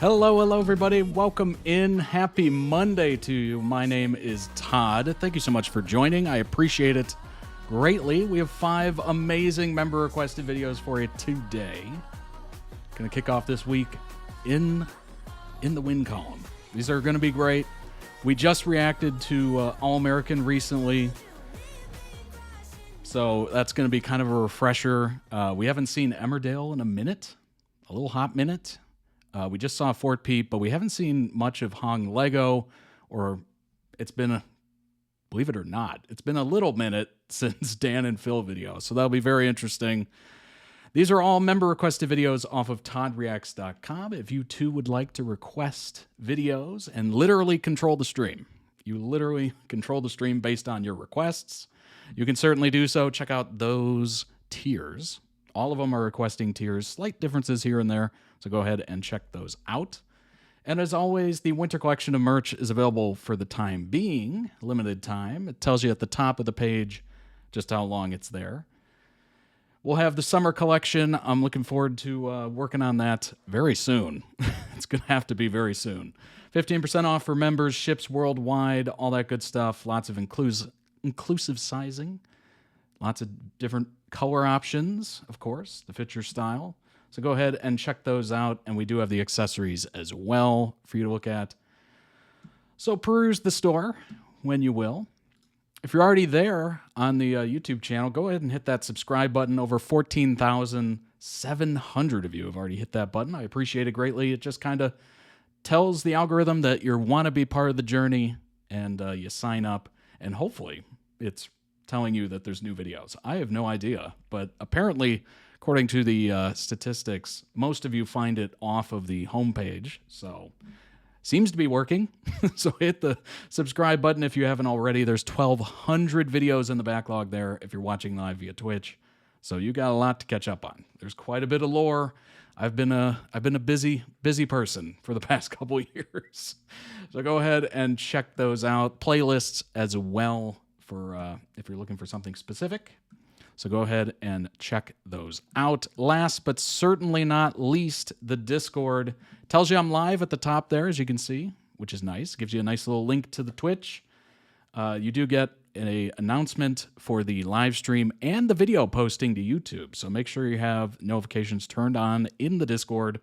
Hello, everybody. Welcome in. Happy Monday to you. My name is Todd. Thank you so much for joining. I appreciate it greatly. We have 5 amazing member-requested videos for you today. Going to kick off this week in the win column. These are going to be great. We just reacted to All-American recently, so that's going to be kind of a refresher. We haven't seen Emmerdale in a minute, a little hot minute. We just saw FortPeat, but we haven't seen much of HongLego, or it's been, believe it or not, it's been a little minute since Dan and Phil video, so that'll be very interesting. These are all member-requested videos off of toddreacts.com. If you too would like to request videos and literally control the stream, you literally control the stream based on your requests, you can certainly do so. Check out those tiers. All of them are requesting tiers, slight differences here and there, so go ahead and check those out. And as always, the winter collection of merch is available for the time being, limited time. It tells you at the top of the page just how long it's there. We'll have the summer collection. I'm looking forward to working on that very soon. It's going to have to be very soon. 15% off for members, ships worldwide, all that good stuff. Lots of inclusive sizing. Lots of different color options, of course, to fit your style. So go ahead and check those out, and we do have the accessories as well for you to look at. So peruse the store when you will. If you're already there on the YouTube channel, go ahead and hit that subscribe button. Over 14,700 of you have already hit that button. I appreciate it greatly. It just kind of tells the algorithm that you want to be part of the journey, and you sign up, and hopefully it's telling you that there's new videos. I have no idea, but apparently, according to the statistics, most of you find it off of the homepage, so seems to be working. So hit the subscribe button if you haven't already. There's 1,200 videos in the backlog there if you're watching live via Twitch, so you got a lot to catch up on. There's quite a bit of lore. I've been a busy person for the past couple of years, so go ahead and check those out. Playlists as well for if you're looking for something specific. So go ahead and check those out. Last but certainly not least, the Discord. Tells you I'm live at the top there, as you can see, which is nice. Gives you a nice little link to the Twitch. You do get an announcement for the live stream and the video posting to YouTube. So make sure you have notifications turned on in the Discord.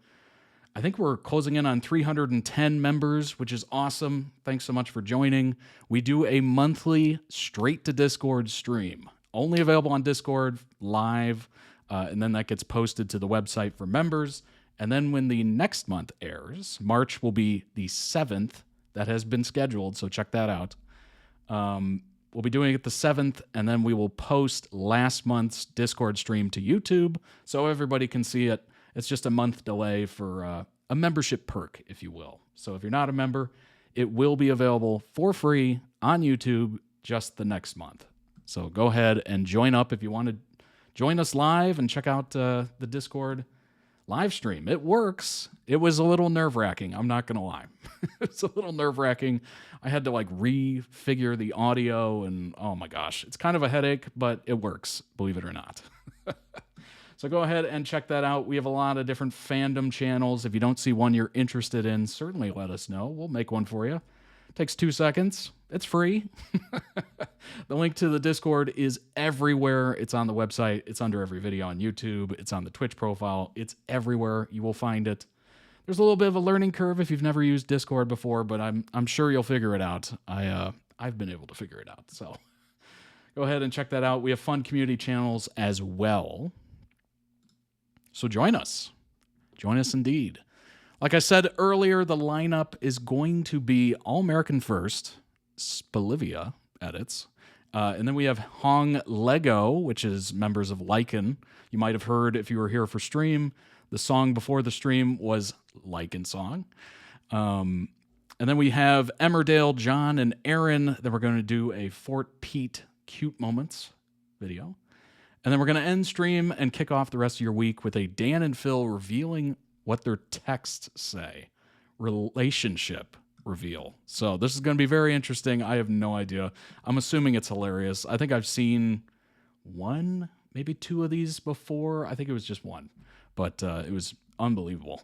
I think we're closing in on 310 members, which is awesome. Thanks so much for joining. We do a monthly straight to Discord stream. Only available on Discord, live, and then that gets posted to the website for members. And then when the next month airs, March will be the 7th. That has been scheduled, so check that out. We'll be doing it the 7th, and then we will post last month's Discord stream to YouTube so everybody can see it. It's just a month delay for a membership perk, if you will. So if you're not a member, it will be available for free on YouTube just the next month. So go ahead and join up if you want to join us live and check out the Discord live stream. It works. It was a little nerve-wracking. I'm not going to lie. It's a little nerve-wracking. I had to refigure the audio, and oh my gosh, it's kind of a headache, but it works, believe it or not. So go ahead and check that out. We have a lot of different fandom channels. If you don't see one you're interested in, certainly let us know. We'll make one for you. It takes 2 seconds. It's free. The link to the Discord is everywhere. It's on the website. It's under every video on YouTube. It's on the Twitch profile. It's everywhere. You will find it. There's a little bit of a learning curve if you've never used Discord before, but I'm sure you'll figure it out. I've been able to figure it out. So go ahead and check that out. We have fun community channels as well. So join us. Join us indeed. Like I said earlier, the lineup is going to be All-American first, Spolivia edits, and then we have HongLego, which is members of Lycan. You might have heard if you were here for stream, the song before the stream was Lycan song. And then we have Emmerdale, John, and Aaron. Then we're going to do a FortPeat cute moments video. And then we're going to end stream and kick off the rest of your week with a Dan and Phil revealing what their texts say. Relationship reveal. So this is going to be very interesting. I have no idea. I'm assuming it's hilarious. I think I've seen 1, maybe 2 of these before. I think it was just 1. But it was unbelievable.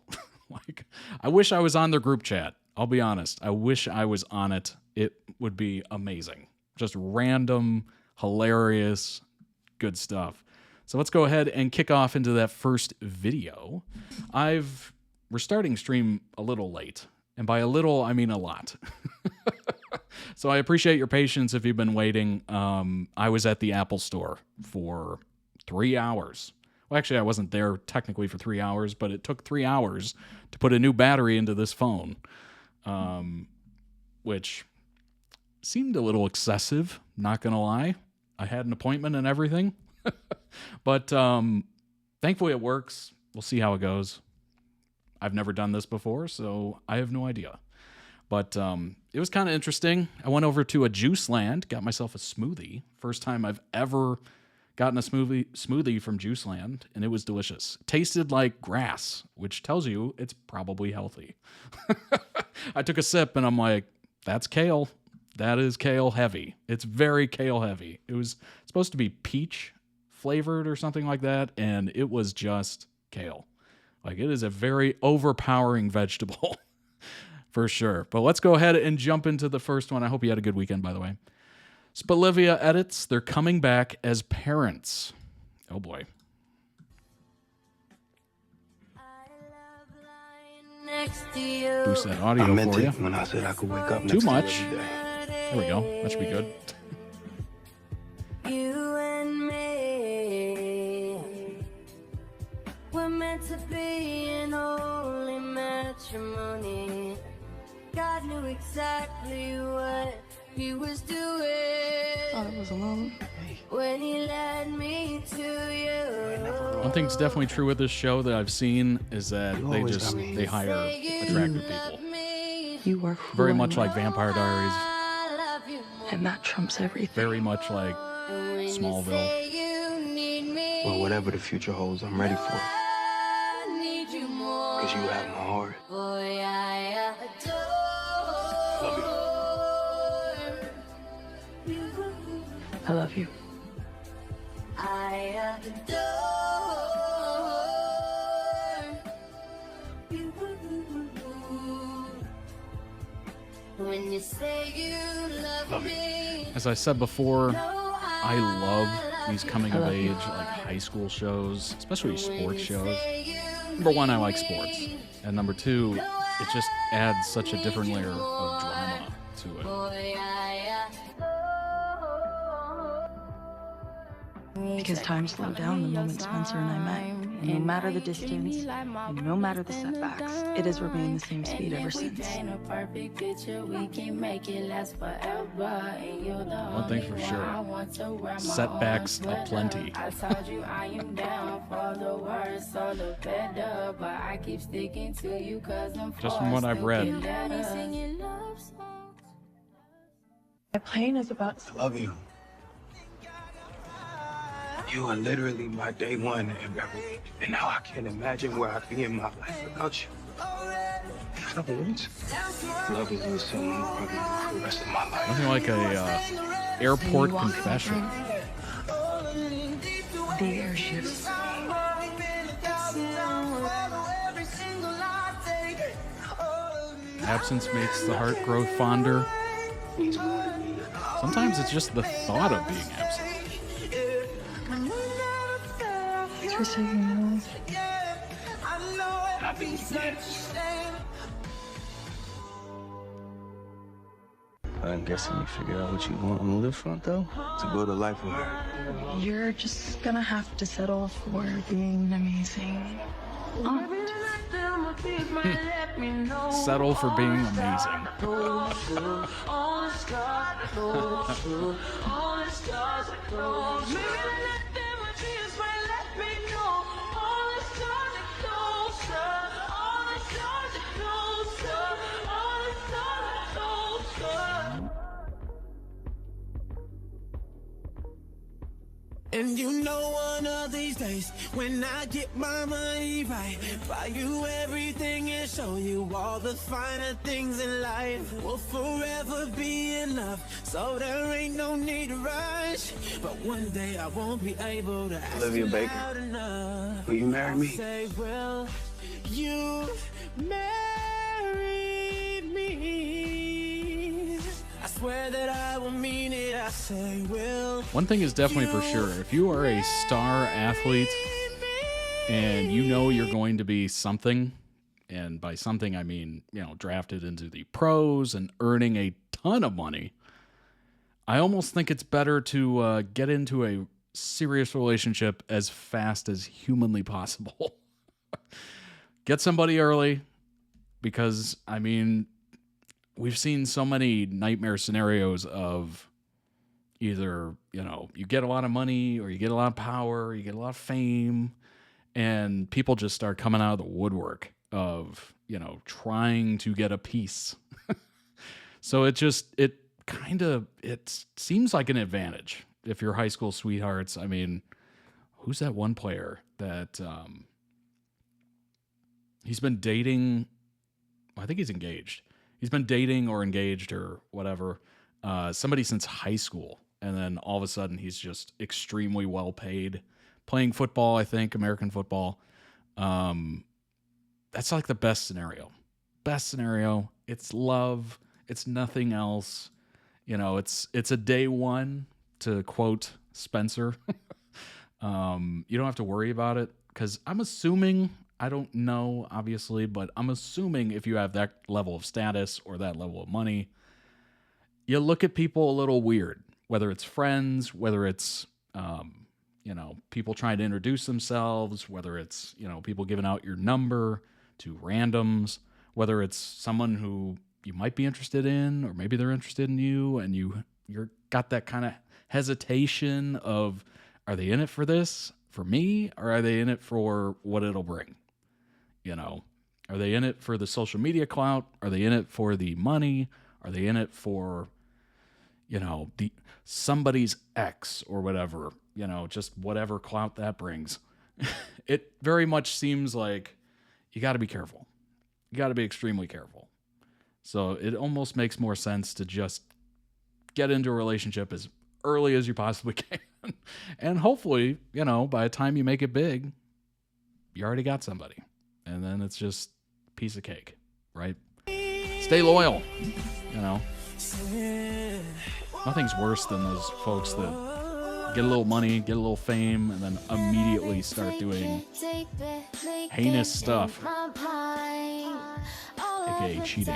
Like, I wish I was on their group chat. I'll be honest. I wish I was on it. It would be amazing. Just random, hilarious, good stuff. So let's go ahead and kick off into that first video. We're starting stream a little late. And by a little, I mean a lot. So I appreciate your patience if you've been waiting. I was at the Apple Store for 3 hours. Well, actually, I wasn't there technically for 3 hours, but it took 3 hours to put a new battery into this phone, which seemed a little excessive, not going to lie. I had an appointment and everything. But thankfully it works. We'll see how it goes. I've never done this before, so I have no idea. But it was kind of interesting. I went over to a Juice Land, got myself a smoothie. First time I've ever gotten a smoothie from Juice Land, and it was delicious. It tasted like grass, which tells you it's probably healthy. I took a sip, and I'm like, that's kale. That is kale heavy. It's very kale heavy. It was supposed to be peach flavored or something like that, and it was just kale. Like, it is a very overpowering vegetable. For sure. But let's go ahead and jump into the first one. I hope you had a good weekend, by the way. Spolivia edits. They're coming back as parents. Oh, boy. Boost that audio for you. When I said I could wake up Too much. There we go. That should be good. You and me were meant to be in holy matrimony. God knew exactly what he was doing. Thought it was alone. When he led me to you. One thing's definitely true with this show that I've seen is that they hire attractive people. You are who Very I much am, like Vampire Diaries. and that trumps everything. Very much like Smallville. Well, whatever the future holds, I'm ready for it. Because you have my heart. Boy, I Love you. I love you. I adore you. When you say you love me. As I said before, I love these coming of age, like high school shows, especially sports shows. Number one, I like sports. And number two, it just adds such a different layer of drama to it. Because time slowed down the moment Spencer and I met. And no matter the distance, and no matter the setbacks, it has remained the same speed ever since. One thing for sure, setbacks aplenty. Just from what I've read. My plane is about to... I love you. You are literally my day one and everything. And now I can't imagine where I'd be in my life without you. Loving you is something I'm probably gonna do for the rest of my life. Nothing like a airport confession. The airships. Absence makes the heart grow fonder. Sometimes it's just the thought of being absent. Thanks for saying no. I'm guessing you figured out what you want on the live front, though? To build a life with her. You're just gonna have to settle for being amazing. Settle for being amazing. And you know one of these days, when I get my money right, buy you everything and show you all the finer things in life. We'll forever be in love, so there ain't no need to rush. But one day I won't be able to ask Olivia you Baker. loud enough. Will you marry me? Say, well, you marry me. I swear that I will mean it. I say will. One thing is definitely for sure. If you are a star athlete and you know you're going to be something, and by something I mean, drafted into the pros and earning a ton of money, I almost think it's better to get into a serious relationship as fast as humanly possible. Get somebody early, because, I mean, we've seen so many nightmare scenarios of either, you get a lot of money, or you get a lot of power, or you get a lot of fame, and people just start coming out of the woodwork of, trying to get a piece. So it seems like an advantage if you're high school sweethearts. I mean, who's that one player that he's been dating? I think he's engaged. He's been dating or engaged or whatever, somebody since high school. And then all of a sudden he's just extremely well paid playing football, I think, American football. That's like the best scenario. Best scenario. It's love. It's nothing else. It's a day one, to quote Spencer. You don't have to worry about it, because I'm assuming, I don't know, obviously, but I'm assuming if you have that level of status or that level of money, you look at people a little weird, whether it's friends, whether it's, people trying to introduce themselves, whether it's, people giving out your number to randoms, whether it's someone who you might be interested in, or maybe they're interested in you, and you're got that kind of hesitation of, are they in it for this, for me, or are they in it for what it'll bring? Are they in it for the social media clout? Are they in it for the money? Are they in it for, the somebody's ex or whatever, just whatever clout that brings? It very much seems like you got to be careful. You got to be extremely careful. So it almost makes more sense to just get into a relationship as early as you possibly can. And hopefully, by the time you make it big, you already got somebody. And then it's just a piece of cake, right? Stay loyal, Nothing's worse than those folks that get a little money, get a little fame, and then immediately start doing heinous stuff, aka cheating.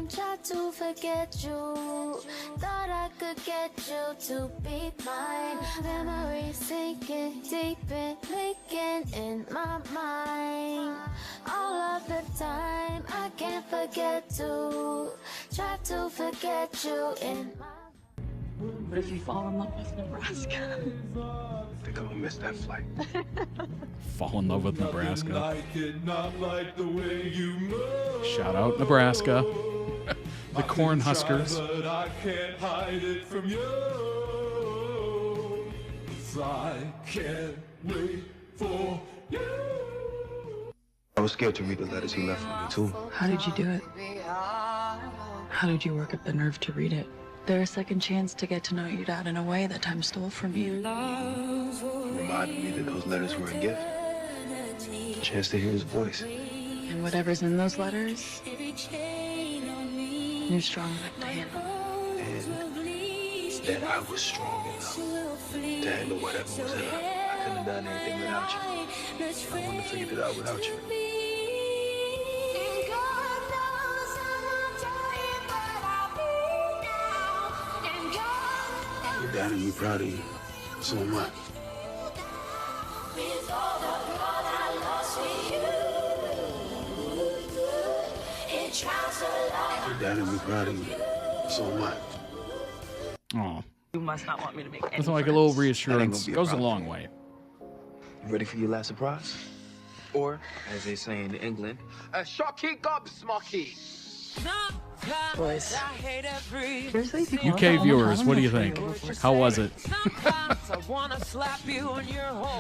Tried to forget you, thought I could get you to be mine. Memories sinking deep and leaking in my mind. All of the time, I can't forget to try to forget you in my. What if you fall in love with Nebraska? I think I'm gonna miss that flight. Fall in love with Nebraska. Shout out Nebraska. The Cornhuskers. But I can't hide it from you. I can't wait for you. I was scared to read the letters he left for me, too. How did you do it? How did you work up the nerve to read it? Their second chance to get to know your dad in a way that time stole from you. Reminded me that those letters were a gift. A chance to hear his voice. And whatever's in those letters, you're strong enough to handle. And that I was strong enough to handle whatever was in her. I couldn't have done anything without you. I wouldn't have figured it out without you. Your dad and me proud of you. So am I. Your dad and me proud of you. So am I. Oh, You must not want me to make any nothing like a little That ain't reassurance gonna be a goes a problem. long way. You ready for your last surprise? Or, as they say in England, a shocky gobsmocky. Boys. Seriously? People UK viewers, what do you think? How was it?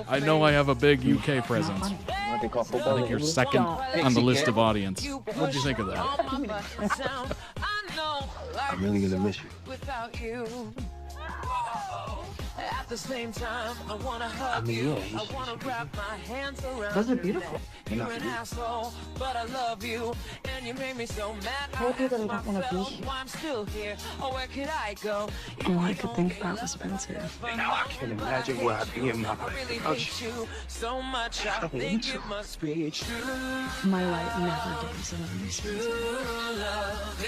I know I have a big UK presence. What they call I football? think you're second on the list of audience. What do you think of that? I'm really gonna miss you. Without you, the same time, I wanna hug you. I wanna wrap my hands around Those are beautiful. you. You're an asshole, but I love you, and you made me so mad. I told you that I don't want to be myself here. why I'm still here. Oh, where could I go? All I could think about was Spencer. Now I can't imagine where I'd be in my I life really without hate you. you so much. I don't think want to. it must be true. My light never dims in any Spencer.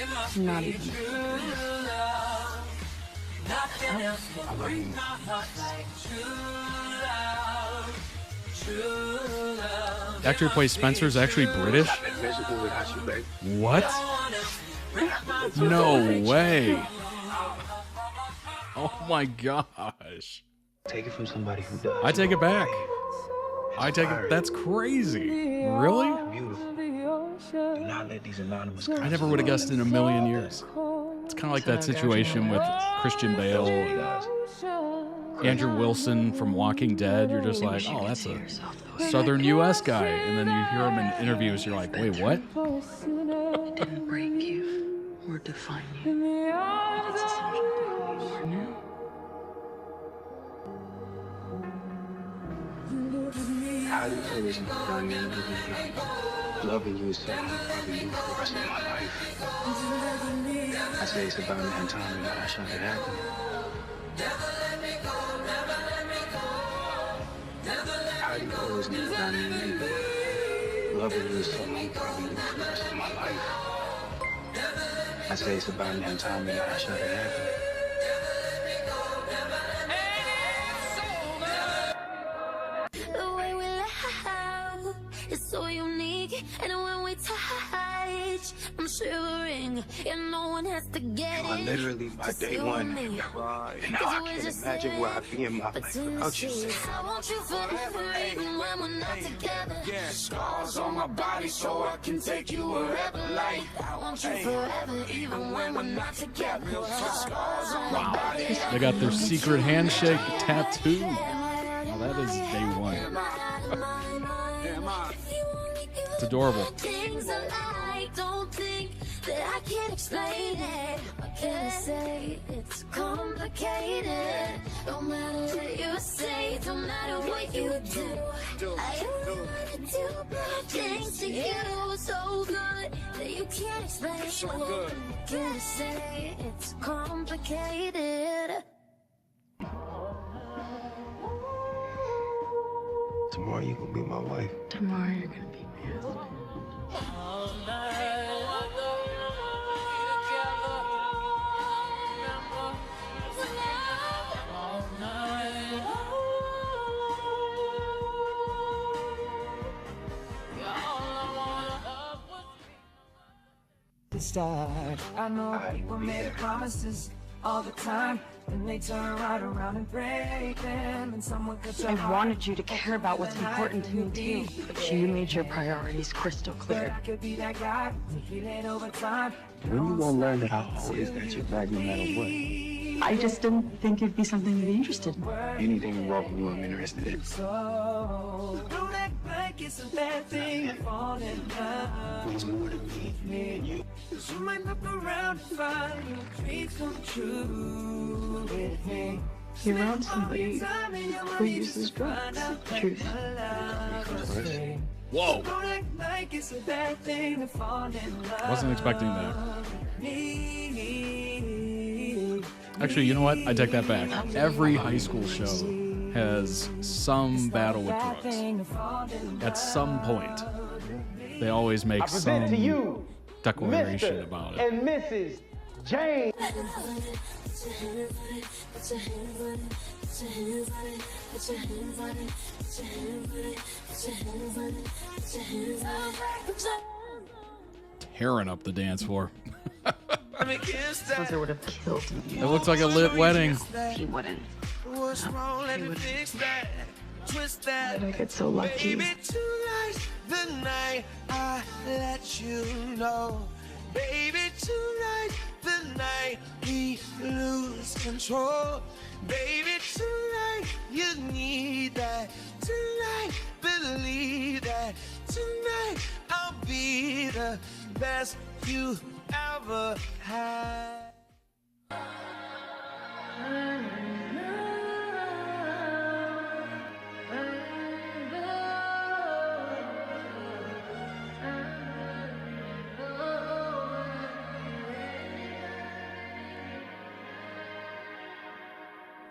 It must Not be even. true love. Nothing else will break my heart like true love. True love. The actor who plays Spencer is actually British. I've been miserable without you, babe. What? No way. Oh my gosh. Take it from somebody who does. I take it back. I take it. That's crazy. Really? Beautiful. Do not let these anonymous. I never would have guessed in a million years. It's kind of like that situation with Christian Bale, Andrew Wilson from Walking Dead. You're just like, oh, that's a Southern U.S. guy. And then you hear him in interviews. You're like, wait, what? It didn't break you or define you, but it's essential to who you are now. How do you feel this about me? Loving you is something I'll probably do for the rest of my life. I say it's about that time and I shot it happen. How do you always know about me? Loving you is something I'll probably do for the rest of my life. I say it's about that time and I shot it happen. The way we laugh is so unique, and when we touch, I'm shivering, and no one has to get You are it. literally my Just day you one. and me. And now I can't imagine where I'd be in my life without you. I want you forever, even when we're not together. Scars on my body so I can take you wherever, like. I want you forever, even when we're not together. Scars on my body. They got their secret handshake tattoo. Now that is day one. It's adorable. Things I like, don't think that I can't explain it. What can I say? It's complicated. No matter what you say, no matter what you do, I don't wanna do bad things to you. So good that you can't explain. What can I say? It's complicated. Tomorrow you gonna be my wife. Tomorrow you're gonna be my husband. Start. I know people make promises all the time, and they turn right around and break them, and someone could I wanted you to care about what's important to me too, but you made your priorities crystal clear. I could be that guy who feel it over time. When you gonna learn that how always got your back no matter what? I just didn't think it'd be something you'd be interested in. Anything involving you, I'm interested in. So don't act like it's a bad thing to fall in love. Means more to me than you. Cause you might look around and find your dreams come true with me. You're around somebody who uses drugs. Truth. Whoa. Don't act like it's a bad thing to fall in love. Wasn't expecting that. Me. Actually, you know what? I take that back. Every high school show has some battle with drugs. At some point, they always make some declaration about it. And Mrs. Jane. Tearing up the dance floor. Spencer would have killed me. It looks like a lit wedding. He wouldn't. What's wrong? Let me fix that. Twist that. Did I get so lucky? Baby, tonight's the night I let you know. Baby, tonight's the night we lose control. Baby, tonight you need that. Tonight, believe that. Tonight I'll be the best you ever had.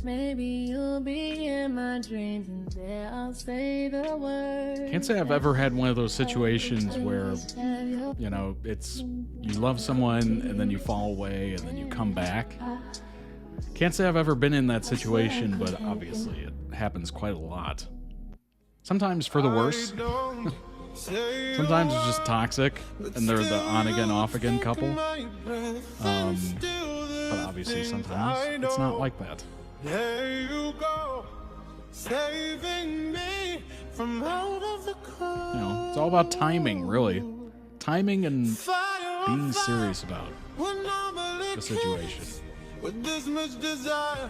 Maybe you'll be in my dreams and there I'll say the word. Can't say I've ever had one of those situations where, you know, it's you love someone and then you fall away and then you come back. Can't say I've ever been in that situation, but obviously it happens quite a lot. Sometimes for the worse. Sometimes it's just toxic and they're the on again, off again couple. But obviously sometimes it's not like that. There you go, saving me from out of the cold. You know, it's all about timing, really. Timing and being serious about the situation. With this much desire,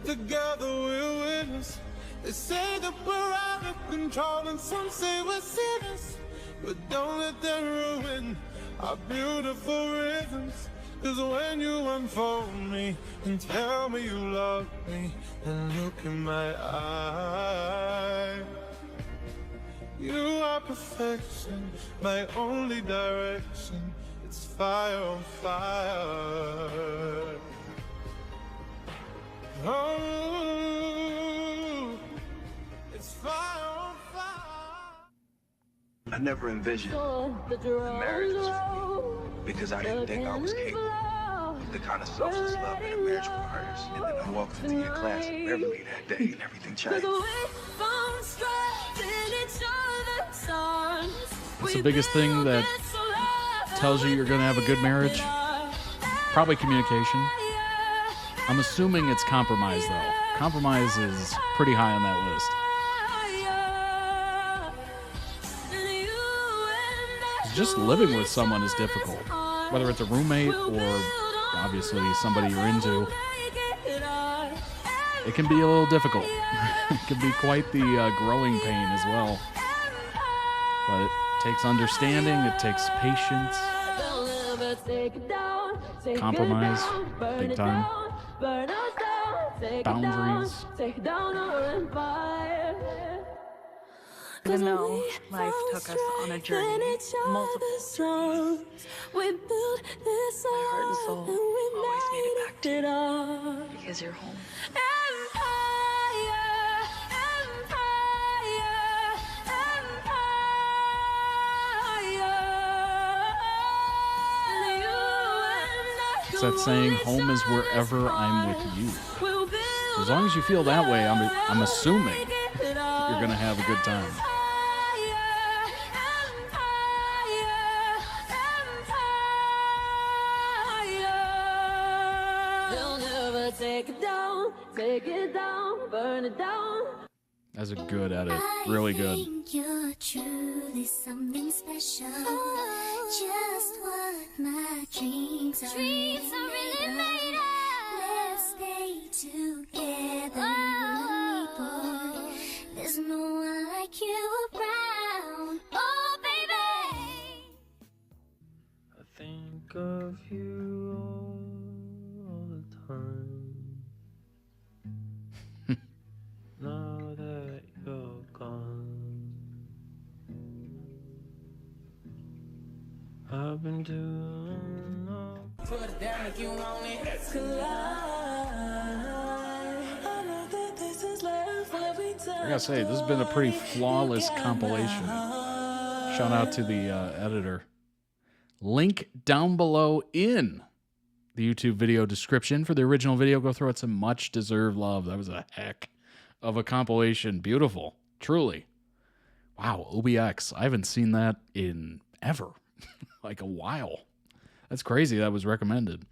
together we'll witness. They say that we're out of control and some say we're serious, but don't let that ruin our beautiful rhythms. Cause when you unfold me and tell me you love me and look in my eyes, you are perfection, my only direction. It's fire on fire. Oh, it's fire on fire. I never envisioned marriages because I didn't think I was capable of the kind of selfless love that a marriage requires. And then I walked into your class in Beverly that day and everything changed. What's the biggest thing that tells you you're going to have a good marriage? Probably communication. I'm assuming it's compromise, though. Compromise is pretty high on that list. Just living with someone is difficult, whether it's a roommate or obviously somebody you're into. It can be a little difficult. It can be quite the growing pain as well. But it takes understanding, it takes patience, compromise, big time, boundaries. Even though life took us on a journey, multiple journeys, my heart and soul always made it back to you because you're home. It's that saying, home is wherever I'm with you. So as long as you feel that way, I'm assuming you're going to have a good time. Take it down, burn it down. That's a good edit. Really good. I think you're truly something special. Just what my dreams are really made of. Let's stay together, boy. There's no one like you around. Oh, baby. I think of you all the time. Now that you're gone, I've been doing all. Put it down if you want it. I know that this is love every time. I gotta say, this has been a pretty flawless compilation. Shout out to the editor. Link down below in the YouTube video description for the original video. Go throw it some much deserved love. That was a heck of a compilation. Beautiful. Truly. Wow, OBX. I haven't seen that in ever. Like a while. That's crazy. That was recommended.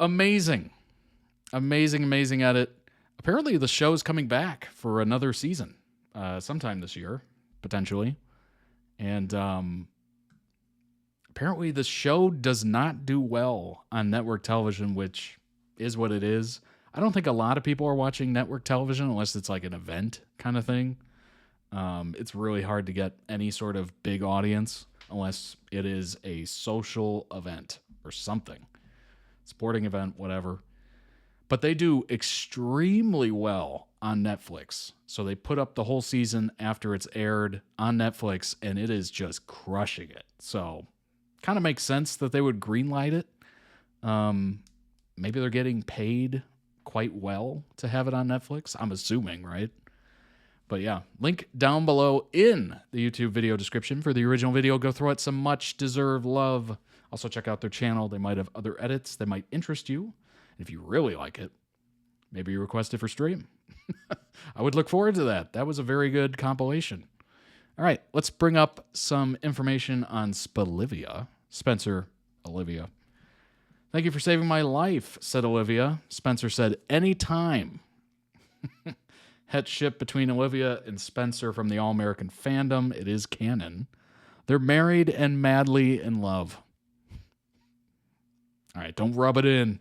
Amazing. Amazing edit. Apparently the show's coming back for another season. Sometime this year, potentially. And apparently the show does not do well on network television, which is what it is. I don't think a lot of people are watching network television unless it's like an event kind of thing. It's really hard to get any sort of big audience unless it is a social event or something. Sporting event, whatever. But they do extremely well on Netflix. So they put up the whole season after it's aired on Netflix, and it is just crushing it. So kind of makes sense that they would greenlight it. Maybe they're getting paid quite well to have it on Netflix. I'm assuming, right? But yeah, link down below in the YouTube video description for the original video. Go throw it some much-deserved love. Also, check out their channel. They might have other edits that might interest you. If you really like it, maybe you request it for stream. I would look forward to that. That was a very good compilation. All right, let's bring up some information on Spalivia. Spencer, Olivia. Thank you for saving my life, said Olivia. Spencer said, anytime. Het ship between Olivia and Spencer from the All-American fandom. It is canon. They're married and madly in love. All right, don't rub it in.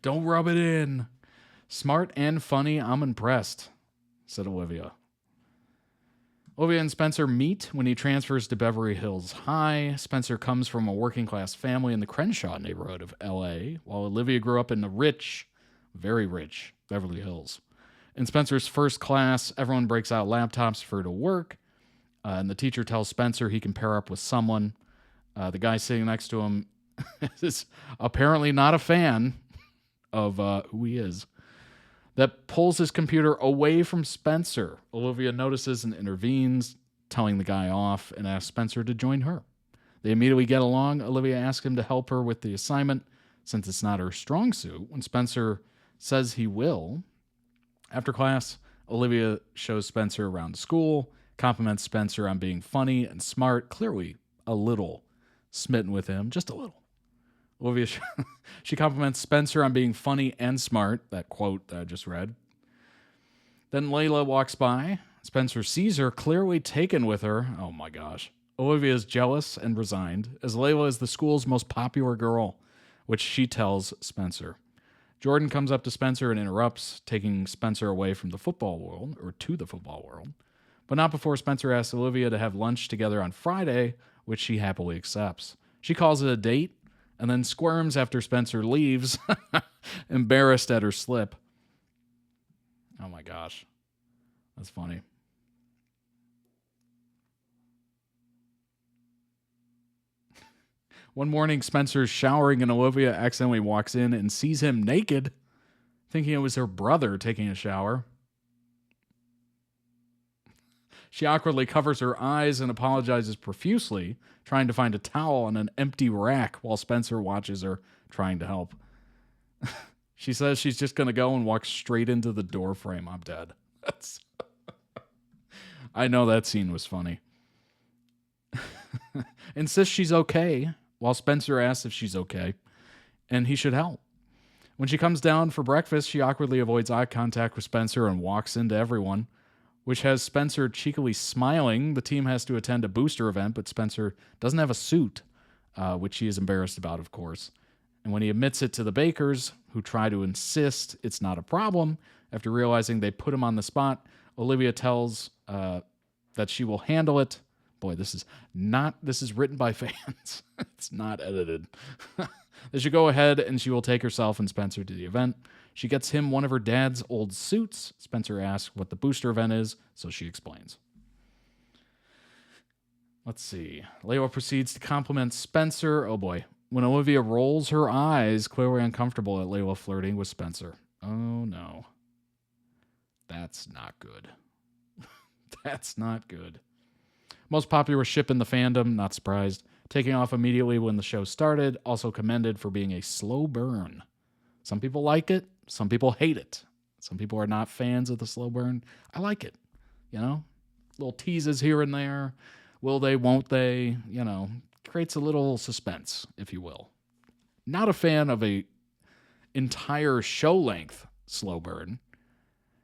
Don't rub it in. Smart and funny, I'm impressed, said Olivia. Olivia and Spencer meet when he transfers to Beverly Hills High. Spencer comes from a working-class family in the Crenshaw neighborhood of L.A., while Olivia grew up in the rich, very rich, Beverly Hills. In Spencer's first class, everyone breaks out laptops for her to work, and the teacher tells Spencer he can pair up with someone. The guy sitting next to him is apparently not a fan of who he is. That pulls his computer away from Spencer. Olivia notices and intervenes, telling the guy off, and asks Spencer to join her. They immediately get along. Olivia asks him to help her with the assignment, since it's not her strong suit. When Spencer says he will, after class, Olivia shows Spencer around the school, compliments Spencer on being funny and smart, clearly a little smitten with him, just a little. Olivia, she compliments Spencer on being funny and smart, that quote that I just read. Then Layla walks by. Spencer sees her, clearly taken with her. Oh my gosh. Olivia is jealous and resigned, as Layla is the school's most popular girl, which she tells Spencer. Jordan comes up to Spencer and interrupts, taking Spencer away from the football world, or to the football world, but not before Spencer asks Olivia to have lunch together on Friday, which she happily accepts. She calls it a date, and then squirms after Spencer leaves, embarrassed at her slip. Oh my gosh. That's funny. One morning, Spencer's showering and Olivia accidentally walks in and sees him naked, thinking it was her brother taking a shower. She awkwardly covers her eyes and apologizes profusely, trying to find a towel on an empty rack while Spencer watches her, trying to help. She says she's just going to go and walk straight into the door frame. I'm dead. I know that scene was funny. Insists she's okay, while Spencer asks if she's okay, and he should help. When she comes down for breakfast, she awkwardly avoids eye contact with Spencer and walks into everyone, which has Spencer cheekily smiling. The team has to attend a booster event, but Spencer doesn't have a suit, which he is embarrassed about, of course. And when he admits it to the Bakers, who try to insist it's not a problem, after realizing they put him on the spot, Olivia tells that she will handle it. Boy, this is written by fans. It's not edited. They should go ahead, and she will take herself and Spencer to the event. She gets him one of her dad's old suits. Spencer asks what the booster event is, so she explains. Let's see. Layla proceeds to compliment Spencer. Oh boy. When Olivia rolls her eyes, clearly uncomfortable at Layla flirting with Spencer. Oh no. That's not good. That's not good. Most popular ship in the fandom, not surprised. Taking off immediately when the show started, also commended for being a slow burn. Some people like it, some people hate it. Some people are not fans of the slow burn. I like it, you know? Little teases here and there. Will they, won't they? You know, creates a little suspense, if you will. Not a fan of a entire show-length slow burn.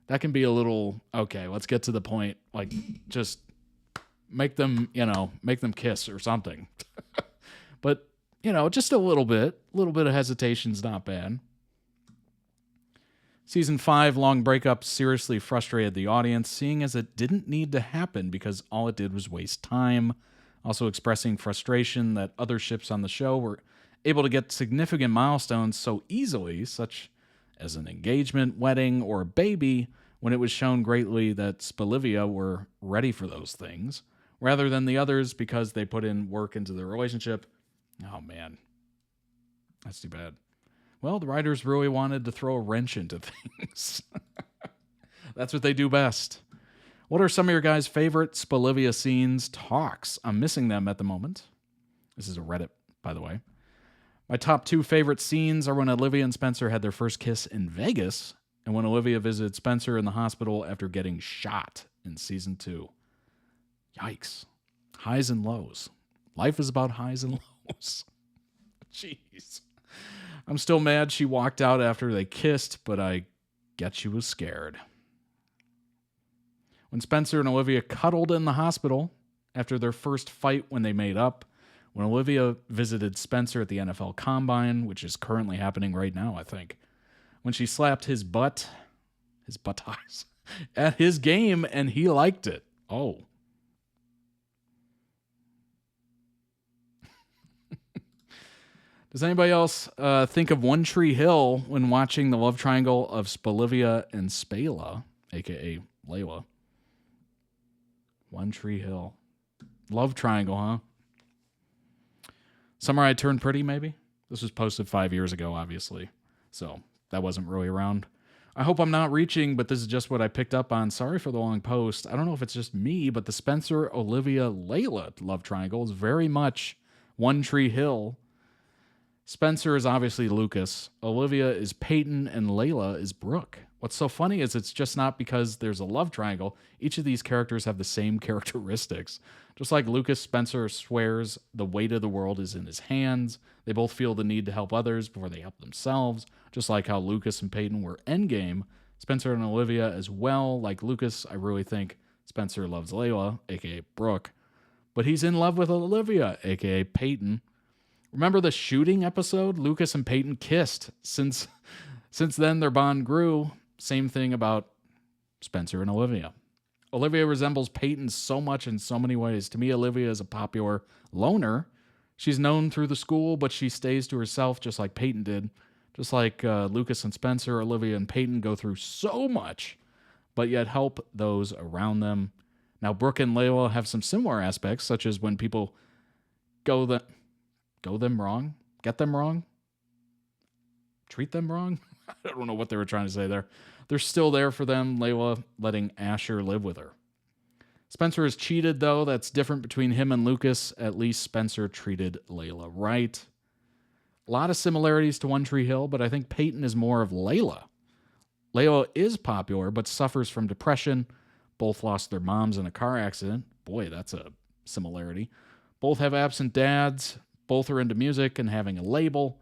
That can be a little, okay, let's get to the point. Like, just make them, make them kiss or something. But, just a little bit of hesitation's not bad. Season 5 long breakup seriously frustrated the audience, seeing as it didn't need to happen because all it did was waste time. Also expressing frustration that other ships on the show were able to get significant milestones so easily, such as an engagement, wedding, or a baby, when it was shown greatly that Spalivia were ready for those things, rather than the others because they put in work into their relationship. Oh, man. That's too bad. Well, the writers really wanted to throw a wrench into things. That's what they do best. What are some of your guys' favorite Spolivia scenes talks? I'm missing them at the moment. This is a Reddit, by the way. My top 2 favorite scenes are when Olivia and Spencer had their first kiss in Vegas and when Olivia visited Spencer in the hospital after getting shot in season 2. Yikes. Highs and lows. Life is about highs and lows. Jeez. I'm still mad she walked out after they kissed, but I get she was scared. When Spencer and Olivia cuddled in the hospital after their first fight when they made up, when Olivia visited Spencer at the NFL Combine, which is currently happening right now, I think, when she slapped his buttocks, at his game and he liked it. Oh. Does anybody else think of One Tree Hill when watching the love triangle of Spolivia and Spela, a.k.a. Layla? One Tree Hill. Love triangle, huh? Summer I Turned Pretty, maybe? This was posted 5 years ago, obviously. So that wasn't really around. I hope I'm not reaching, but this is just what I picked up on. Sorry for the long post. I don't know if it's just me, but the Spencer, Olivia, Layla love triangle is very much One Tree Hill. Spencer is obviously Lucas. Olivia is Peyton, and Layla is Brooke. What's so funny is it's just not because there's a love triangle. Each of these characters have the same characteristics. Just like Lucas, Spencer swears the weight of the world is in his hands. They both feel the need to help others before they help themselves. Just like how Lucas and Peyton were endgame, Spencer and Olivia as well. Like Lucas, I really think Spencer loves Layla, a.k.a. Brooke. But he's in love with Olivia, a.k.a. Peyton. Remember the shooting episode? Lucas and Peyton kissed. Since then, their bond grew. Same thing about Spencer and Olivia. Olivia resembles Peyton so much in so many ways. To me, Olivia is a popular loner. She's known through the school, but she stays to herself just like Peyton did. Just like Lucas and Spencer, Olivia and Peyton go through so much, but yet help those around them. Now, Brooke and Layla have some similar aspects, such as when people go them wrong, get them wrong, treat them wrong. I don't know what they were trying to say there. They're still there for them, Layla letting Asher live with her. Spencer is cheated, though. That's different between him and Lucas. At least Spencer treated Layla right. A lot of similarities to One Tree Hill, but I think Peyton is more of Layla. Layla is popular, but suffers from depression. Both lost their moms in a car accident. Boy, that's a similarity. Both have absent dads. Both are into music and having a label.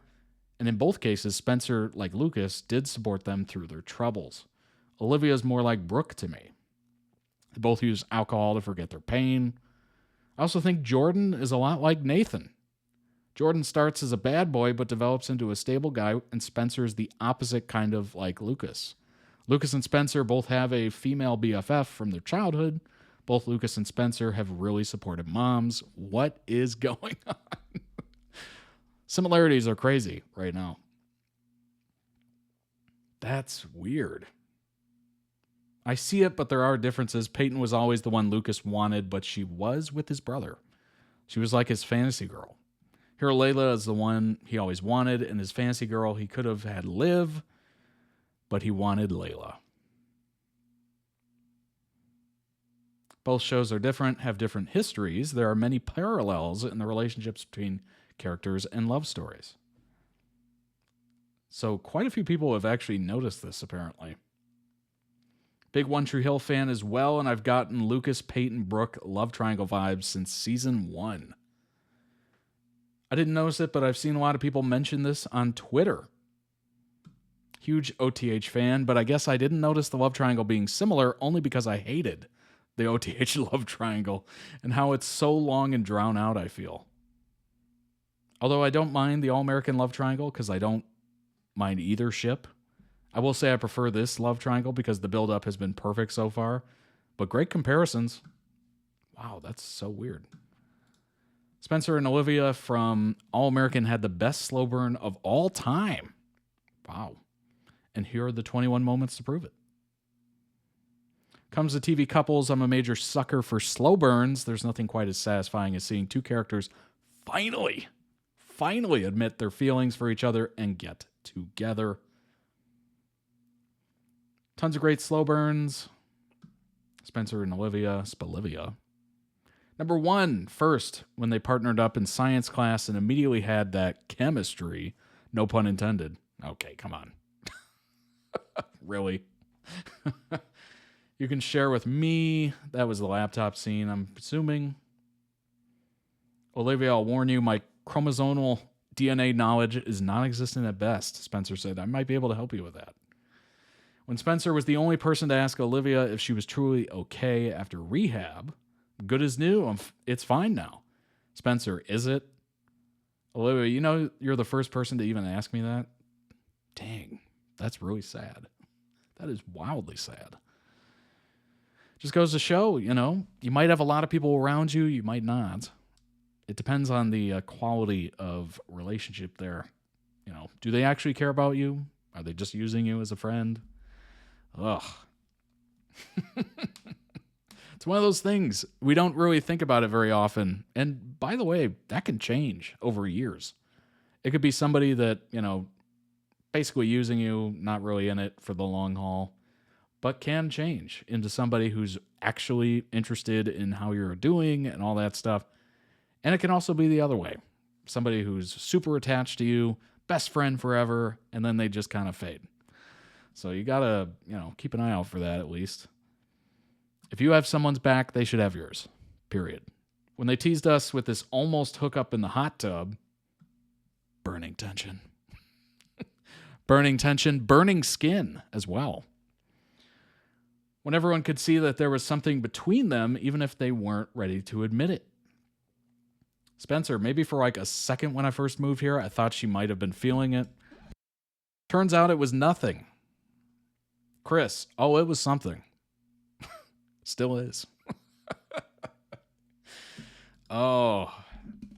And in both cases, Spencer, like Lucas, did support them through their troubles. Olivia is more like Brooke to me. They both use alcohol to forget their pain. I also think Jordan is a lot like Nathan. Jordan starts as a bad boy but develops into a stable guy, and Spencer is the opposite kind of like Lucas. Lucas and Spencer both have a female BFF from their childhood. Both Lucas and Spencer have really supportive moms. What is going on? Similarities are crazy right now. That's weird. I see it, but there are differences. Peyton was always the one Lucas wanted, but she was with his brother. She was like his fantasy girl. Here, Layla is the one he always wanted, and his fantasy girl he could have had live, but he wanted Layla. Both shows are different, have different histories. There are many parallels in the relationships between characters and love stories. So quite a few people have actually noticed this, apparently. Big One Tree Hill fan as well, and I've gotten Lucas, Peyton, Brooke love triangle vibes since season 1. I didn't notice it, but I've seen a lot of people mention this on Twitter. Huge OTH fan, but I guess I didn't notice the love triangle being similar only because I hated the OTH love triangle and how it's so long and drawn out, I feel. Although I don't mind the All-American love triangle because I don't mind either ship. I will say I prefer this love triangle because the build-up has been perfect so far. But great comparisons. Wow, that's so weird. Spencer and Olivia from All-American had the best slow burn of all time. Wow. And here are the 21 moments to prove it. Comes to TV couples, I'm a major sucker for slow burns. There's nothing quite as satisfying as seeing two characters finally admit their feelings for each other and get together. Tons of great slow burns. Spencer and Olivia, Spalivia. Number 1, first, when they partnered up in science class and immediately had that chemistry. No pun intended. Okay, come on. Really? You can share with me. That was the laptop scene, I'm assuming. Olivia, I'll warn you, my chromosomal DNA knowledge is non-existent at best. Spencer said, I might be able to help you with that. When Spencer was the only person to ask Olivia if she was truly okay after rehab, good as new, it's fine now. Spencer, is it? Olivia, you know you're the first person to even ask me that? Dang, that's really sad. That is wildly sad. Just goes to show, you might have a lot of people around you, you might not. It depends on the quality of relationship there. Do they actually care about you? Are they just using you as a friend? Ugh. It's one of those things. We don't really think about it very often. And by the way, that can change over years. It could be somebody that, basically using you, not really in it for the long haul, but can change into somebody who's actually interested in how you're doing and all that stuff. And it can also be the other way. Somebody who's super attached to you, best friend forever, and then they just kind of fade. So you got to, keep an eye out for that at least. If you have someone's back, they should have yours. Period. When they teased us with this almost hookup in the hot tub, burning tension. Burning tension, burning skin as well. When everyone could see that there was something between them, even if they weren't ready to admit it. Spencer, maybe for like a second when I first moved here, I thought she might have been feeling it. Turns out it was nothing. Chris, it was something. Still is. I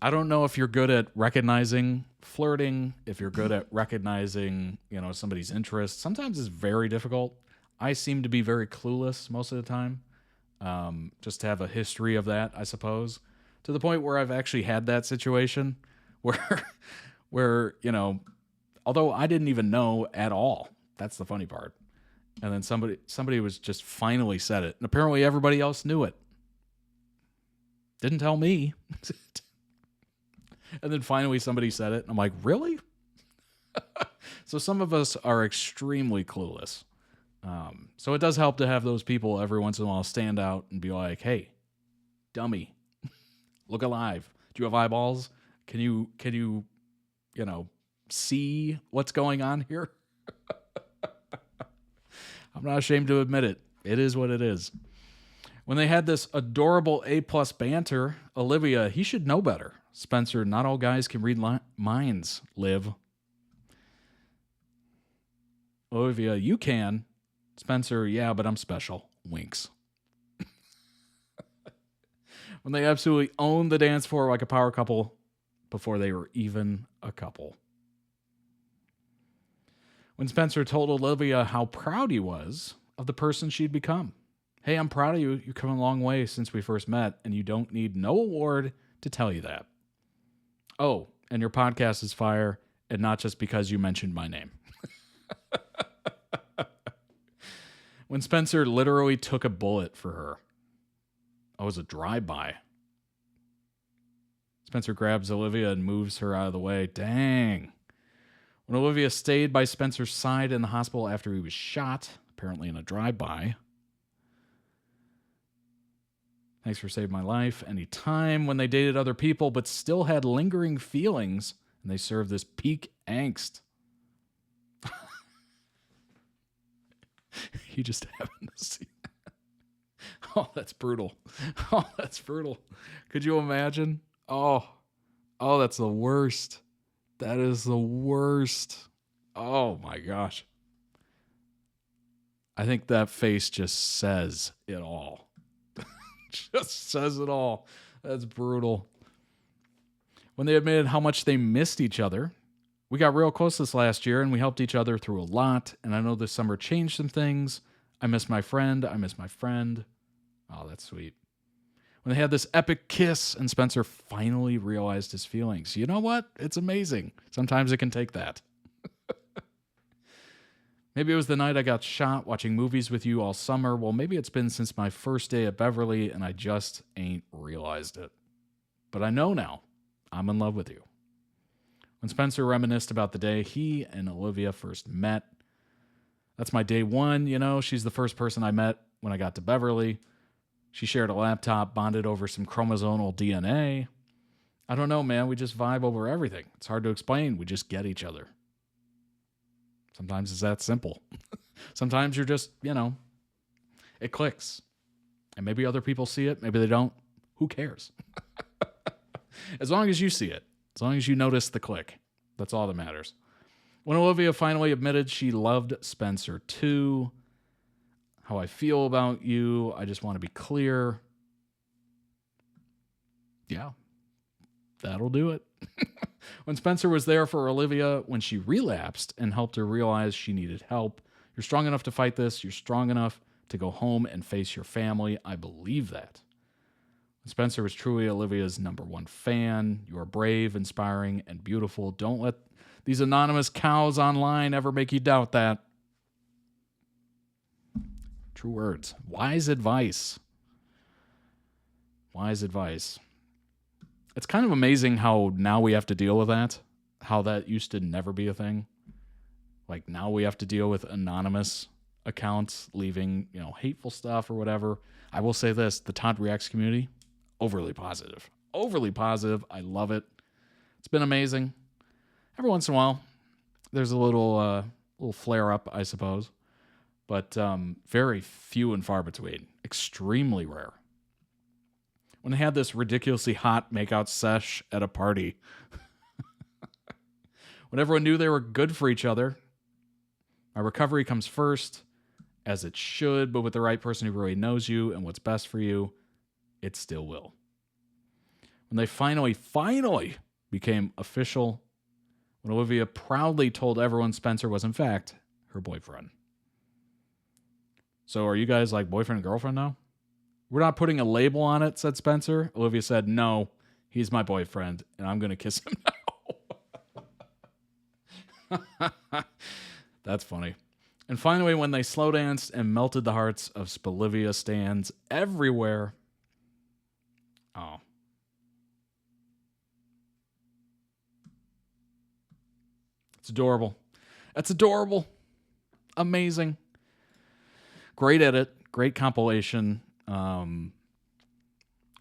don't know if you're good at recognizing flirting, if you're good at recognizing, somebody's interest. Sometimes it's very difficult. I seem to be very clueless most of the time. Just to have a history of that, I suppose. To the point where I've actually had that situation where, although I didn't even know at all. That's the funny part. And then somebody was just finally said it. And apparently everybody else knew it. Didn't tell me. And then finally somebody said it. And I'm like, really? So some of us are extremely clueless. So it does help to have those people every once in a while stand out and be like, hey, dummy, look alive. Do you have eyeballs? Can you see what's going on here? I'm not ashamed to admit it. It is what it is. When they had this adorable A+ banter, Olivia, he should know better. Spencer, not all guys can read minds, Liv. Olivia, you can. Spencer, yeah, but I'm special. Winks. When they absolutely owned the dance floor like a power couple before they were even a couple. When Spencer told Olivia how proud he was of the person she'd become. Hey, I'm proud of you. You've come a long way since we first met, and you don't need no award to tell you that. Oh, and your podcast is fire, and not just because you mentioned my name. When Spencer literally took a bullet for her. Oh, it was a drive-by. Spencer grabs Olivia and moves her out of the way. Dang. When Olivia stayed by Spencer's side in the hospital after he was shot, apparently in a drive-by. Thanks for saving my life. Anytime. When they dated other people but still had lingering feelings, and they served this peak angst. You just happened to see that. Oh, that's brutal. Oh, that's brutal. Could you imagine? Oh, that's the worst. That is the worst. Oh, my gosh. I think that face just says it all. Just says it all. That's brutal. When they admitted how much they missed each other, we got real close this last year, and we helped each other through a lot, and I know this summer changed some things. I miss my friend. I miss my friend. Oh, that's sweet. When they had this epic kiss, and Spencer finally realized his feelings. You know what? It's amazing. Sometimes it can take that. Maybe it was the night I got shot watching movies with you all summer. Well, maybe it's been since my first day at Beverly and I just ain't realized it. But I know now. I'm in love with you. When Spencer reminisced about the day he and Olivia first met, that's my day one, you know. She's the first person I met when I got to Beverly. She shared a laptop, bonded over some chromosomal DNA. I don't know, man. We just vibe over everything. It's hard to explain. We just get each other. Sometimes it's that simple. Sometimes you're just, you know, it clicks. And maybe other people see it. Maybe they don't. Who cares? As long as you see it. As long as you notice the click. That's all that matters. When Olivia finally admitted she loved Spencer too, how I feel about you, I just want to be clear. Yeah, that'll do it. When Spencer was there for Olivia when she relapsed and helped her realize she needed help, you're strong enough to fight this. You're strong enough to go home and face your family. I believe that. Spencer was truly Olivia's number one fan. You are brave, inspiring, and beautiful. Don't let these anonymous cows online ever make you doubt that. True words. Wise advice. Wise advice. It's kind of amazing how now we have to deal with that. How that used to never be a thing. Like now we have to deal with anonymous accounts leaving, you know, hateful stuff or whatever. I will say this, the Todd Reacts community, overly positive. Overly positive. I love it. It's been amazing. Every once in a while, there's a little flare up, I suppose. But very few and far between. Extremely rare. When they had this ridiculously hot makeout sesh at a party, when everyone knew they were good for each other, my recovery comes first, as it should, but with the right person who really knows you and what's best for you, it still will. When they finally became official, when Olivia proudly told everyone Spencer was in fact her boyfriend. So are you guys like boyfriend and girlfriend now? We're not putting a label on it, said Spencer. Olivia said, no, he's my boyfriend, and I'm going to kiss him now. That's funny. And finally, when they slow danced and melted the hearts of Spolivia stands everywhere. Oh. It's adorable. That's adorable. Amazing. Great edit. Great compilation.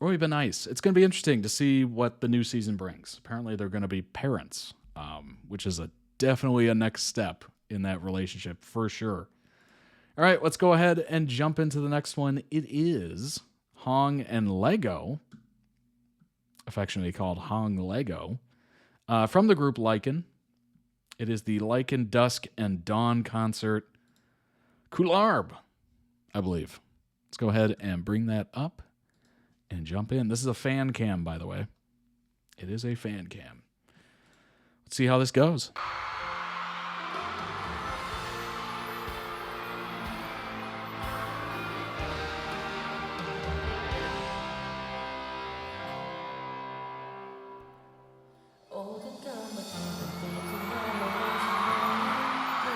Really been nice. It's going to be interesting to see what the new season brings. Apparently, they're going to be parents, which is definitely a next step in that relationship for sure. All right, let's go ahead and jump into the next one. It is HongLego, affectionately called HongLego, from the group Lycan. It is the Lycan Dusk and Dawn concert. Kularb, I believe. Let's go ahead and bring that up and jump in. This is a fan cam, by the way. It is a fan cam. Let's see how this goes.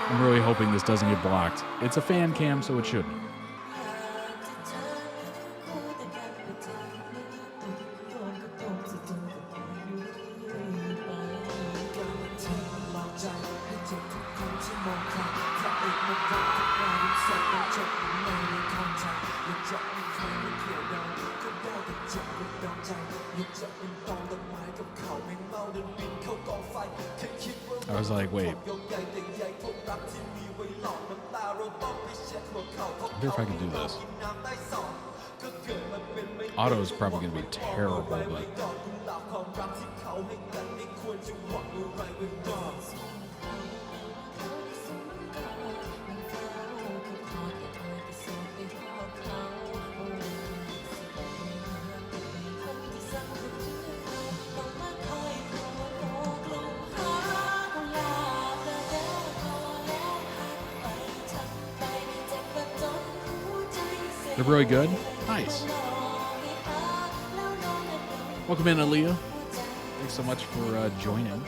I'm really hoping this doesn't get blocked. It's a fan cam, so it shouldn't. I was like, wait. I wonder if I can do this. Auto is probably going to be terrible, but... They're really good. Nice. Welcome in, Aaliyah. Thanks so much for joining.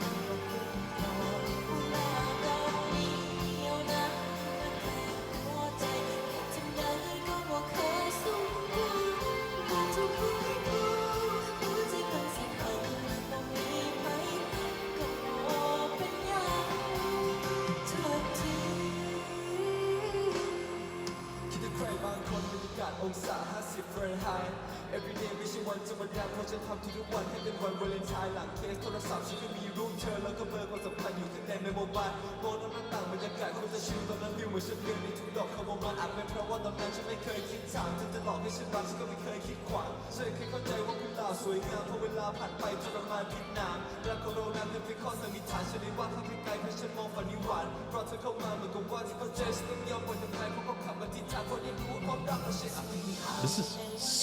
องศา50 Fahrenheit Everyday ไม่ใช่วันธรรมดาเพราะฉันทำทุกๆวันให้เป็นวันวาเลนไทน์หลังเคสโทรศัพท์ฉันก็มีรูปเธอแล้วก็เบอร์ความสัมพันธ์อยู่ข้างในเมมโมบายมองน้ำหน้าต่างบรรยากาศคงจะชิลตอนนั้นวิวเหมือนฉันลืมในทุกดอกคำว่าอาจเป็นเพราะว่าตอนนั้นฉันไม่เคยคิดถามเธอจะหลอกให้ฉันรักฉันก็ไม่เคยคิดขวางฉันเคยเข้าใจว่าคุณลาสวยงามพอเวลาผ่านไปทรมานผิดนามรักของเรานั้นเป็นข้อสันนิษฐานฉันได้ว่าเขาไม่ไกลเพราะฉันมองฝันนิหวานเพราะเธอเข้ามาเหมือนกับว่าที่เขาเจอฉันต้องยอมปล่อยเธอไปเพราะเขาขับมาทิศทางคนยังรู้ว่าความรักไม่ใช่อภินิหาร This is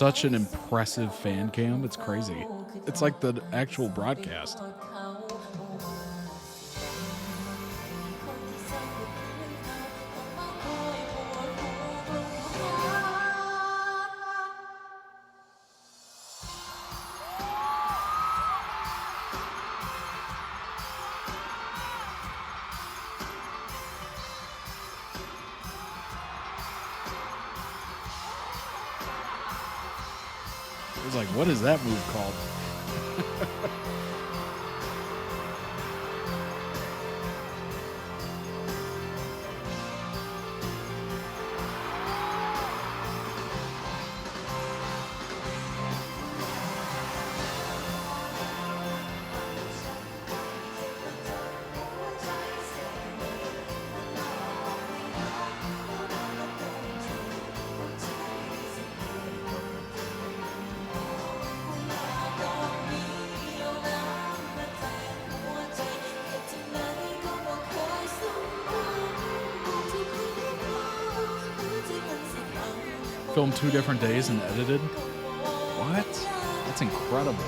such an impressive fan cam. It's crazy. It's like the actual broadcast. I was like, what is that move called? Filmed 2 different days and edited? What? That's incredible.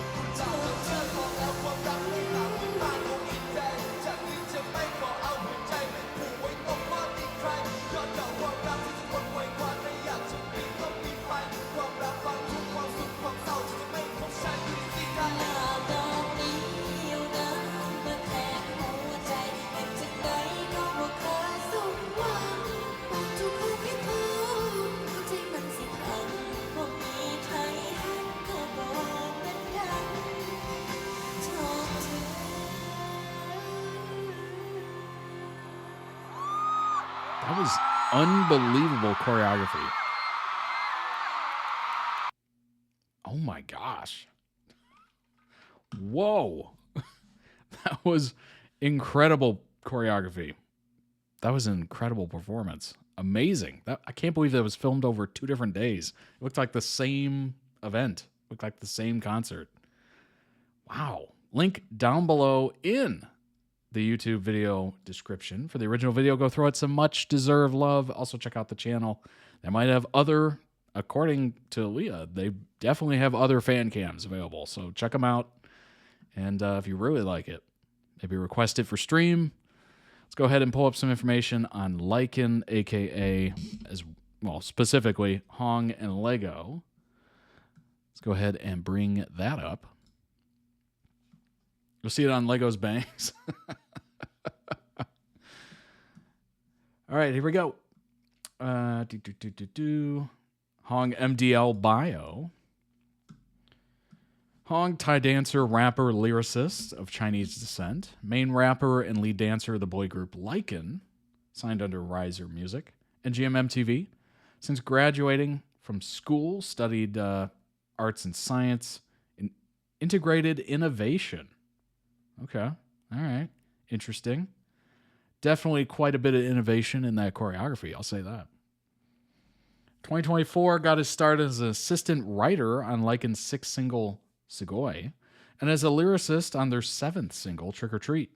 That was unbelievable choreography. Oh my gosh. Whoa. That was incredible choreography. That was an incredible performance. Amazing. I can't believe that was filmed over 2 different days. It looked like the same event. It looked like the same concert. Wow. Link down below in the YouTube video description for the original video. Go throw it some much deserved love. Also check out the channel. They might have other, according to Leah, they definitely have other fan cams available. So check them out. And if you really like it, maybe request it for stream. Let's go ahead and pull up some information on Lycan, aka as well, specifically Hong and Lego. Let's go ahead and bring that up. You'll see it on Lego's Bangs. All right, here we go. Hong MDL bio. Hong, Thai dancer, rapper, lyricist of Chinese descent. Main rapper and lead dancer of the boy group Lycan, signed under Riser Music and GMMTV. Since graduating from school, studied arts and science and integrated innovation. Okay, all right, interesting. Definitely quite a bit of innovation in that choreography, I'll say that. 2024 got his start as an assistant writer on Lycan's 6th single, Sugoi, and as a lyricist on their 7th single, Trick or Treat.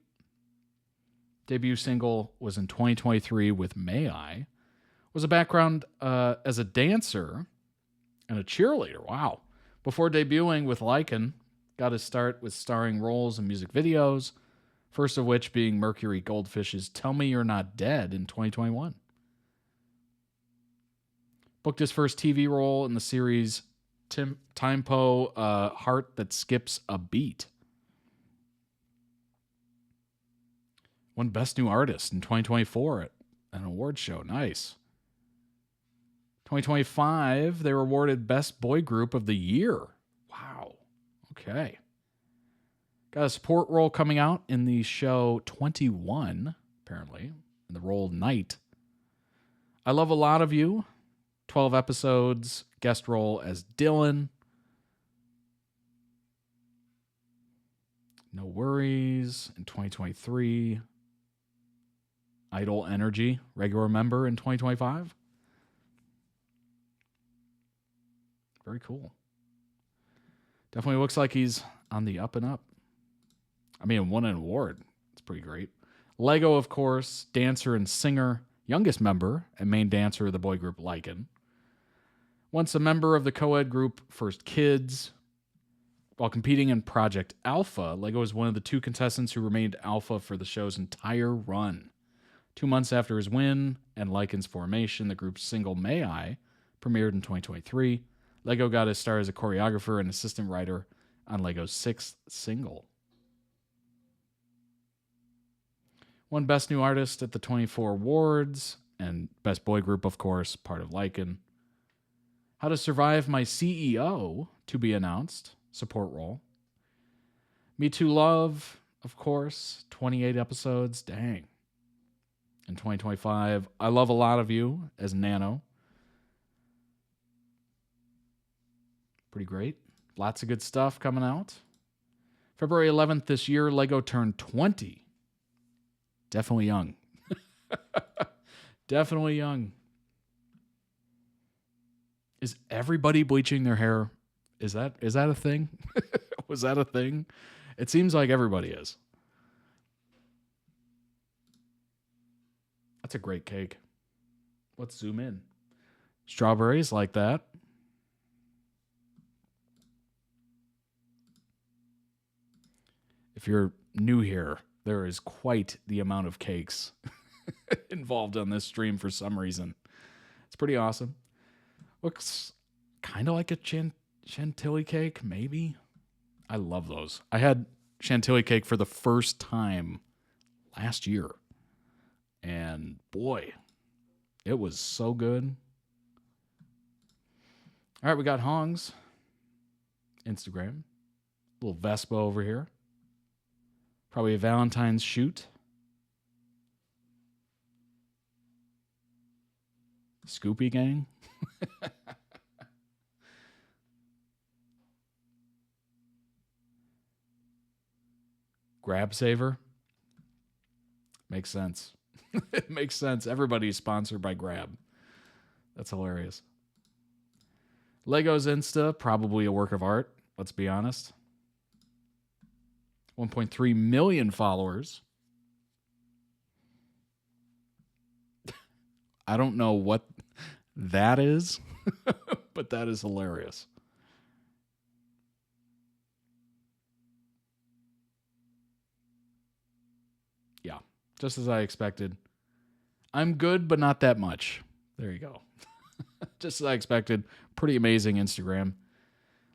Debut single was in 2023 with May I. Was a background as a dancer and a cheerleader. Wow. Before debuting with Lycan, got his start with starring roles in music videos, first of which being Mercury Goldfish's Tell Me You're Not Dead in 2021. Booked his first TV role in the series Timpo, Heart That Skips a Beat. Won Best New Artist in 2024 at an award show. Nice. 2025, they were awarded Best Boy Group of the Year. Wow. Okay. Got a support role coming out in the show 21, apparently, in the role Night. I Love a Lot of You 12 episodes, guest role as Dylan. No Worries in 2023. Idle Energy, regular member in 2025. Very cool. Definitely looks like he's on the up and up. I mean, won an award. It's pretty great. Lego, of course, dancer and singer, youngest member and main dancer of the boy group Lycan. Once a member of the co-ed group First Kids. While competing in Project Alpha, Lego is one of the 2 contestants who remained alpha for the show's entire run. 2 months after his win and Lycan's formation, the group's single May I premiered in 2023. Lego got his start as a choreographer and assistant writer on Lego's 6th single. Won Best New Artist at the 24 Awards, and Best Boy Group, of course, part of Lycan. How to Survive My CEO, to be announced, support role. Me Too Love, of course, 28 episodes, dang. In 2025, I Love a Lot of You as Nano. Pretty great. Lots of good stuff coming out. February 11th this year, Lego turned 20. Definitely young. Definitely young. Is everybody bleaching their hair? Is that a thing? Was that a thing? It seems like everybody is. That's a great cake. Let's zoom in. Strawberries like that. If you're new here, there is quite the amount of cakes involved on this stream for some reason. It's pretty awesome. Looks kind of like a chantilly cake, maybe. I love those. I had chantilly cake for the first time last year. And boy, it was so good. All right, we got Hong's Instagram. Little Vespa over here. Probably a Valentine's shoot. Scoopy gang. Grab Saver. Makes sense. It makes sense. Everybody's sponsored by Grab. That's hilarious. Lego's Insta, probably a work of art. Let's be honest. 1.3 million followers. I don't know what that is, but that is hilarious. Yeah, just as I expected. I'm good, but not that much. There you go. Just as I expected. Pretty amazing Instagram.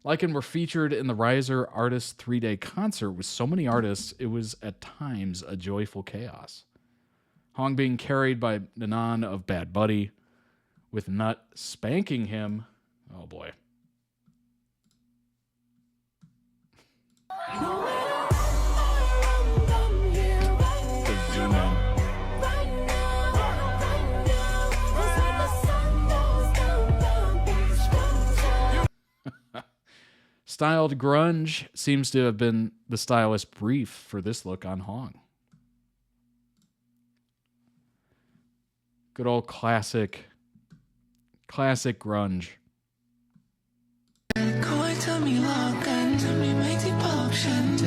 Lycan were featured in the Riser Artist 3-day concert with so many artists, it was at times a joyful chaos. Hong being carried by Nanan of Bad Buddy, with Nut spanking him. Oh boy. The zoom in. Styled grunge seems to have been the stylist brief for this look on Hong. Good old classic grunge.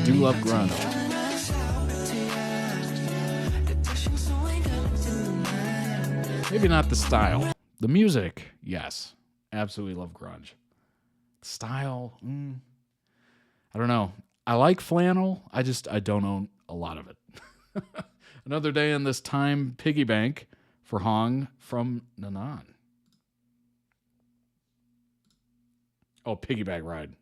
Do love grunge. Maybe not the style. The music, yes. Absolutely love grunge. Style, I don't know. I like flannel. I don't own a lot of it. Another day in this time piggy bank for Hong from Nanan. Oh, piggyback ride.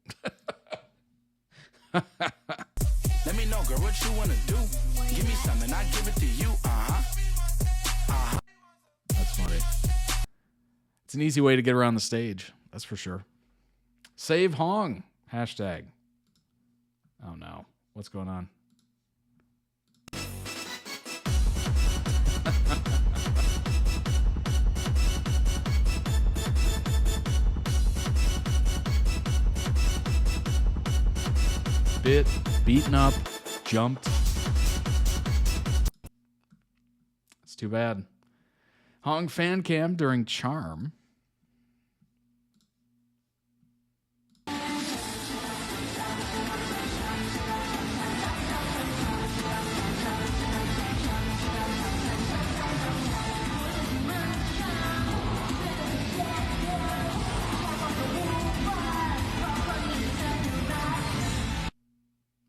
Let me know, girl, what you wanna do. Give me something, I give it to you. That's funny. It's an easy way to get around the stage. That's for sure. Save Hong. Hashtag. Oh no. What's going on? bit, beaten up, jumped. It's too bad. Hong fan cam during Charm.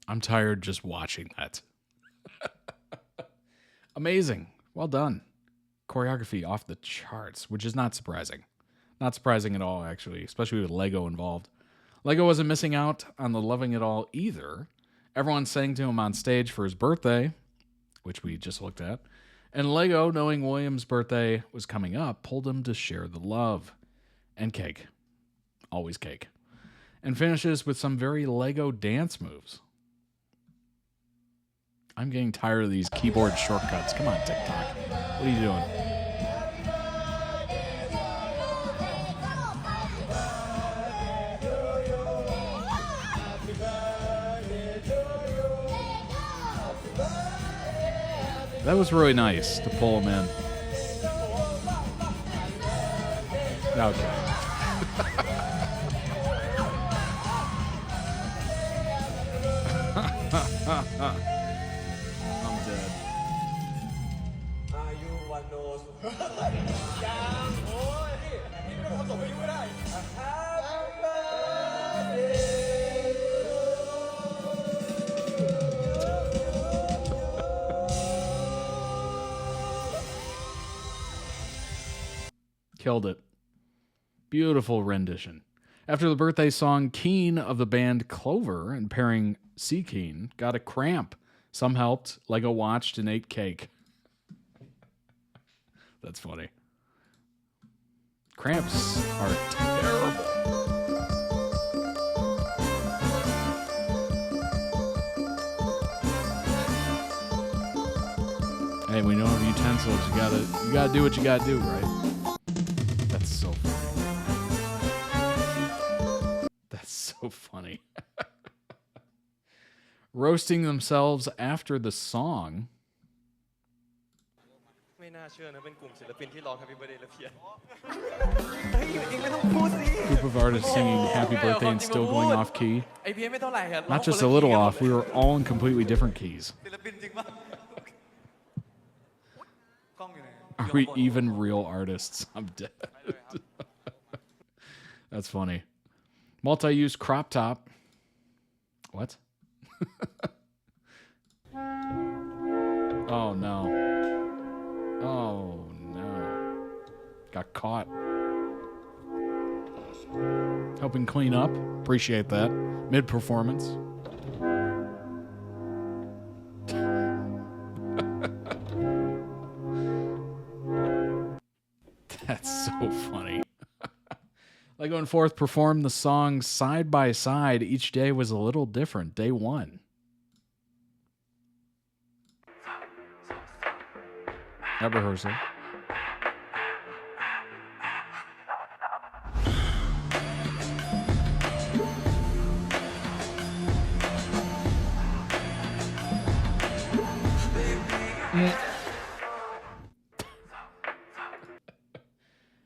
I'm tired just watching that. Amazing. Well done. Choreography off the charts, which is not surprising. Not surprising at all, actually, especially with Lego involved. Lego wasn't missing out on the loving it all either. Everyone sang to him on stage for his birthday, which we just looked at. And Lego, knowing William's birthday was coming up, pulled him to share the love. And cake. Always cake. And finishes with some very Lego dance moves. I'm getting tired of these keyboard shortcuts. Come on, TikTok. What are you doing? That was really nice to pull him in. Okay. I'm dead. Killed it. Beautiful rendition. After the birthday song, Keen of the band Clover and pairing C. Keen got a cramp. Some helped. Lego watched and ate cake. That's funny. Cramps are terrible. Hey, we know of utensils. You gotta do what you gotta do, right? That's so funny. That's so funny. Roasting themselves after the song. Group of artists singing Happy Birthday and still going off key. Not just a little off, we were all in completely different keys. Are we even real artists? I'm dead. That's funny. Multi-use crop top. What? Oh no. Oh no. Got caught. Helping clean up. Appreciate that. Mid-performance. That's so funny. Lego and Forth performed the song side by side. Each day was a little different. Day one. At rehearsal.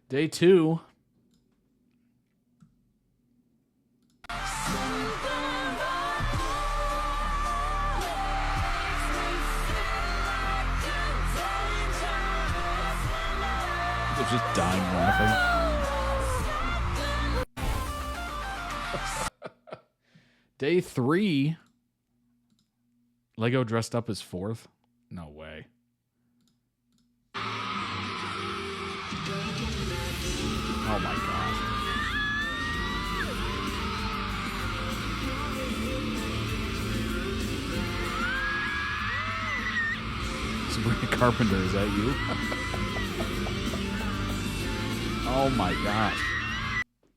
Day two. They're just dying laughing. Day three. Lego dressed up as Forth? No way. Oh my gosh. Sabrina Carpenter, is that you? Oh my gosh.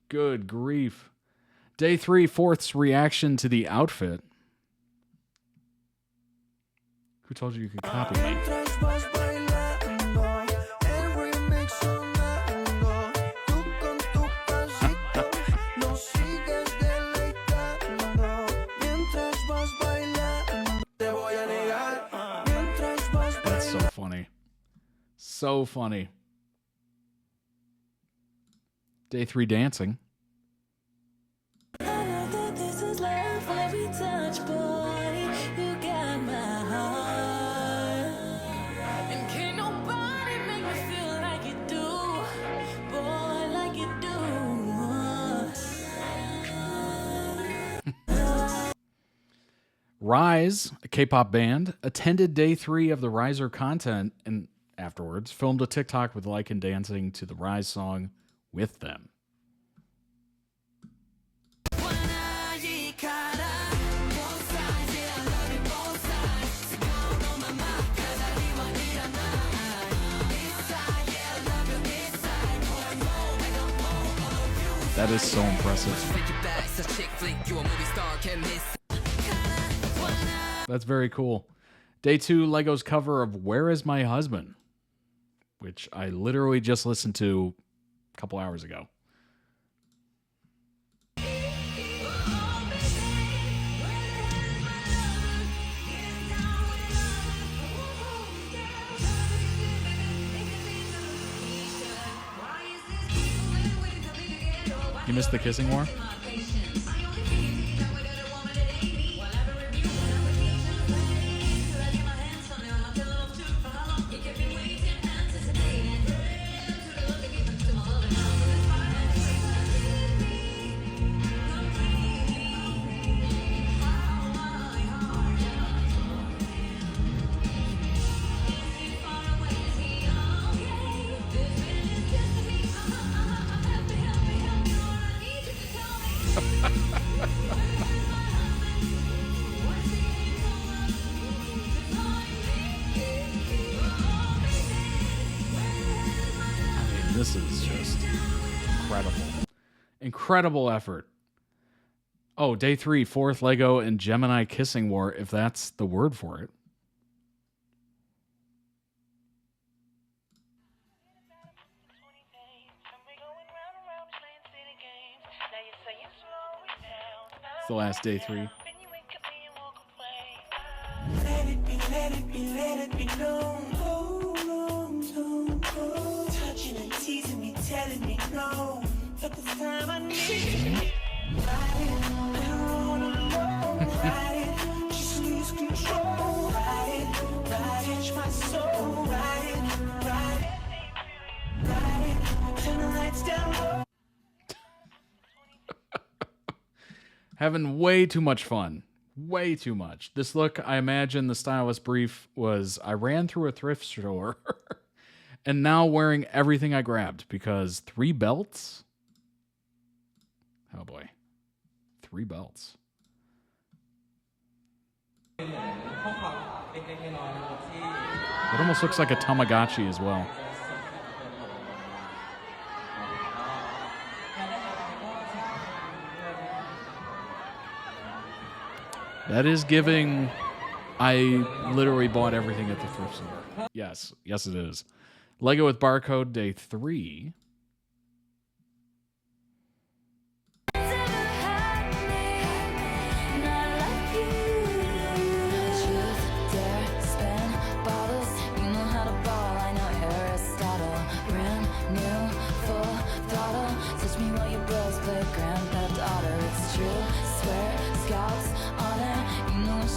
Good grief. Day three, Forth's reaction to the outfit. Who told you you could copy me? funny. So funny. Day 3 dancing. I know that this is love every touch, boy. You got my heart. And can't nobody make me feel like you do, boy, like you do. Rise, a K-pop band, attended day 3 of the Riser content and afterwards filmed a TikTok with Lycan dancing to the Rise song with them. That is so impressive. That's very cool. Day 2, Lego's cover of Where Is My Husband, which I literally just listened to a couple hours ago. You missed the kissing war? This is just incredible. Incredible effort. Oh, day 3, fourth Lego and Gemini kissing war, if that's the word for it. It's the last day 3. Let it be, let it be, let it be known. Touching and teasing me, telling me no. But this time I need it. Ride it, I don't wanna know. Ride it, just lose control. Ride it, touch my soul. Ride it, turn the lights down low. Having way too much fun. Way too much. This look, I imagine the stylist brief was, I ran through a thrift store and now wearing everything I grabbed because 3 belts? Oh boy. 3 belts. It almost looks like a Tamagotchi as well. That is giving, I literally bought everything at the thrift store. Yes, yes it is. Lego with Barcode, day 3.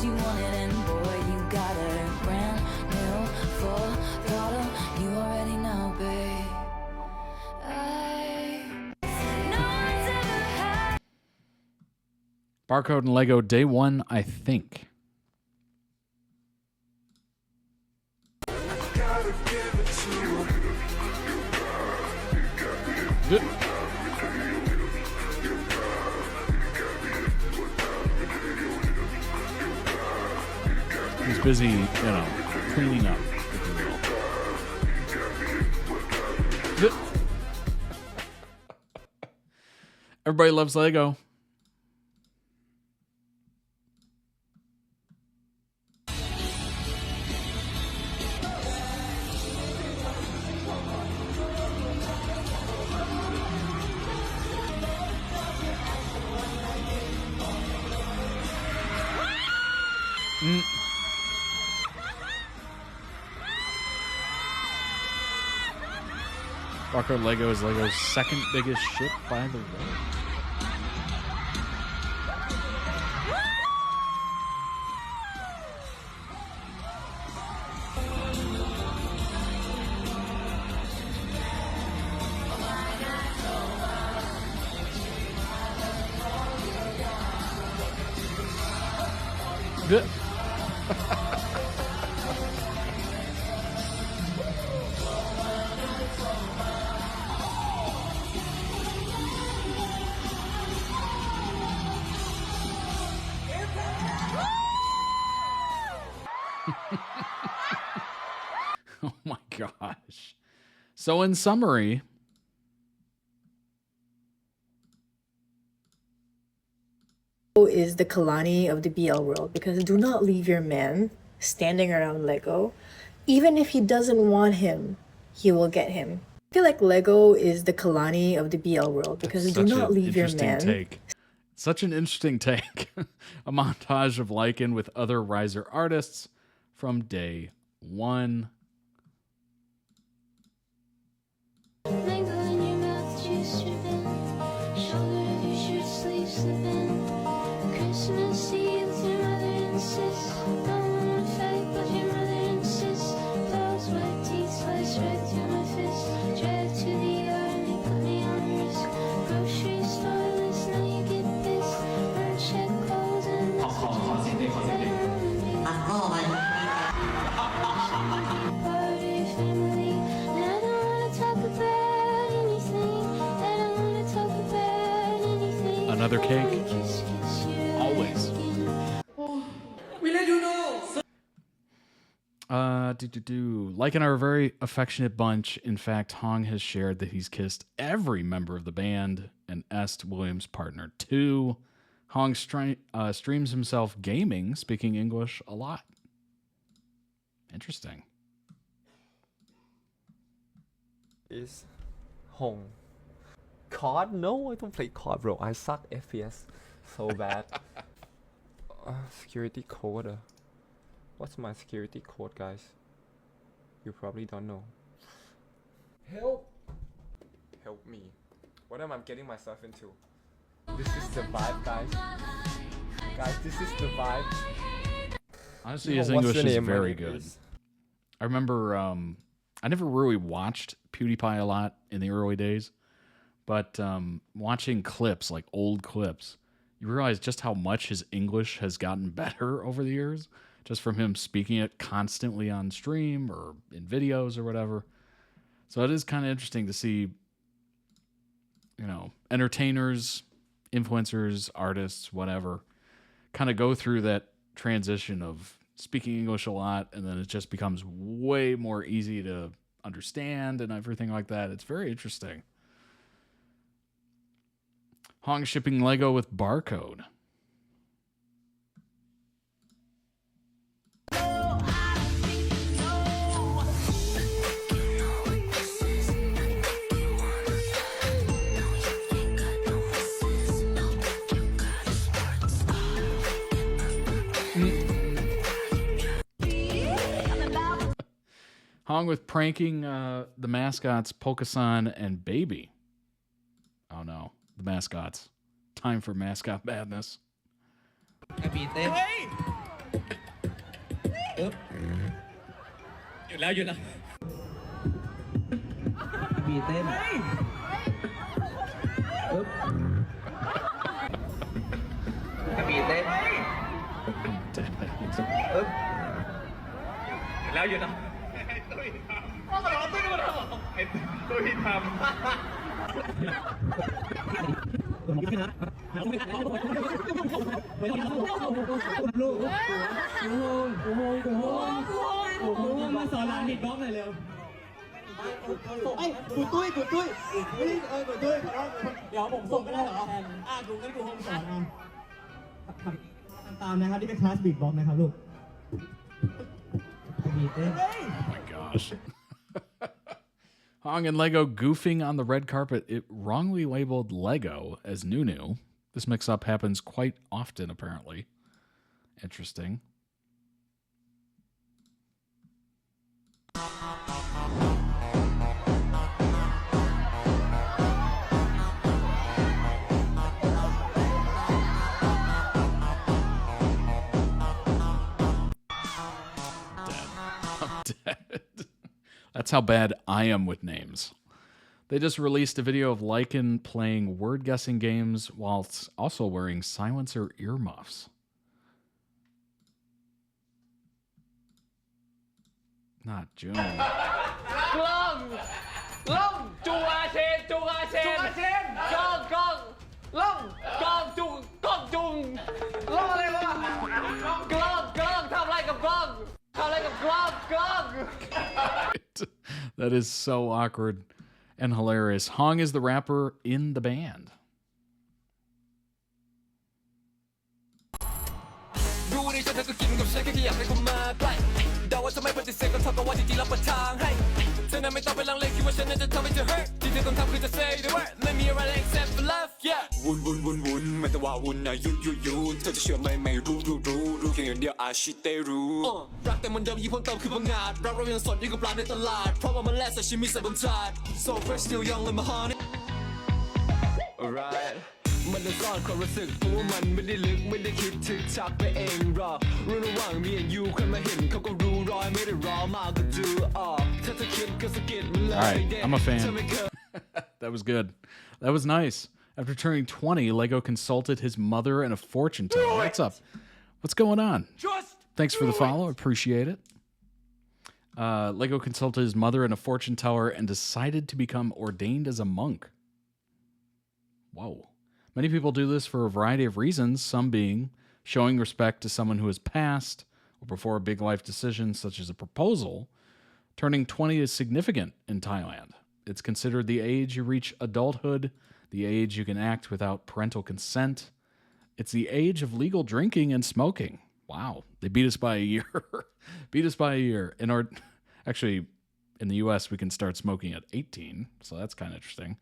You want it and boy you got it. Brand new, full throttle. You already know, babe. Barcode and Lego, day 1, I think. He's busy, cleaning up, if you will. Everybody loves Lego. Barcode Lego is Lego's second biggest ship by the world. Good. Oh my gosh. So in summary, is the Kalani of the BL world, because do not leave your man standing around Lego. Even if he doesn't want him, he will get him. I feel like Lego is the Kalani of the BL world, because do not leave your man. Take. Such an interesting take. A montage of Lycan with other Riser artists from day one. Mango in your mouth, juice dripping. Shoulder of your shirt sleeve slipping. Christmas Eve, your mother insists. Don't wanna fight, but your mother insists. Those wet teeth slice right through my fist. Drive to the yard, they put me on risk. Grocery store list, now you get pissed. Burn check clothes and Another cake. Always. Lycan are a very affectionate bunch. In fact, Hong has shared that he's kissed every member of the band and Est Williams' partner too. Hong streams himself gaming, speaking English a lot. Interesting. Is Hong. COD? No, I don't play COD, bro. I suck FPS so bad. Security code. What's my security code, guys? You probably don't know. Help! Help me. What am I getting myself into? This is the vibe, guys. Guys, this is the vibe. Honestly, his English is very good. I remember I never really watched PewDiePie a lot in the early days, but watching clips, like old clips, you realize just how much his English has gotten better over the years, just from him speaking it constantly on stream or in videos or whatever. So it is kind of interesting to see, you know, entertainers, influencers, artists, whatever, kind of go through that transition of speaking English a lot, and then it just becomes way more easy to understand and everything like that. It's very interesting. Hong shipping Lego with barcode. Hong with pranking the mascots Polka-san and Baby. Oh no, the mascots. Time for mascot madness. Oh my gosh. Hong and Lego goofing on the red carpet. It wrongly labeled Lego as Nunu. This mix-up happens quite often, apparently. Interesting. That's how bad I am with names. They just released a video of Lycan playing word guessing games whilst also wearing silencer earmuffs. Not June. กล้องจูอาเชนกล้องจุงล้ออะไรวะกล้องทำอะไรกับกล้องกล้อง That is so awkward and hilarious. Hong is the rapper in the band. รู้ดิฉันเธอก็กินกับฉันแค่อยากให้คุณมาใกล้เดาว่าจะไม่ปฏิเสธก็เท่ากับว่าจริงๆแล้วเปิดทางให้เธอนั้นไม่ต้องไปลังเลคิดว่าฉันนั้นจะทำให้เธอ hurt ที่เธอต้องทำคือจะ say the word ไม่มีอะไร except for love yeah วุ่นไม่ต้องว่าวุ่นนะยุ่เธอจะเชื่อไม่รู้เพียงอย่างเดียวอาชิเตรู้รักแต่มันเดิมยิ่งเพิ่มเติมคือพังงาดรักเรายังสดยิ่งกับปลาในตลาดเพราะว่ามันแลกซาชิมิใส่บนถาด so fresh still young like my honey alright มันจะซ่อนความรู้สึกเพราะว่ามันไม่ได้ลึกไม่ได้คิดถึกชักไปเองหรอกรู้ระหว่างมีand you ใครมาเห็นเขาก็รู้รอยไม่ได้รอมากก็ดูออกถ้าเธอคิดก็สะกิดมันเลย Alright, I'm a fan. That was good. That was nice. After turning 20, Lego consulted his mother and a fortune teller. What's up? What's going on? Thanks for the follow. Appreciate it. Lego consulted his mother and a fortune teller and decided to become ordained as a monk. Whoa. Many people do this for a variety of reasons, some being showing respect to someone who has passed or before a big life decision such as a proposal. Turning 20 is significant in Thailand. It's considered the age you reach adulthood, the age you can act without parental consent. It's the age of legal drinking and smoking. Wow, they beat us by a year. Beat us by a year. Actually, in the U.S., we can start smoking at 18, so that's kind of interesting.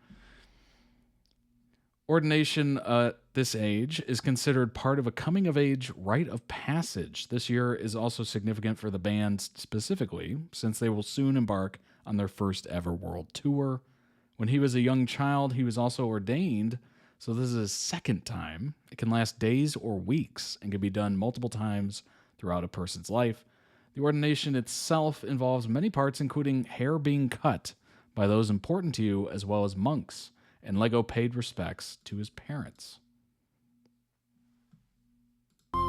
Ordination at this age is considered part of a coming-of-age rite of passage. This year is also significant for the band specifically, since they will soon embark on their first ever world tour. When he was a young child, he was also ordained, so this is his second time. It can last days or weeks and can be done multiple times throughout a person's life. The ordination itself involves many parts, including hair being cut by those important to you, as well as monks. And Lego paid respects to his parents. Cool.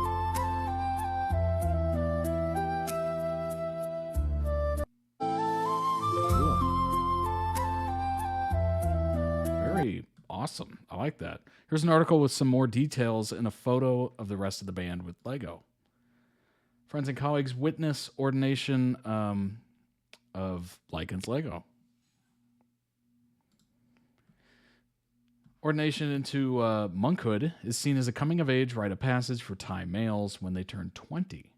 Very awesome. I like that. Here's an article with some more details and a photo of the rest of the band with Lego. Friends and colleagues witness ordination of Lycan's Lego. Ordination into monkhood is seen as a coming-of-age rite of passage for Thai males when they turn 20.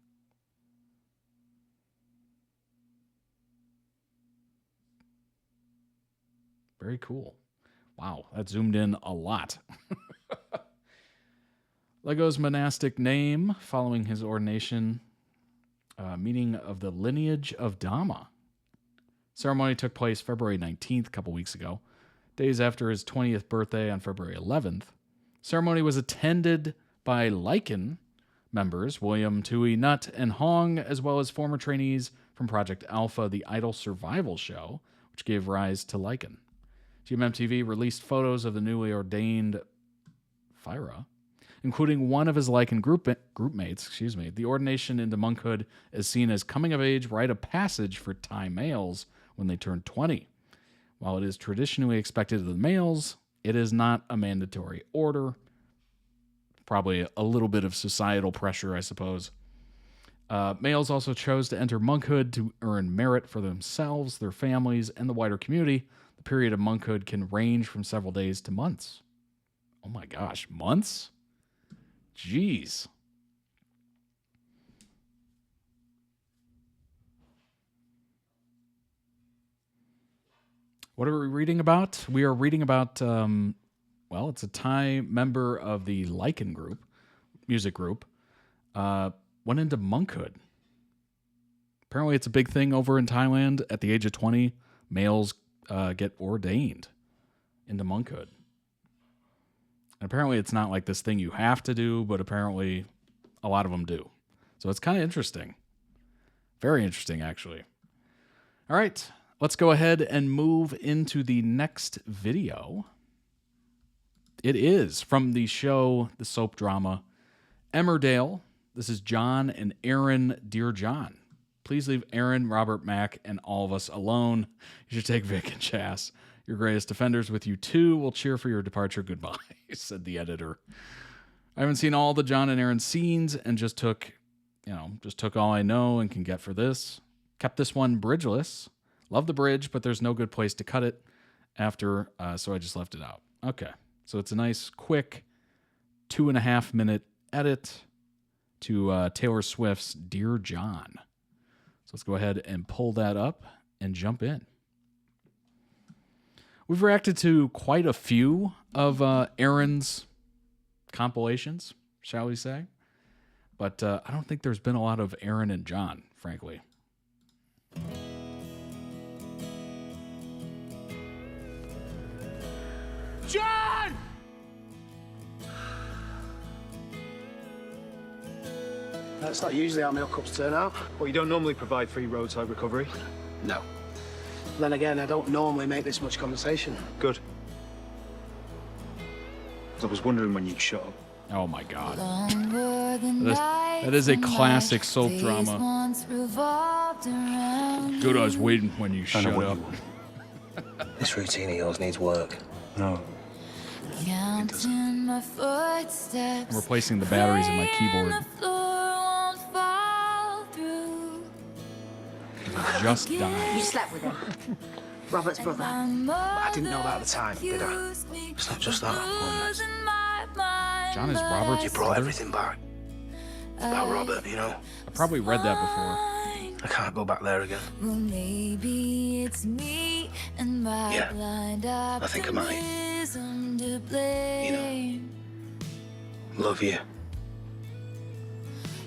Very cool. Wow, that zoomed in a lot. Lego's monastic name, following his ordination, meaning of the lineage of Dhamma. Ceremony took place February 19th, a couple weeks ago. Days after his 20th birthday on February 11th. Ceremony was attended by Lycan members, William, Tui, Nut, and Hong, as well as former trainees from Project Alpha, the idol survival show, which gave rise to Lycan. GMMTV released photos of the newly ordained Phyra, including one of his Lycan groupmates. The ordination into monkhood is seen as coming-of-age rite of passage for Thai males when they turn 20. While it is traditionally expected of the males, it is not a mandatory order. Probably a little bit of societal pressure, I suppose. Males also chose to enter monkhood to earn merit for themselves, their families, and the wider community. The period of monkhood can range from several days to months. Oh my gosh, months? Jeez. What are we reading about? We are reading about, it's a Thai member of the Lycan group, music group, went into monkhood. Apparently it's a big thing over in Thailand. At the age of 20, males get ordained into monkhood. And apparently it's not like this thing you have to do, but apparently a lot of them do. So it's kind of interesting. Very interesting, actually. All right. let's go ahead and move into the next video. It is from the show, the soap drama, Emmerdale. This is John and Aaron. Dear John, please leave Aaron, Robert, Mac, and all of us alone. You should take Vic and Chas. Your greatest defenders with you too. We'll cheer for your departure. Goodbye, said the editor. I haven't seen all the John and Aaron scenes and just took all I know and can get for this. Kept this one bridgeless. Love the bridge, but there's no good place to cut it after, so I just left it out. Okay, so it's a nice, quick 2.5 minute edit to Taylor Swift's Dear John. So let's go ahead and pull that up and jump in. We've reacted to quite a few of Aaron's compilations, shall we say. But I don't think there's been a lot of Aaron and John, frankly. John! That's not usually how my hookups turn out. Well, you don't normally provide free roadside recovery? No. Then again, I don't normally make this much conversation. Good. I was wondering when you'd show up. Oh my God. That is a classic soap drama. Good, I was waiting when you showed up. This routine of yours needs work. No. I'm replacing the batteries in my keyboard. It just died. You slept with him. Robert's brother. I didn't know that at the time, did I? It's not just that. John is Robert's You brought brother? everything back. About Robert, you know? I probably read that before. I can't go back there again. Well, maybe it's me and my Yeah, blind I think I might. optimism to blame. Love you.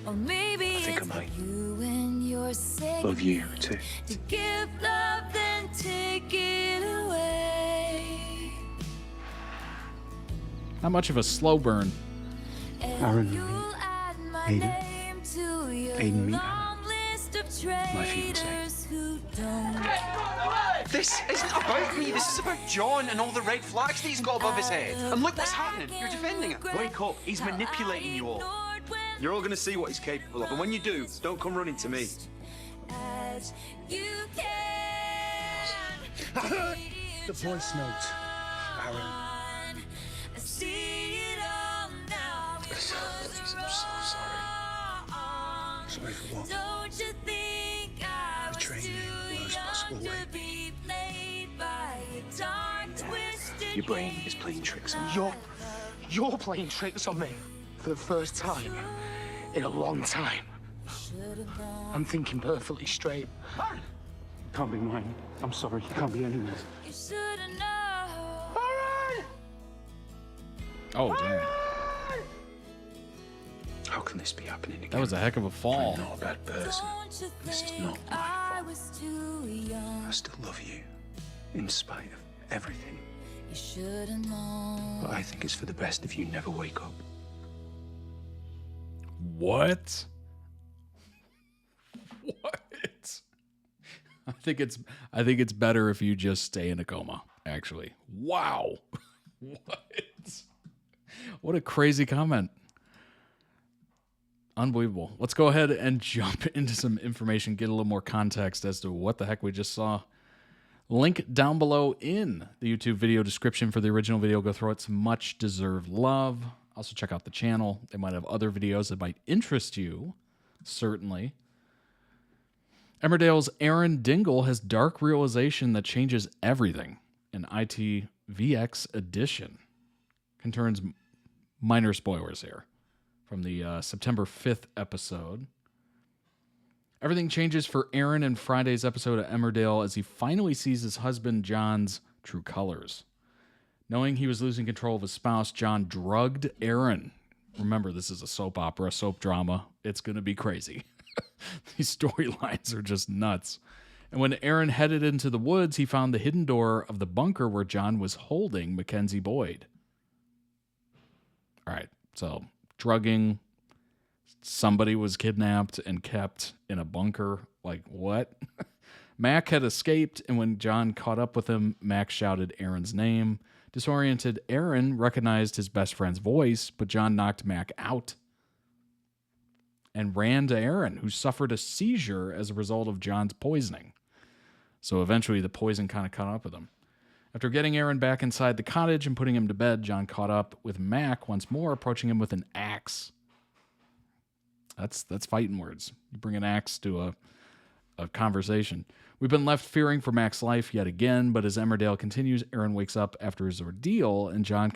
Or maybe I think I it's might. you and your sick Love you, too. to give love then take it away. Not much of a slow burn. Aaron, You'll add my Aiden. name to your Aiden, meet long list of My fiancé. traitors who don't. This isn't about me. This is about John and all the red flags that he's got above his head. And look what's happening. You're defending him. Wake up. He's manipulating you all. You're all going to see what he's capable of. And when you do, don't come running to me. As you can. The voice note. Aaron. I see it all now. I'm so sorry. Sorry for what? Don't you think I was Betraying you in the worst possible way. to be played by a dark, twisted Your brain is playing tricks on you. You're playing tricks on me. For the first time in a long time. I'm thinking perfectly straight. Can't be mine. I'm sorry. Can't be anyone's. You should've known. Oh, damn. How can this be happening again? That was a heck of a fall. I'm not a bad person. Don't you This is think not my I fault. was too young? I still love you, in spite of everything. You should've known. But I think it's for the best if you never wake up. What? What? I think it's better if you just stay in a coma, actually. Wow. What? What a crazy comment. Unbelievable. Let's go ahead and jump into some information, get a little more context as to what the heck we just saw. Link down below in the YouTube video description for the original video. Go throw it some much deserved love. Also check out the channel. They might have other videos that might interest you, certainly. Emmerdale's Aaron Dingle has dark realization that changes everything. An ITVX edition. Concerns minor spoilers here from the September 5th episode. Everything changes for Aaron in Friday's episode of Emmerdale as he finally sees his husband John's true colors. Knowing he was losing control of his spouse, John drugged Aaron. Remember, this is a soap opera, soap drama. It's going to be crazy. These storylines are just nuts. And when Aaron headed into the woods, he found the hidden door of the bunker where John was holding Mackenzie Boyd. All right, so drugging, somebody was kidnapped and kept in a bunker. Like, what? Mac had escaped, and when John caught up with him, Mac shouted Aaron's name. Disoriented Aaron recognized his best friend's voice, but John knocked Mac out and ran to Aaron, who suffered a seizure as a result of John's poisoning. So eventually the poison kind of caught up with him. After getting Aaron back inside the cottage and putting him to bed, John caught up with Mac once more, approaching him with an axe. That's fighting words. You bring an axe to a conversation. We've been left fearing for Mac's life yet again, but as Emmerdale continues, Aaron wakes up after his ordeal, and John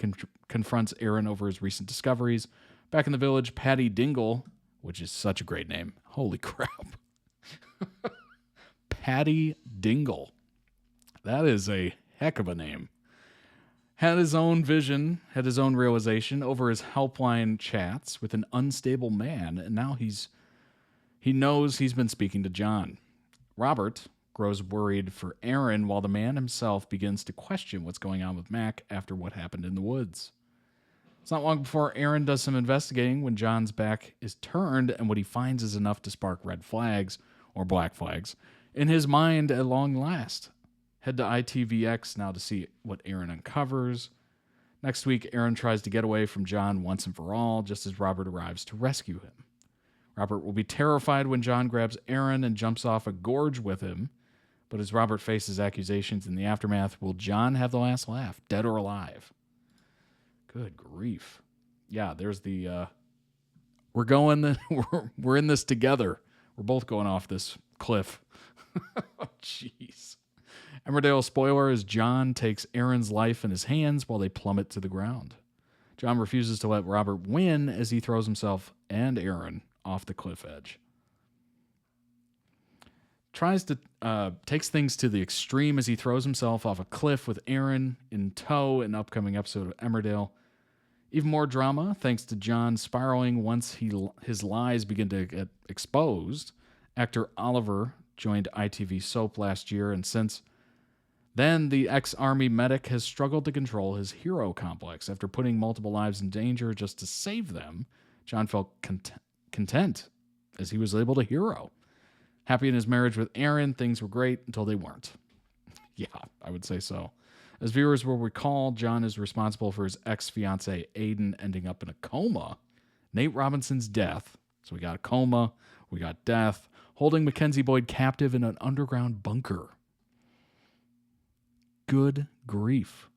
confronts Aaron over his recent discoveries. Back in the village, Patty Dingle, which is such a great name. Holy crap. Patty Dingle. That is a heck of a name. Had his own vision, had his own realization over his helpline chats with an unstable man, and now he knows he's been speaking to John. Robert grows worried for Aaron while the man himself begins to question what's going on with Mac after what happened in the woods. It's not long before Aaron does some investigating when John's back is turned, and what he finds is enough to spark red flags, or black flags, in his mind at long last. Head to ITVX now to see what Aaron uncovers. Next week, Aaron tries to get away from John once and for all, just as Robert arrives to rescue him. Robert will be terrified when John grabs Aaron and jumps off a gorge with him, but as Robert faces accusations in the aftermath, will John have the last laugh, dead or alive? Good grief. Yeah, there's the, we're in this together. We're both going off this cliff. Oh, jeez. Emmerdale spoiler is John takes Aaron's life in his hands while they plummet to the ground. John refuses to let Robert win as he throws himself and Aaron off the cliff edge. Takes things to the extreme as he throws himself off a cliff with Aaron in tow in an upcoming episode of Emmerdale. Even more drama thanks to John spiraling once his lies begin to get exposed. Actor Oliver joined ITV Soap last year, and since then, the ex-army medic has struggled to control his hero complex. After putting multiple lives in danger just to save them, John felt content as he was able to hero. Happy in his marriage with Aaron, things were great until they weren't. Yeah, I would say so. As viewers will recall, John is responsible for his ex-fiancée Aiden ending up in a coma. Nate Robinson's death. So we got a coma, we got death, holding Mackenzie Boyd captive in an underground bunker. Good grief.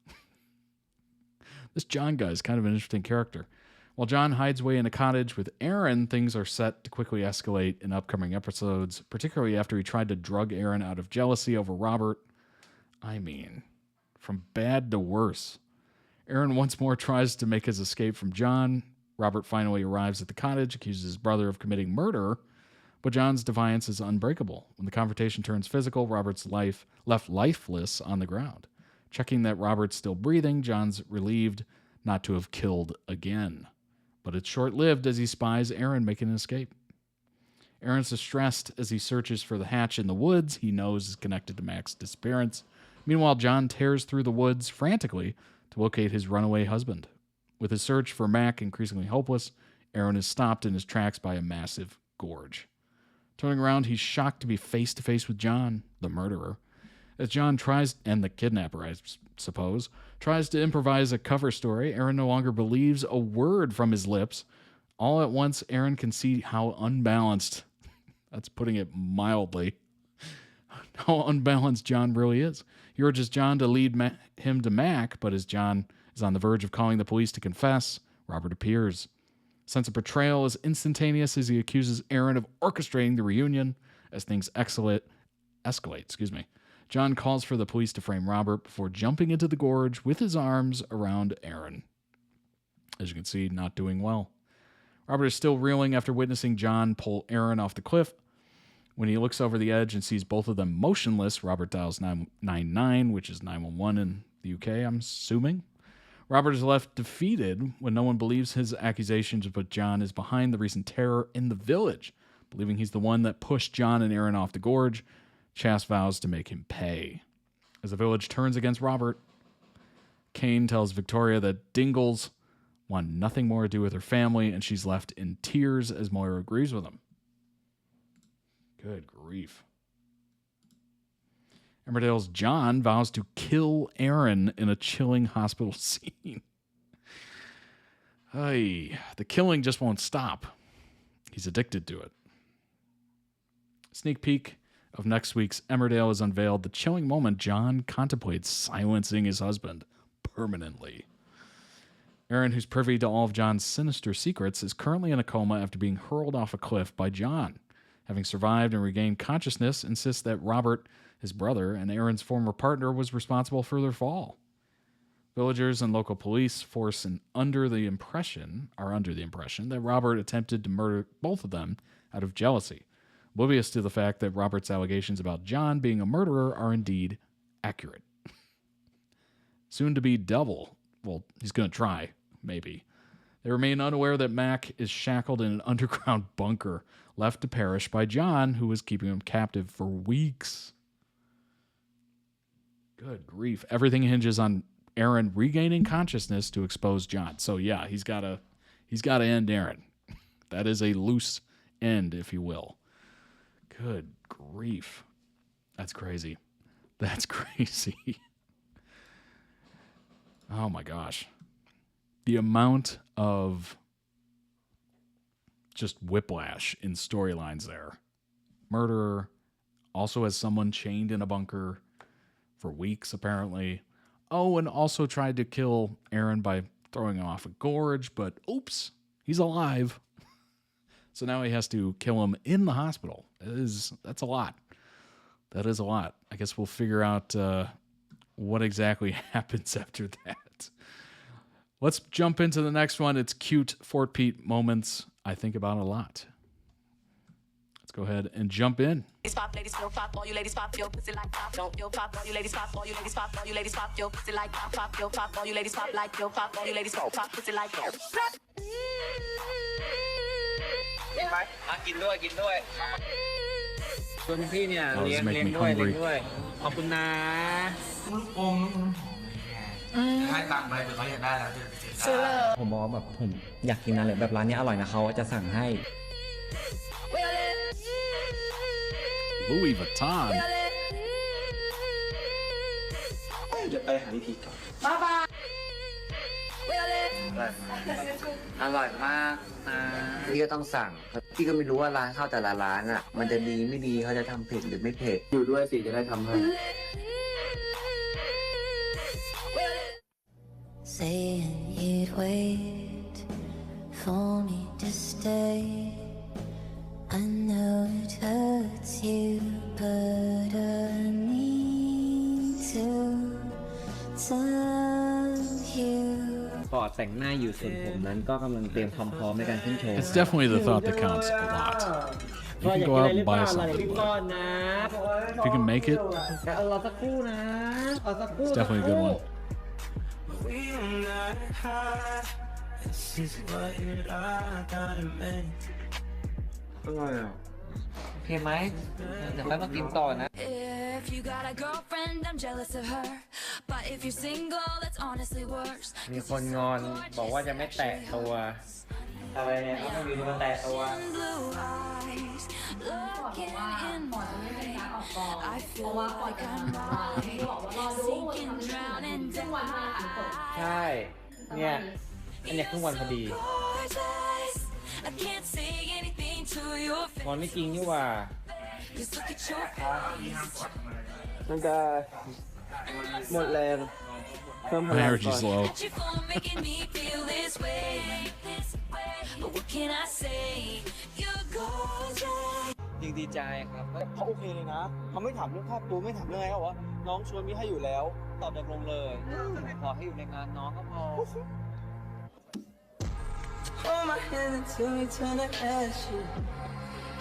This John guy is kind of an interesting character. While John hides away in a cottage with Aaron, things are set to quickly escalate in upcoming episodes, particularly after he tried to drug Aaron out of jealousy over Robert. I mean, from bad to worse. Aaron once more tries to make his escape from John. Robert finally arrives at the cottage, accuses his brother of committing murder, but John's defiance is unbreakable. When the confrontation turns physical, Robert's life left lifeless on the ground. Checking that Robert's still breathing, John's relieved not to have killed again. But it's short-lived as he spies Aaron making an escape. Aaron's distressed as he searches for the hatch in the woods he knows is connected to Mac's disappearance. Meanwhile, John tears through the woods frantically to locate his runaway husband. With his search for Mac increasingly hopeless, Aaron is stopped in his tracks by a massive gorge. Turning around, he's shocked to be face-to-face with John, the murderer. As John tries, and the kidnapper, I suppose, tries to improvise a cover story, Aaron no longer believes a word from his lips. All at once, Aaron can see how unbalanced, that's putting it mildly, how unbalanced John really is. He urges John to lead him to Mac, but as John is on the verge of calling the police to confess, Robert appears. Sense of betrayal is instantaneous as he accuses Aaron of orchestrating the reunion. As things escalate, John calls for the police to frame Robert before jumping into the gorge with his arms around Aaron. As you can see, not doing well. Robert is still reeling after witnessing John pull Aaron off the cliff. When he looks over the edge and sees both of them motionless, Robert dials 999, which is 911 in the UK, I'm assuming. Robert is left defeated when no one believes his accusations, but John is behind the recent terror in the village. Believing he's the one that pushed John and Aaron off the gorge, Chas vows to make him pay. As the village turns against Robert, Kane tells Victoria that Dingles want nothing more to do with her family, and she's left in tears as Moira agrees with him. Good grief. Emmerdale's John vows to kill Aaron in a chilling hospital scene. Ay, the killing just won't stop. He's addicted to it. Sneak peek of next week's Emmerdale is unveiled. The chilling moment John contemplates silencing his husband permanently. Aaron, who's privy to all of John's sinister secrets, is currently in a coma after being hurled off a cliff by John. Having survived and regained consciousness, insists that Robert, his brother, and Aaron's former partner was responsible for their fall. Villagers and local police force are under the impression that Robert attempted to murder both of them out of jealousy, oblivious to the fact that Robert's allegations about John being a murderer are indeed accurate. Soon to be devil. Well, he's going to try, maybe. They remain unaware that Mac is shackled in an underground bunker left to perish by John, who was keeping him captive for weeks. Good grief. Everything hinges on Aaron regaining consciousness to expose John. So yeah, he's got to end Aaron. That is a loose end, if you will. Good grief. That's crazy. That's crazy. Oh my gosh. The amount of just whiplash in storylines there. Murderer also has someone chained in a bunker for weeks, apparently. Oh, and also tried to kill Aaron by throwing him off a gorge, but oops, he's alive. So now he has to kill him in the hospital. That's a lot. That is a lot. I guess we'll figure out what exactly happens after that. Let's jump into the next one. It's cute FortPeat moments I think about a lot. Let's go ahead and jump in. Ladies pop, all you ladies pop, yo, pussy like pop, don't yo, pop, all you ladies pop, all you ladies pop, all you ladies pop, yo, pussy like pop, yo, pop, all you ladies pop, like yo, pop, all you ladies pop, pussy like yo. กินด้วยส่วนพี่เนี่ย Oh, this เลี้ is ยง making me ด้วย hungry. ขอบคุณนะให้ตังค์ไปเผื่อเขาอยากได้แล้วซื้อเลย ผมบอกว่าแบบผมอยากกินอะไรแบบร้านนี้อร่อยนะเขาจะสั่งให้ Louis Vuitton. จะไปหาวิธีก่อน อร่อยมากนะพี่ก็ต้องสั่งพี่ก็ไม่รู้ว่าร้านข้าวแต่ละร้านอ่ะมันจะดีไม่ดีเขาจะทำเผ็ดหรือไม่เผ็ดอยู่ด้วยสิจะได้ทำให้ Saying you'd wait for me to stay. I know it hurts you, but I need to tell you. ปอดแต่งหน้าอยู่ส่วนผมนั้นก็กำลังเตรียมความพร้อมในการขึ้นโชว์ It's definitely the thought that counts a lot. You can go out and buy something, but if you can make it, it's definitely a good one. This is what I gotta make. โอเคไหมเดี๋ยวแป๊บมากินต่อนะ If you got a girlfriend, I'm jealous of her. But if you're single, that's honestly worse. มีคนงอนบอกว่าจะไม่แตะตัวอะไรเนี่ยเขาไม่มีมาแตะตัว Blue eyes looking in mine. I feel like I'm sinking, drowning down. ใช่เนี่ยอันเนี้ยครึ่งวันพอดี I can't say anything to your งอนไม่จริงนี่หว่า face. Look at your eyes. มันจะหมดแรงเพิ่มพ My ลังก่อน energy's low. Thank you for making me feel this way. But what can I say? You're gorgeous. ยิ่งดีใจครับเขาโอเคเลยนะเขาไม่ถามเรื่องค่าตัวไม่ถามเรื่องอะไรเขาบอกว่าน้องชวนมีให้อยู่แล้วตอบตกลงเลยขอให้อยู่ในงานน้องก็พอ Hold my hand until we turn to ashes.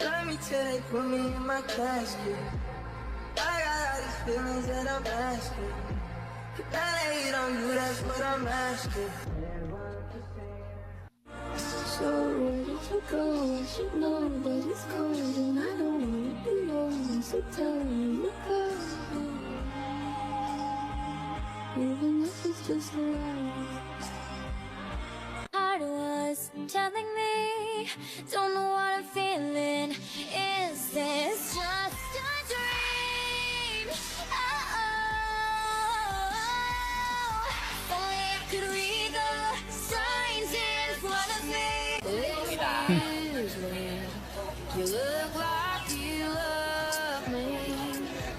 Let me till they put me in my casket. I got all these feelings that I'm asking. That I hate on you, that's what I'm asking. So ready to go, I should know that it's cold and I don't want to be alone. So tell me to go. Even if it's just a lie. Heart was telling me, don't know what I'm feeling. Is this just a dream? usually. You look like you love me.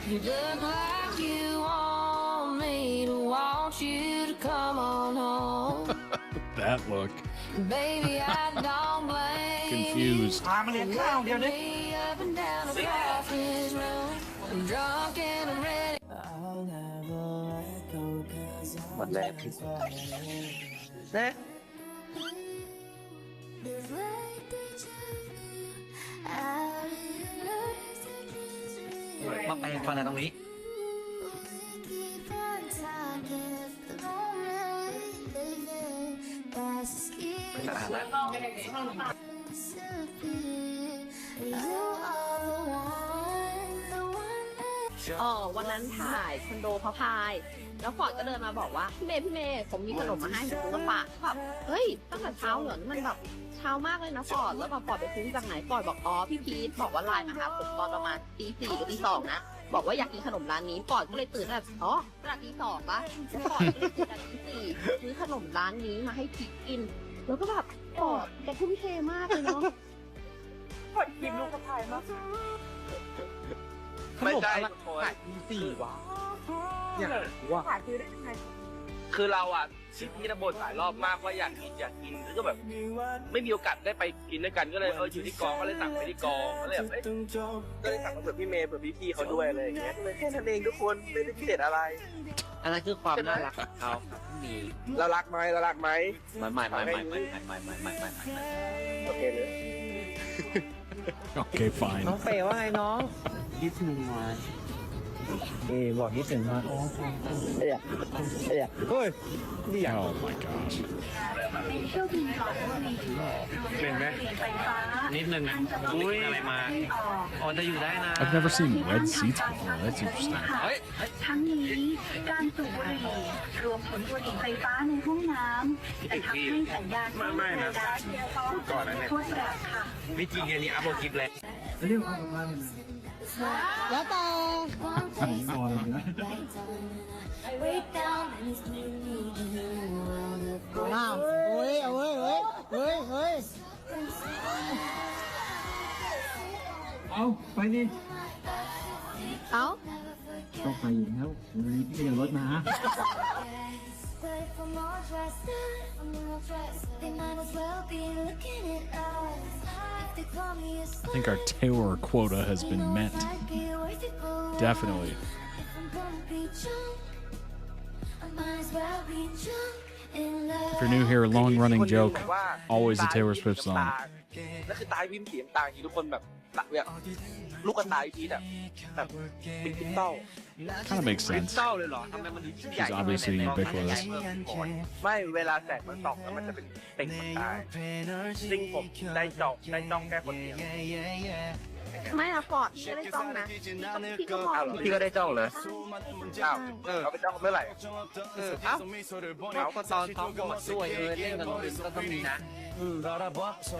You look like you want me to want you to come on home. That look. Baby, I don't blame Confused. you. I'm up and down across this room. I'm drunk and I'm ready. I'll never let go 'cause I หมดแล้ว นะ It's like deja vu. I realize it is real. มาแปลงฟันอะไรตรงนี้ Keep on time, if the moment we live in, that's the ski. สะอาดแล้ว You are the one, the one that วันนั้นถ่ายคอนโดพระพาย แล้วฟอร์ดก็เดินมาบอกว่าพี่เมย์ผมมีขนมมาให้ผมซื้อมาฝากแบบเฮ้ยตั้งแต่เช้าเหรอนี่มันแบบเช้ามากเลยนะฟอร์ดแล้วแบบฟอร์ดไปซื้อจากไหนฟอร์ดบอกอ๋อพี่พีทบอกว่าไลน์มาหาผมตอนประมาณตี 4 หรือตี 2นะบอกว่าอยากกินขนมร้านนี้ฟอร์ดก็เลยตื่นแบบอ๋อเวลาตี 2ปะแล้วฟอร์ดก็เลยตื่นแต่ตี 4ซื้อขนมร้านนี้มาให้พีทกินแล้วก็แบบฟอร์ดแกทุ่มเทมากเลยเนาะฟอร์ดกินลูกกระพายมาก ไม่ใช่ขายตี4วะอยากรู้ว่า ขายซื้อได้ยังไง คือเราอ่ะที่ระบบหลายรอบมากว่าอยากกินแล้วก็แบบไม่มีโอกาสได้ไปกินด้วยกันก็เลยอยู่ที่กองก็เลยสั่งไปที่กองก็เลยแบบก็เลยสั่งมาเผื่อพี่เมย์เผื่อพี่เขาด้วยอะไรอย่างเงี้ยเลยแค่นั้นเองทุกคนไม่ได้พิเศษอะไร อันนั้นคือความน่ารักของเขามี เรารักไหมไม่โอเคเลย Okay, fine. น้องเป๋ว่าไงน้องคิดถึงมาบอกคิดถึงมาโอ้เฮ้ยนี่อย่าง Oh my gosh. เป็นไหมนิดนึงนะอุ้ยอะไรมาอ๋อจะอยู่ได้นะ I've never seen red seats before. That's interesting. เฮ้ย ทั้งนี้การสูบบุหรี่รวมผลบุหรี่ไฟฟ้าในห้องน้ำจะทำให้สัญญาณไม่นะก่อนนะเนี่ยโทษแบบค่ะ ไม่จริงอันนี้อัพโหลดคลิปแล้วเรื่องความรักแล้วแต่ ว้าวเฮ้ยเอาไปดิ เอ้า ต้องไปอยู่แล้วพี่เดี๋ยวรถมา But for more trust, they might as well be looking at us. If they call me a I think our Taylor quota has been met. I'd be worth it for Definitely. If I'm gonna be drunk, I might as well be drunk in love. If you're new here, long running joke, always a Taylor Swift song. แล้วคือตายวิมเสียงต่างอย่างทุกคนแบบลูกกระต่ายพีทอะแบบเป็นคริสตัล Kind of makes คริส sense. ตัลเลยเหรอทำไมมันดูใหญ่ She's obviously ubiquitous. ไม่เวลาแสงมันส่องแล้วมันจะเป็นเปล่งประกายซึ่งผมได้จ้องแค่คนเดียว ไม่นะฟอร์ดไม่ได้จ้องนะพี่ก็มอง พี่ก็ได้จ้องเลย อ้าวเขาไปจ้องเมื่อไหร่ เอ้าเขาก็ตอนท้องหมดด้วยเล่นกันก็ต้องมีนะ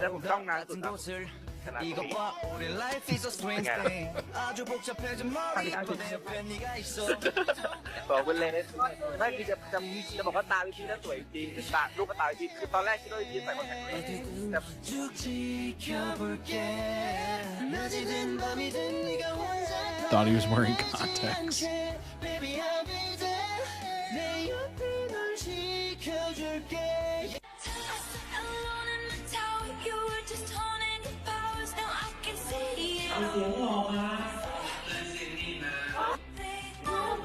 แล้วผมจ้องนานสุดนะขนาดนี้บอกกันเลยไม่คือจะบอกว่าตาวิธีน่าสวยจริงตาลูกกระตาวิธีคือตอนแรกคิดว่าวิธีใส่คอนแทคเลนส์แต่ Thought he was wearing contacts.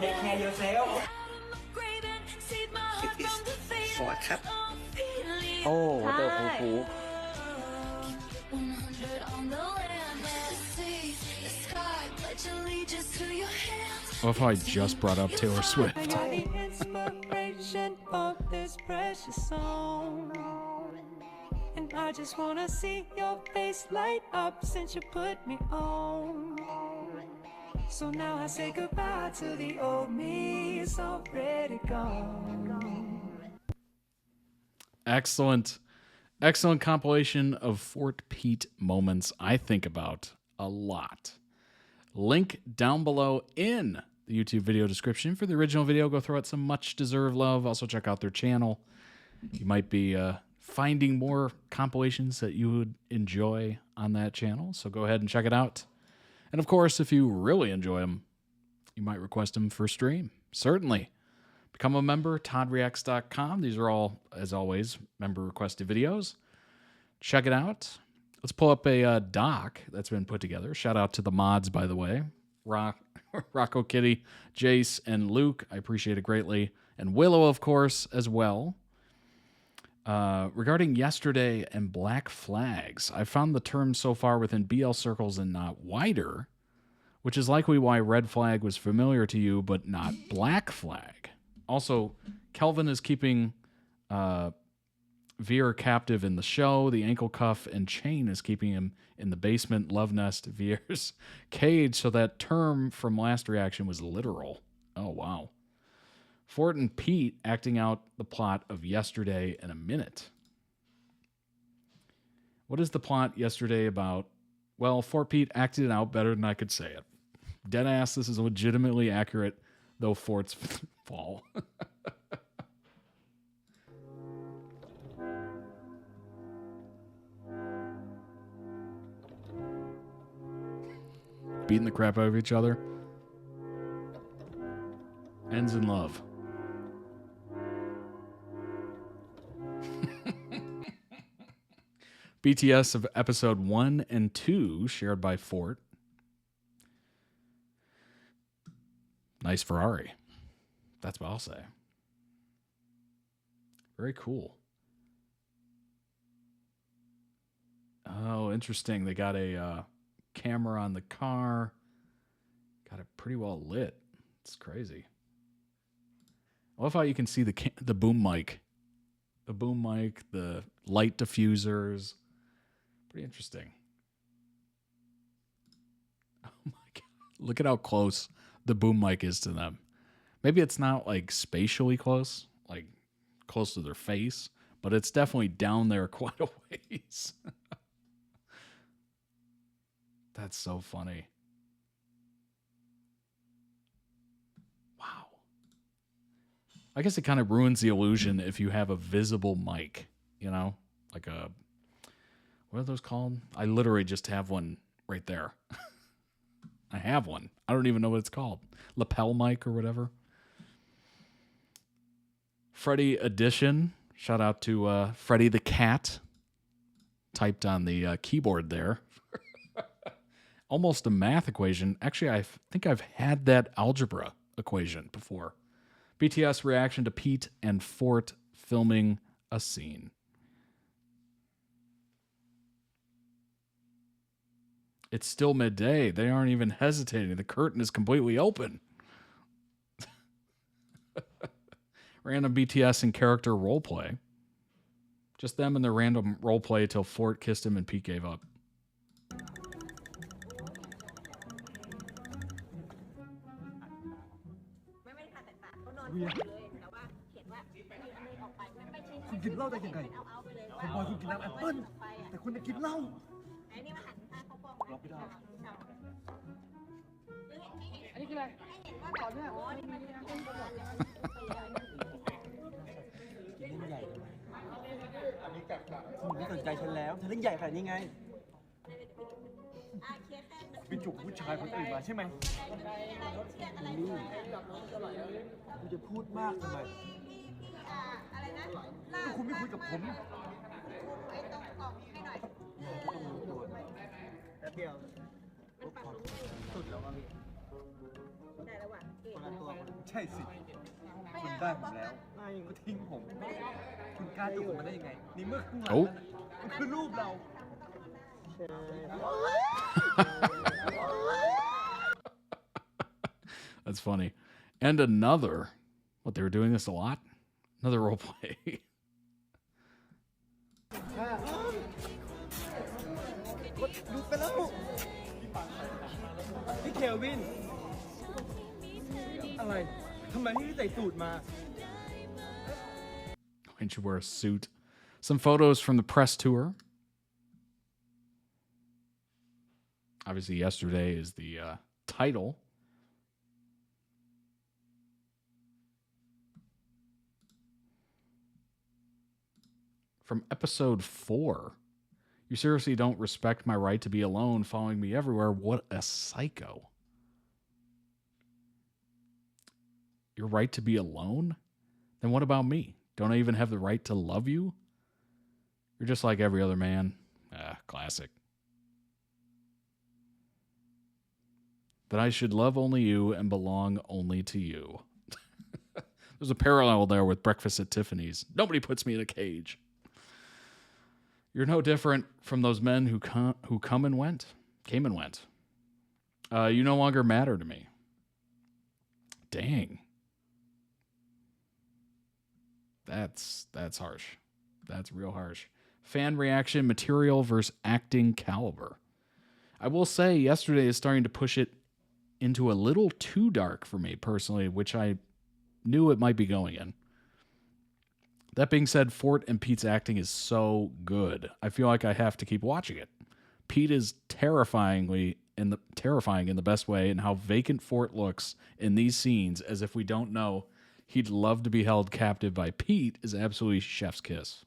Take care yourself ฟอร์ดครับ โอ้เจอฟู Love how I just brought up Taylor Swift. Inspiration for this precious song. And I just wanna see your face light up since you put me on. So now I say goodbye to the old me, it's already gone. Excellent. Excellent compilation of FortPeat moments I think about a lot. Link down below in the YouTube video description for the original video. Go throw it some much deserved love. Also check out their channel. You might be finding more compilations that you would enjoy on that channel. So go ahead and check it out. And of course, if you really enjoy them, you might request them for stream. Certainly. Become a member, toddreacts.com. These are all, as always, member-requested videos. Check it out. Let's pull up a doc that's been put together. Shout out to the mods, by the way. Rocco Kitty, Jace, and Luke. I appreciate it greatly. And Willow, of course, as well. Regarding yesterday and black flags, I found the term so far within BL circles and not wider, which is likely why red flag was familiar to you, but not black flag. Also, Kelvin is keeping Veer captive in the show. The ankle cuff and chain is keeping him in the basement love nest Veer's cage, so that term from last reaction was literal. Oh, wow. Fort and Pete acting out the plot of yesterday in a minute. What is the plot yesterday about? Well, Fort Pete acted it out better than I could say it. Deadass, this is legitimately accurate, though Fort's fall. Beating the crap out of each other. Ends in love. BTS of episode 1 and 2 shared by Fort. Nice Ferrari. That's what I'll say. Very cool. Oh, interesting. They got a camera on the car. Got it pretty well lit. It's crazy. I love how you can see the boom mic. The boom mic, the light diffusers. Pretty interesting. Oh my God. Look at how close the boom mic is to them. Maybe it's not like spatially close, like close to their face, but it's definitely down there quite a ways. That's so funny. Wow. I guess it kind of ruins the illusion if you have a visible mic, you know, like a, what are those called? I literally just have one right there. I have one. I don't even know what it's called. Lapel mic or whatever. Freddy Edition. Shout out to Freddy the Cat. Typed on the keyboard there. Almost a math equation. Actually, I think I've had that algebra equation before. BTS reaction to Pete and Fort filming a scene. It's still midday. They aren't even hesitating. The curtain is completely open. Random BTS and character roleplay. Just them and their random roleplay till Fort kissed him and Pete gave up.มึงไม่สนใจฉันแล้วเธอเล่นใหญ่ขนาดนี้ไงไปจุกผู้ชายคนอื่นมาใช่ไหมนี่คุณจะพูดมากทำไมก็คุณไม่คุยกับผมต้องรู้ตัวแป๊บเดียวสุดแล้วมั้งได้แล้วว่ะคนละตัวใช่สิคุณได้ผมแล้วก็ทิ้งผมคุณกล้าจุกผมมาได้ยังไงนี่เมื่อข้างหลังมันคือรูปเรา That's funny. And another, what, they were doing this a lot? Another role play. ดูไปแล้วพี่เคลวินอะไรทำไมพี่ใส่สูทมา When you wear a suit. Some photos from the press tour. Obviously, yesterday is the title. from episode 4. You seriously don't respect my right to be alone, following me everywhere. What a psycho. Your right to be alone? Then what about me? Don't I even have the right to love you? You're just like every other man. Classic. That I should love only you and belong only to you. There's a parallel there with Breakfast at Tiffany's. Nobody puts me in a cage. You're no different from those men who came and went. You no longer matter to me. Dang. That's harsh. That's real harsh. Fan reaction, material versus acting caliber. I will say yesterday is starting to push it into a little too dark for me personally, which I knew it might be going in. That being said, Fort and Pete's acting is so good. I feel like I have to keep watching it. Pete is terrifying in the best way, and how vacant Fort looks in these scenes as if we don't know he'd love to be held captive by Pete is absolutely chef's kiss.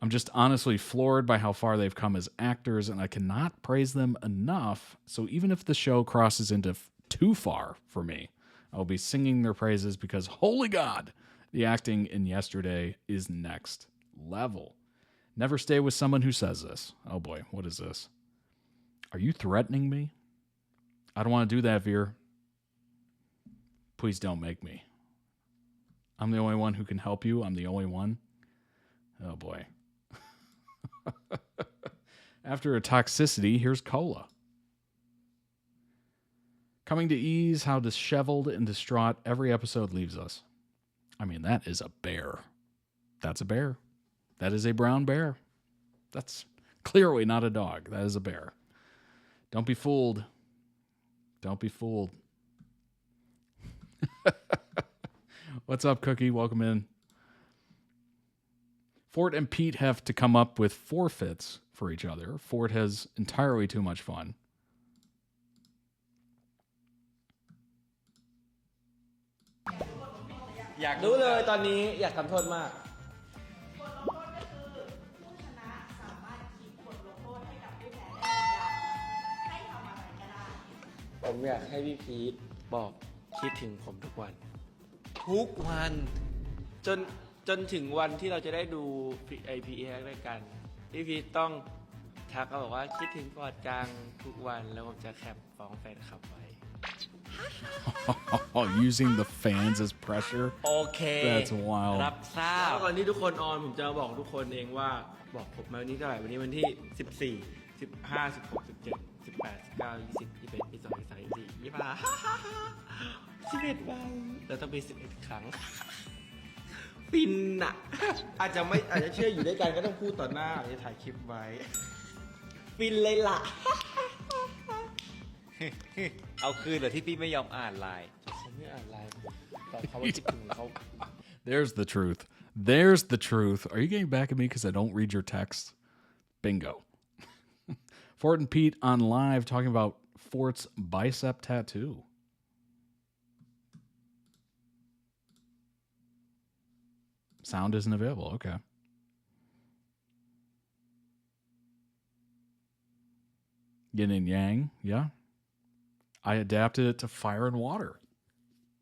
I'm just honestly floored by how far they've come as actors, and I cannot praise them enough. So even if the show crosses into too far for me, I'll be singing their praises because, holy God, the acting in Yesterday is next level. Never stay with someone who says this. Oh boy, what is this? Are you threatening me? I don't want to do that, Veer. Please don't make me. I'm the only one who can help you. I'm the only one. Oh boy. After a toxicity, here's Cola. Coming to ease how disheveled and distraught every episode leaves us. I mean, that is a bear. That's a bear. That is a brown bear. That's clearly not a dog. That is a bear. Don't be fooled. Don't be fooled. What's up, Cookie? Welcome in. Fort and Pete have to come up with forfeits for each other. Fort has entirely too much fun.อยากรู้เลยตอนนี้อยากทำโทษมากผมอยากให้พี่พีทบอกคิดถึงผมทุกวันจนถึงวันที่เราจะได้ดู IPA ด้วยกันพี่พีทต้องทักเขาบอกว่าคิดถึงปอดจังทุกวันแล้วผมจะแคปฟ้องแฟนคลับไว้Using the fans as pressure. โอเค That's wild. รับทราบก่อนที่ทุกคนออนผมจะบอกทุกคนเองว่าบอกผมมาวันนี้เท่าไหร่วันนี้วันที่14 15 16 17 18 19 20 21 22 23 24 25 11 วันแล้วต้องไป11 ครั้งฟินอ่ะอาจจะเชื่ออยู่ด้วยกันก็ต้องพูดต่อหน้าจะถ่ายคลิปไว้ฟินเลยล่ะเอาคืนเหรอที่พี่ไม่ยอมอ่านไลน์ เขาไม่อ่านไลน์ตอนเขาว่าคิดถึงเขา There's the truth. There's the truth. Are you getting back at me because I don't read your text? Bingo. Fort and Pete on live talking about Fort's bicep tattoo. Sound isn't available. Okay. Yin and yang. Yeah. I adapted it to fire and water.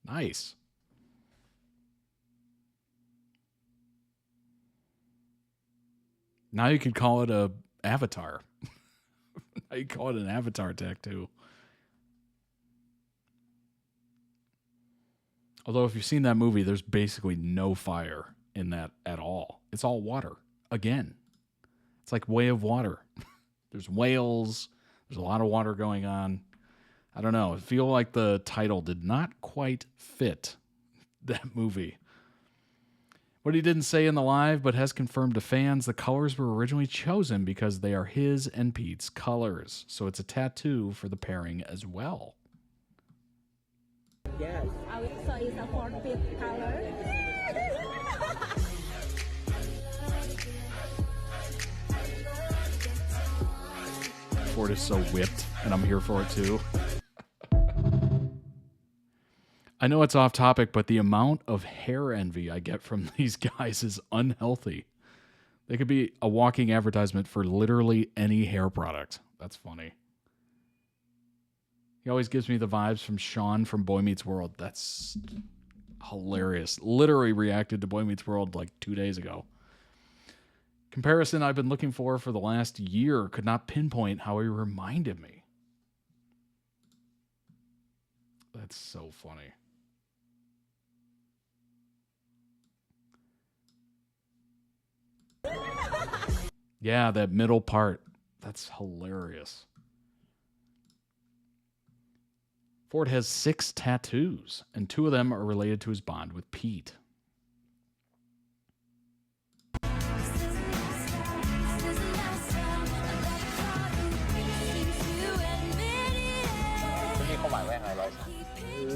Nice. Now you could call it a avatar. Now you call it an avatar tattoo. Although if you've seen that movie, there's basically no fire in that at all. It's all water. Again. It's like Way of Water. There's whales. There's a lot of water going on. I don't know. I feel like the title did not quite fit that movie. What he didn't say in the live, but has confirmed to fans, the colors were originally chosen because they are his and Pete's colors. So it's a tattoo for the pairing as well. Yes. So it's a FortPeat color. Fort is so whipped, and I'm here for it too. I know it's off topic, but the amount of hair envy I get from these guys is unhealthy. They could be a walking advertisement for literally any hair product. That's funny. He always gives me the vibes from Sean from Boy Meets World. That's hilarious. Literally reacted to Boy Meets World like 2 days ago. Comparison I've been looking for the last year. Could not pinpoint how he reminded me. That's so funny. Yeah, that middle part. That's hilarious. Ford has 6 tattoos, and 2 of them are related to his bond with Pete.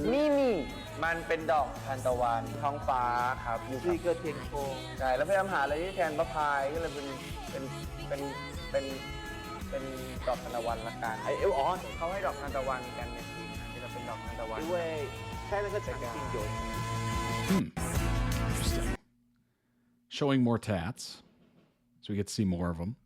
Mimi มันเป็นดอกทานตะวันท้องฟ้าครับอยู่ที่เกิดเทียนโคงใช่แล้วพยายามหาอะไรที่แทนมะพร้าวก็เลยเป็นดอกทานตะวันละกันอ๋อเขาให้ดอกทานตะวันกันในทีที่เราเป็นดอกทานตะวันด้วยใช่แล้วก็จะกินโยม Interesting. Showing more tats, so we get to see more of them.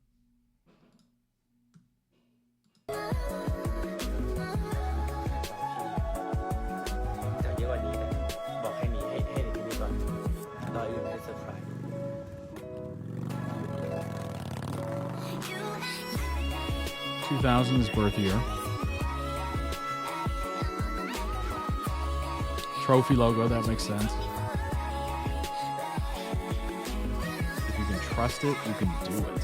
His birth year. Trophy logo, that makes sense. If you can trust it, you can do it.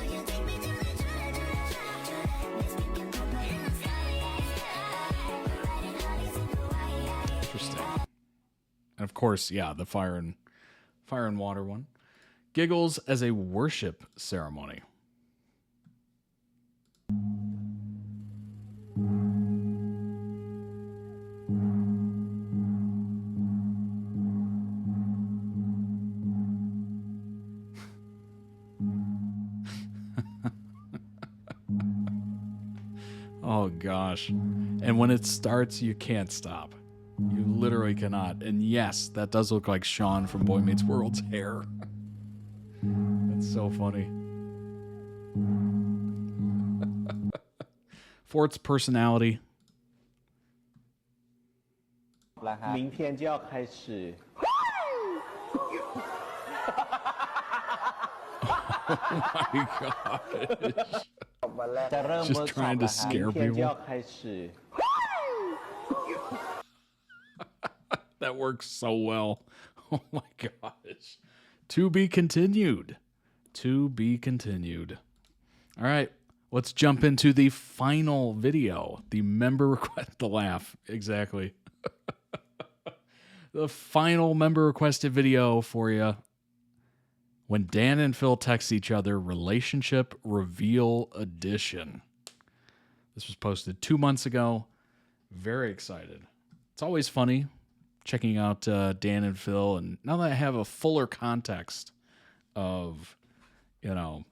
Interesting. And of course, yeah, the fire and water one. Giggles as a worship ceremony. Oh gosh. And when it starts, you can't stop. You literally cannot. And yes, that does look like Sean from Boy Meets World's hair. That's so funny. Fort's personality. 明天就要开始。Oh my gosh. Just trying to scare people. That works so well. Oh my gosh. To be continued. To be continued. All right. Let's jump into the final video. The member request. The laugh. Exactly. The final member requested video for you. When Dan and Phil text each other, Relationship Reveal Edition. This was posted 2 months ago. Very excited. It's always funny checking out Dan and Phil. And now that I have a fuller context of, you know,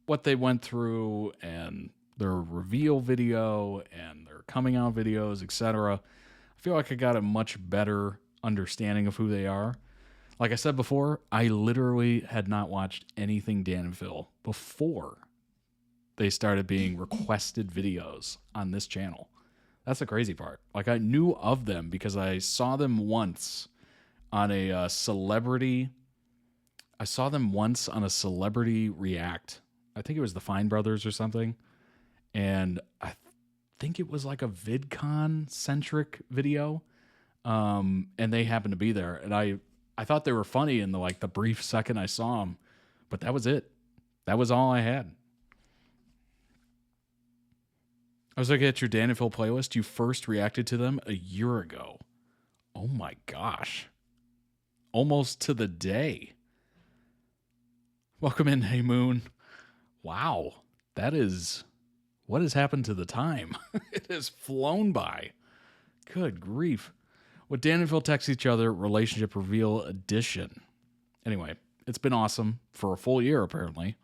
what they went through and their reveal video and their coming out videos, etc., I feel like I got a much better understanding of who they are. Like I said before, I literally had not watched anything Dan and Phil before they started being requested videos on this channel. That's the crazy part. Like, I knew of them because I saw them once on a celebrity. I saw them once on a celebrity react. I think it was the Fine Brothers or something. And I think it was like a VidCon-centric video. And they happened to be there. And I thought they were funny in the brief second I saw them, but that was it. That was all I had. I was looking at your Dan and Phil playlist. You first reacted to them a year ago. Oh my gosh. Almost to the day. Welcome in, Hey Moon. Wow. What has happened to the time? It has flown by. Good grief. What Dan and Phil text each other, Relationship Reveal Edition. Anyway, it's been awesome for a full year, apparently.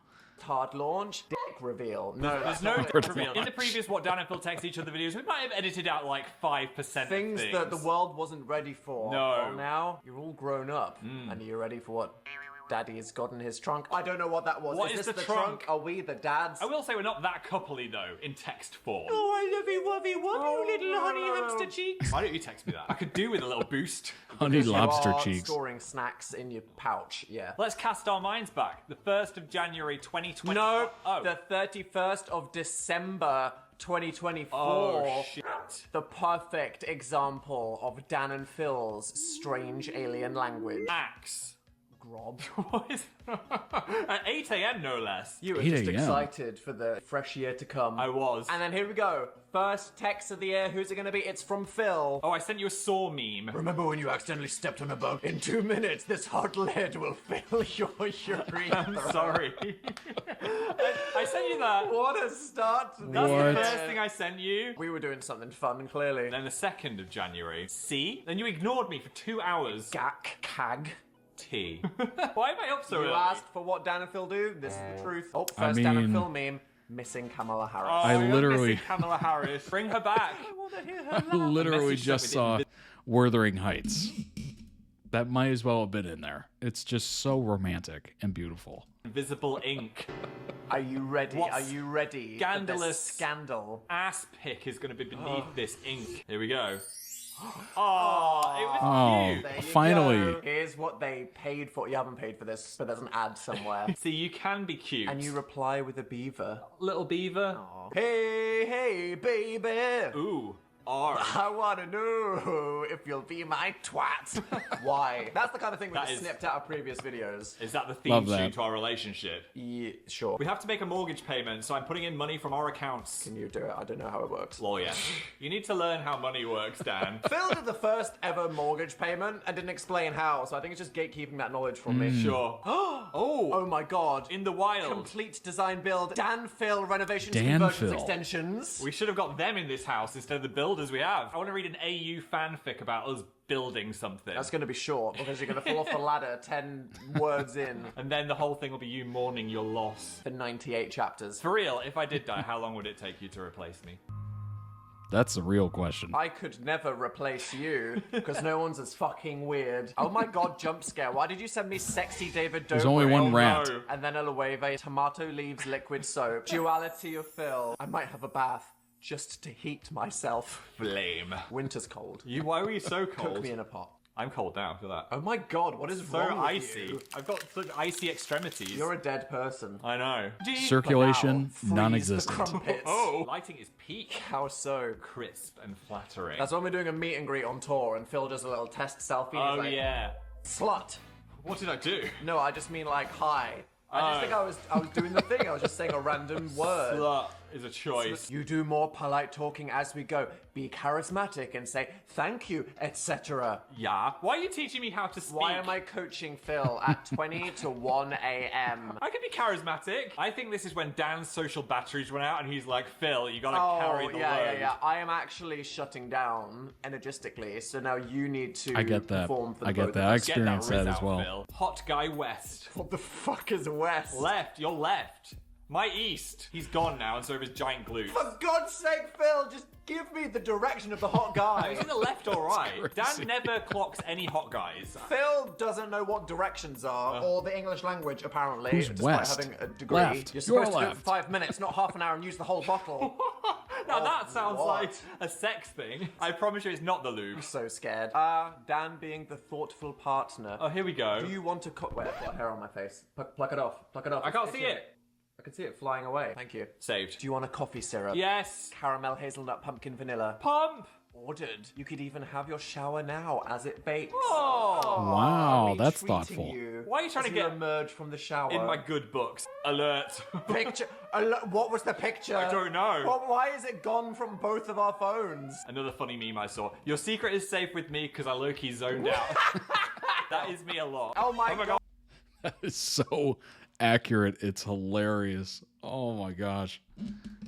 Hard launch, dick reveal. No, there's no dick reveal. In the previous What Dan and Phil text each other videos, we might have edited out like 5% things that the world wasn't ready for. No. Well, now you're all grown up and you're ready for what Daddy's got in his trunk. I don't know what that was. What is is this the the trunk? Are we the dads? I will say we're not that coupley though, in text form. Oh, I love you, wovey, wovey, you little honey hamster cheeks. Why don't you text me that? I could do with a little boost. Honey Because lobster you are cheeks. storing snacks in your pouch, yeah. Let's cast our minds back. The 1st of January 2020. No, Oh. the 31st of December 2024. Oh, shit. The perfect example of Dan and Phil's strange alien language. Axe. Grob. What is at 8 a.m. no less. You were 8 just a.m.. excited for the fresh year to come. I was. And then here we go. First text of the year. Who's it going to be? It's from Phil. Oh, I sent you a saw meme. Remember when you accidentally stepped on a bug? In 2 minutes, this hot lead will fill your urine. I'm sorry. I sent you that. What a start to the That's year. the first thing I sent you. We were doing something fun, clearly. Then the 2nd of January. C. Then you ignored me for 2 hours. Gack, cag. T. Why am I up so You early? asked for what Dan and Phil do. This is the truth. Oh, I first Dan and mean- Phil meme. Missing Kamala Harris. Oh, I you're literally- missing Kamala Harris. Bring her back. I want to hear her I laugh. literally message just that saw we Wuthering Heights. That might as well have been in there. It's just so romantic and beautiful. Invisible ink. Are you ready? What Are you ready? for scandalous this scandal. Ass pick is going to be beneath this ink. Here we go. Oh, it was cute. There you Finally. go. Here's what they paid for. You haven't paid for this, but there's an ad somewhere. See, you can be cute. And you reply with a beaver. Little beaver. Hey, hey, baby. Ooh. R. I want to know if you'll be my twat. Why? That's the kind of thing we That just is- snipped out of previous videos. Is that the theme Love tune that. to our relationship? Yeah, sure. We have to make a mortgage payment, so I'm putting in money from our accounts. Can you do it? I don't know how it works. Lawyer. You need to learn how money works, Dan. Phil did the first ever mortgage payment and didn't explain how, so I think it's just gatekeeping that knowledge from me. Sure. Oh my god. In the wild. Complete design build. Dan Phil renovations, Dan conversions, Phil. extensions. We should have got them in this house instead of the builders we have. I want to read an AU fanfic about us building something. That's going to be short because you're going to fall off the ladder 10 words in And then the whole thing will be you mourning your loss. for 98 chapters. For real, if I did die, how long would it take you to replace me? That's the real question. I could never replace you because no one's as fucking weird. Oh my god, jump scare. Why did you send me sexy David Dobrik? There's only one Oh, rat. no. And then a Loewe, tomato leaves, liquid soap. Duality of Phil. I might have a bath just to heat myself. Flame. Winter's cold. Why were you so cold? Cook me in a pot. I'm cold now for that. Oh my god, what is So wrong with icy. you? I've got such icy extremities. You're a dead person. I know. Circulation, Freeze the non-existent. crumpets. Oh, lighting is peak. How so? Crisp and flattering. That's when we're doing a meet and greet on tour and Phil does a little test selfie. and Oh he's like, yeah. Slut. What did I do? No, I just mean like hi. I just think I was doing the thing. I was just saying a random word. Slut is a choice. You do more polite talking as we go. Be charismatic and say thank you, etc. Yeah. Why are you teaching me how to speak? Why am I coaching Phil at 20 to 1 a.m.? I can be charismatic. I think this is when Dan's social batteries run out and he's like, Phil, you gotta carry the load. I am actually shutting down energistically, so now you need to I get that. perform for the I get both that. of I us. Get experienced Riz that as out, well. Phil. Hot guy west. What the fuck is West? Left. You're left. My east. He's gone now, and so have his giant glutes. For God's sake, Phil, just give me the direction of the hot guy. Is he the left or right? Dan never clocks any hot guys. Phil doesn't know what directions are, or the English language, apparently, Who's despite west? having a degree. Left. You're You're supposed to do it left. for 5 minutes, not half an hour, and use the whole bottle. Now that sounds what? like a sex thing. I promise you it's not the lube. I'm so scared. Dan being the thoughtful partner. Oh, here we go. Do you want to Wait, I've got hair on my face. Pluck it off. Pluck it off. I can't It's see itchy. it. I can see it flying away. Thank you. Saved. Do you want a coffee syrup? Yes. Caramel, hazelnut, pumpkin, vanilla. Pump. Ordered. You could even have your shower now as it bakes. Oh. Wow, that's treating thoughtful. You Why are you trying as to get emerge from the shower? in my good books? Alert. Picture. What was the picture? I don't know. Why is it gone from both of our phones? Another funny meme I saw. Your secret is safe with me because I low-key zoned out. That is me a lot. Oh my god. That is so accurate. It's hilarious. Oh my gosh.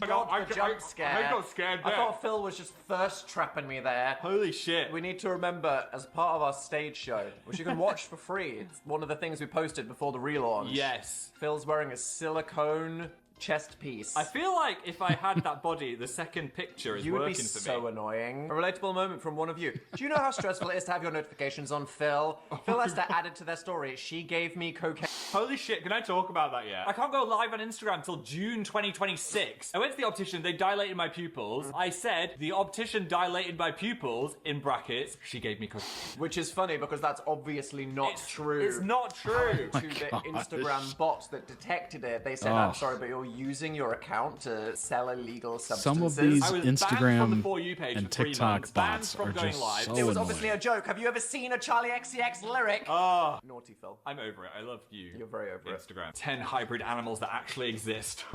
I jump scare. I got scared I there. thought Phil was just thirst trapping me there. Holy shit. We need to remember, as part of our stage show, which you can watch for free, it's one of the things we posted before the relaunch. Yes. Phil's wearing a silicone chest piece. I feel like if I had that body, the second picture is You would be working for so me. annoying. A relatable moment from one of you. Do you know how stressful it is to have your notifications on Phil? Phil has to add it to their story. She gave me cocaine. Holy shit, can I talk about that yet? I can't go live on Instagram until June 2026. I went to the optician, they dilated my pupils. I said, the optician dilated my pupils, in brackets, she gave me cookies. Which is funny because that's obviously not true. It's not true. To the Instagram bot that detected it, they said, I'm sorry, but you're using your account to sell illegal substances. Some of these I was banned from the Instagram For You page and for 3 TikTok months, banned bots from are going just live. so It was annoying. obviously a joke. Have you ever seen a Charlie XCX lyric? Naughty Phil. I'm over it. I love you. You're very over Instagram. 10 hybrid animals that actually exist.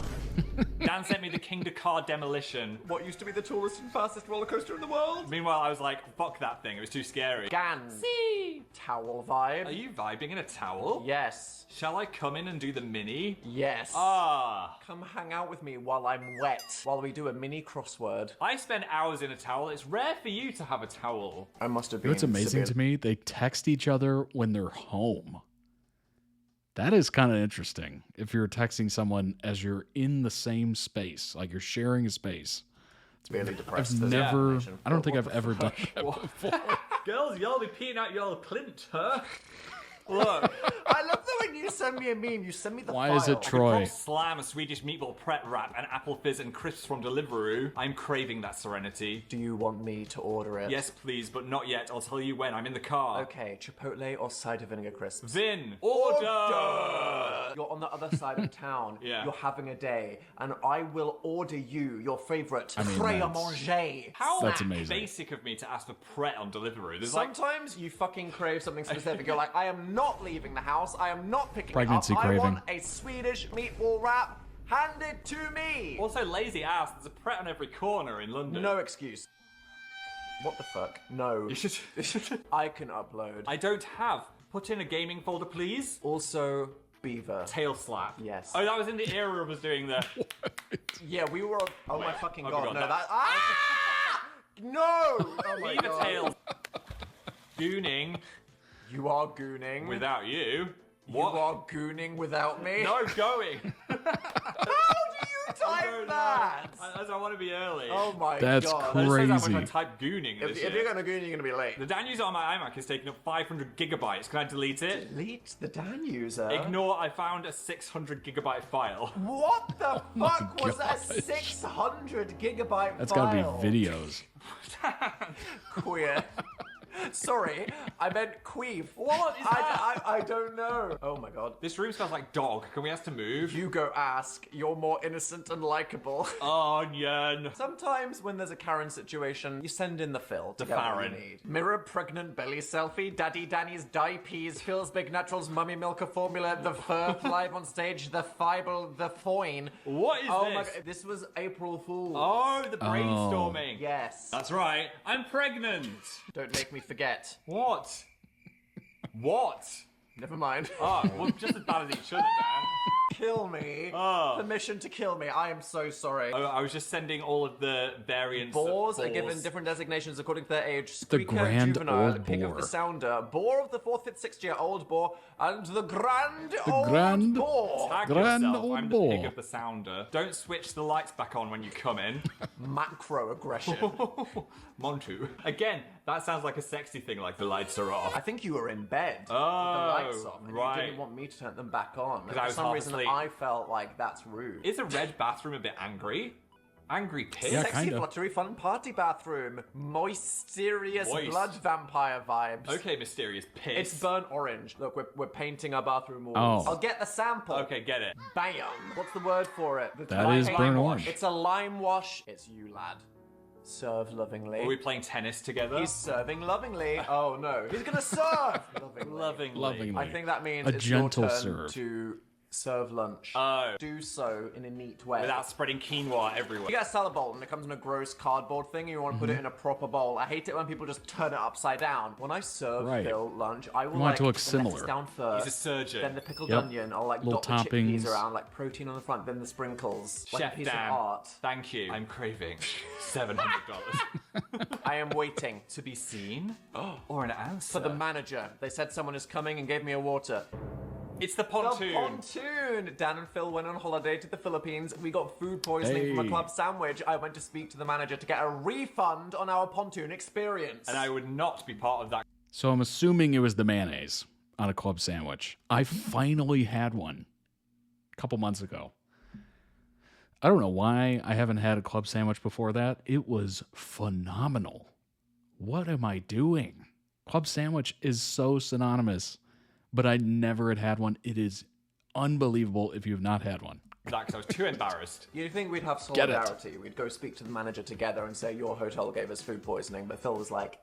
Dan sent me the Kingda Car Demolition. What used to be the tallest and fastest roller coaster in the world? Meanwhile, I was like, fuck that thing. It was too scary. Gan. See. Towel vibe. Are you vibing in a towel? Yes. Shall I come in and do the mini? Yes. Ah. Come hang out with me while I'm wet, while we do a mini crossword. I spend hours in a towel. It's rare for you to have a towel. I must have You been. know what's amazing to me? They text each other when they're home. That is kind of interesting. If you're texting someone as you're in the same space, like you're sharing a space. It's really depressed. I've never, I don't think I've ever done that before. Girls, y'all be peeing out y'all Clint, huh? Look. I love that when you send me a meme, you send me the Why file. is it Troy? Slam, a Swedish meatball pret wrap, and apple fizz and crisps from Deliveroo. I'm craving that serenity. Do you want me to order it? Yes, please, but not yet. I'll tell you when. I'm in the car. Okay, Chipotle or cider vinegar crisps? Vin, order! You're on the other side of town. Yeah. You're having a day, and I will order you your favorite I mean, prêt à that's- manger. How That's amazing. basic of me to ask for pret on Deliveroo. There's like Sometimes you fucking crave something specific. You're like, I am not leaving the house. I am not picking Pregnancy it up. craving. I want a Swedish meatball wrap handed to me. also lazy ass. There's a pret on every corner in London. No excuse. What the fuck? No. You should. I can upload. I don't have. Put in a gaming folder, please. Also, Beaver. Tail slap. Yes. Oh, that was in the era of us doing the. Yeah, we were. Oh my fucking Oh my god! God, No, that- that. Ah! No! Oh my Beaver god. tail. Gooning You are gooning. without you. You are gooning without me. No, going. How do you type that? As I want to be early. Oh my That's god. That just shows how much crazy. I type gooning this If year. you're gonna goon, you're gonna be late. The Dan user on my iMac is taking up 500 gigabytes. Can I delete it? Delete the Dan user. Ignore, I found a 600 gigabyte file. What the fuck was a 600 gigabyte That's file? got to be videos. Queer. Sorry, I meant queef. What is that? I don't know. Oh my god. This room smells like dog. Can we ask to move? You go ask. You're more innocent and likable. Onion. Sometimes when there's a Karen situation, you send in the Phil to The get what Farron. you need. Mirror pregnant belly selfie, Daddy Danny's dye peas, Phil's Big Naturals mummy milker formula, the Furf live on stage, the Fibel, the Foyne. What is Oh this? my god, this was April Fool's. Oh, the brainstorming. Yes. That's right. I'm pregnant. Don't make me forget. What? What? Never mind. Oh, well, just as bad as each other, Dan. Kill me. Oh. Permission to kill me. I am so sorry. Oh, I was just sending all of the variants. Boars of are given different designations according to their age. The Squeaker, grand juvenile, old pig of boar. the sounder, boar of the 4th, 5th, 6th year old boar, and the grand old grand- boar. Tag Grand yourself. old I'm boar. the pig of the sounder. Don't switch the lights back on when you come in. Macro aggression. Montu. Again, that sounds like a sexy thing, like the lights are off. I think you were in bed with the Oh, lights off, and right. you didn't want me to turn them back on. And I for was some half reason, asleep. I felt like that's rude. Is a red bathroom a bit angry? Angry pig? Yeah, Sexy, kinda. fluttery, fun party bathroom. Mysterious Moist. blood vampire vibes. Okay, mysterious piss. It's burnt orange. Look, we're painting our bathroom walls. Oh. I'll get the sample. Okay, get it. Bam. What's the word for it? That lime- is lime burnt wash. orange. It's a lime wash. It's you, lad. Serve lovingly. Are we playing tennis together? He's serving lovingly. Oh no, he's gonna serve lovingly. Lovingly. I think that means A it's gentle your turn serve. to serve lunch. Oh. Do so in a neat way. Without spreading quinoa everywhere. You get a salad bowl and it comes in a gross cardboard thing and you want to put it in a proper bowl. I hate it when people just turn it upside down. When I serve Right. Phil lunch, I will You want it like to look the similar. lettuce down first. He's a surgeon. Then the pickled Yep. onion. I'll like Little dot the chickpeas toppings. around, like protein on the front, then the sprinkles. Like Chef a piece Dan, of art. thank you. I'm craving $700. I am waiting To be seen? Or an answer? for the manager. They said someone is coming and gave me a water. It's the pontoon. The pontoon! Dan and Phil went on holiday to the Philippines. We got food poisoning from a Hey. club sandwich. I went to speak to the manager to get a refund on our pontoon experience. And I would not be part of that. So I'm assuming it was the mayonnaise. on a club sandwich. I finally had one a couple months ago. I don't know why I haven't had a club sandwich before that. It was phenomenal. What am I doing? Club sandwich is so synonymous, but I never had one. It is unbelievable if you've not had one. Zach, I was too embarrassed. You'd think we'd have Get it. solidarity. We'd go speak to the manager together and say, your hotel gave us food poisoning, but Phil was like,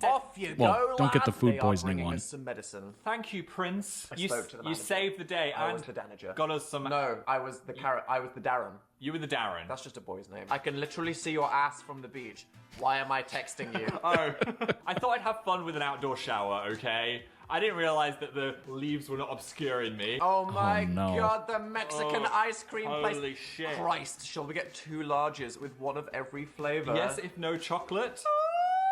off you Well, go, don't get the lad. food They are poisoning bringing one. us some medicine. Thank you, Prince. I You spoke to the you manager. saved the day I and was the manager. got us some... No, I was the carrot. I was the Darren. You were the Darren. That's just a boy's name. I can literally see your ass from the beach. Why am I texting you? Oh, I thought I'd have fun with an outdoor shower, okay? I didn't realize that the leaves were not obscuring me. Oh my no. God, the Mexican ice cream place. Holy shit. Christ, shall we get 2 larges with one of every flavor? Yes, if no chocolate.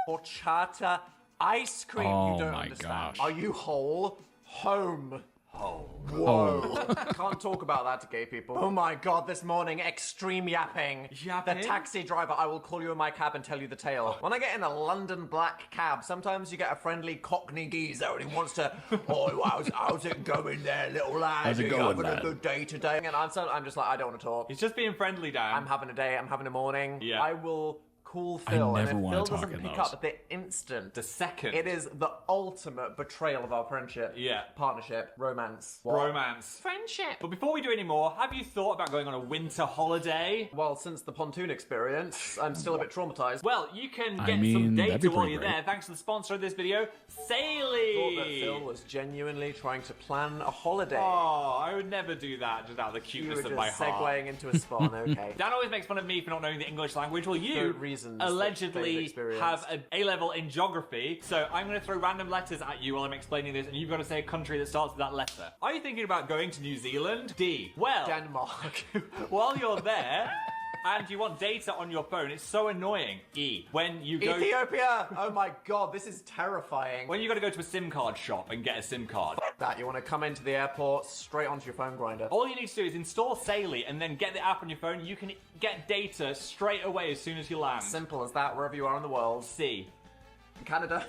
Horchata ice cream. Oh You don't my understand. gosh. Are you whole? Home. Oh. Whoa. Can't talk about that to gay people. Oh my God, this morning, extreme yapping. Yapping? The taxi driver, I will call you in my cab and tell you the tale. When I get in a London black cab, sometimes you get a friendly Cockney geezer and he wants to, oh, how's it going there, little lad? How's it Are you going, having lad? a good day today? And I'm just like, I don't want to talk. He's just being friendly, Dan. I'm having a day, I'm having a morning. Yeah. I will call Phil, never and if wanna Phil talk doesn't in pick those. up at the instant, The second. it is the ultimate betrayal of our friendship. Yeah. Partnership. Romance. Romance. Friendship. But before we do any more, have you thought about going on a winter holiday? Well, since the pontoon experience, I'm still a bit traumatized. Well, you can I get mean, some that'd be data while pretty you're great. there thanks to the sponsor of this video, I thought that Phil Saley. was genuinely trying to plan a holiday. Oh, I would never do that just out of the you cuteness were of just my heart. segueing into a spawn, okay. Dan always makes fun of me for not knowing the English language. Well, you For reasons that they've allegedly experienced. have an A-level in geography, so I'm going to throw random letters at you while I'm explaining this, and you've got to say a country that starts with that letter. Are you thinking about going to New Zealand? D. Well, Denmark. while you're there, and you want data on your phone, it's so annoying. E. When you go... Ethiopia! Oh my God, this is terrifying. When you got to go to a SIM card shop and get a SIM card. That, you want to come into the airport, straight onto your phone grinder. All you need to do is install Saley and then get the app on your phone. You can get data straight away as soon as you land. Simple as that, wherever you are in the world. C. Canada.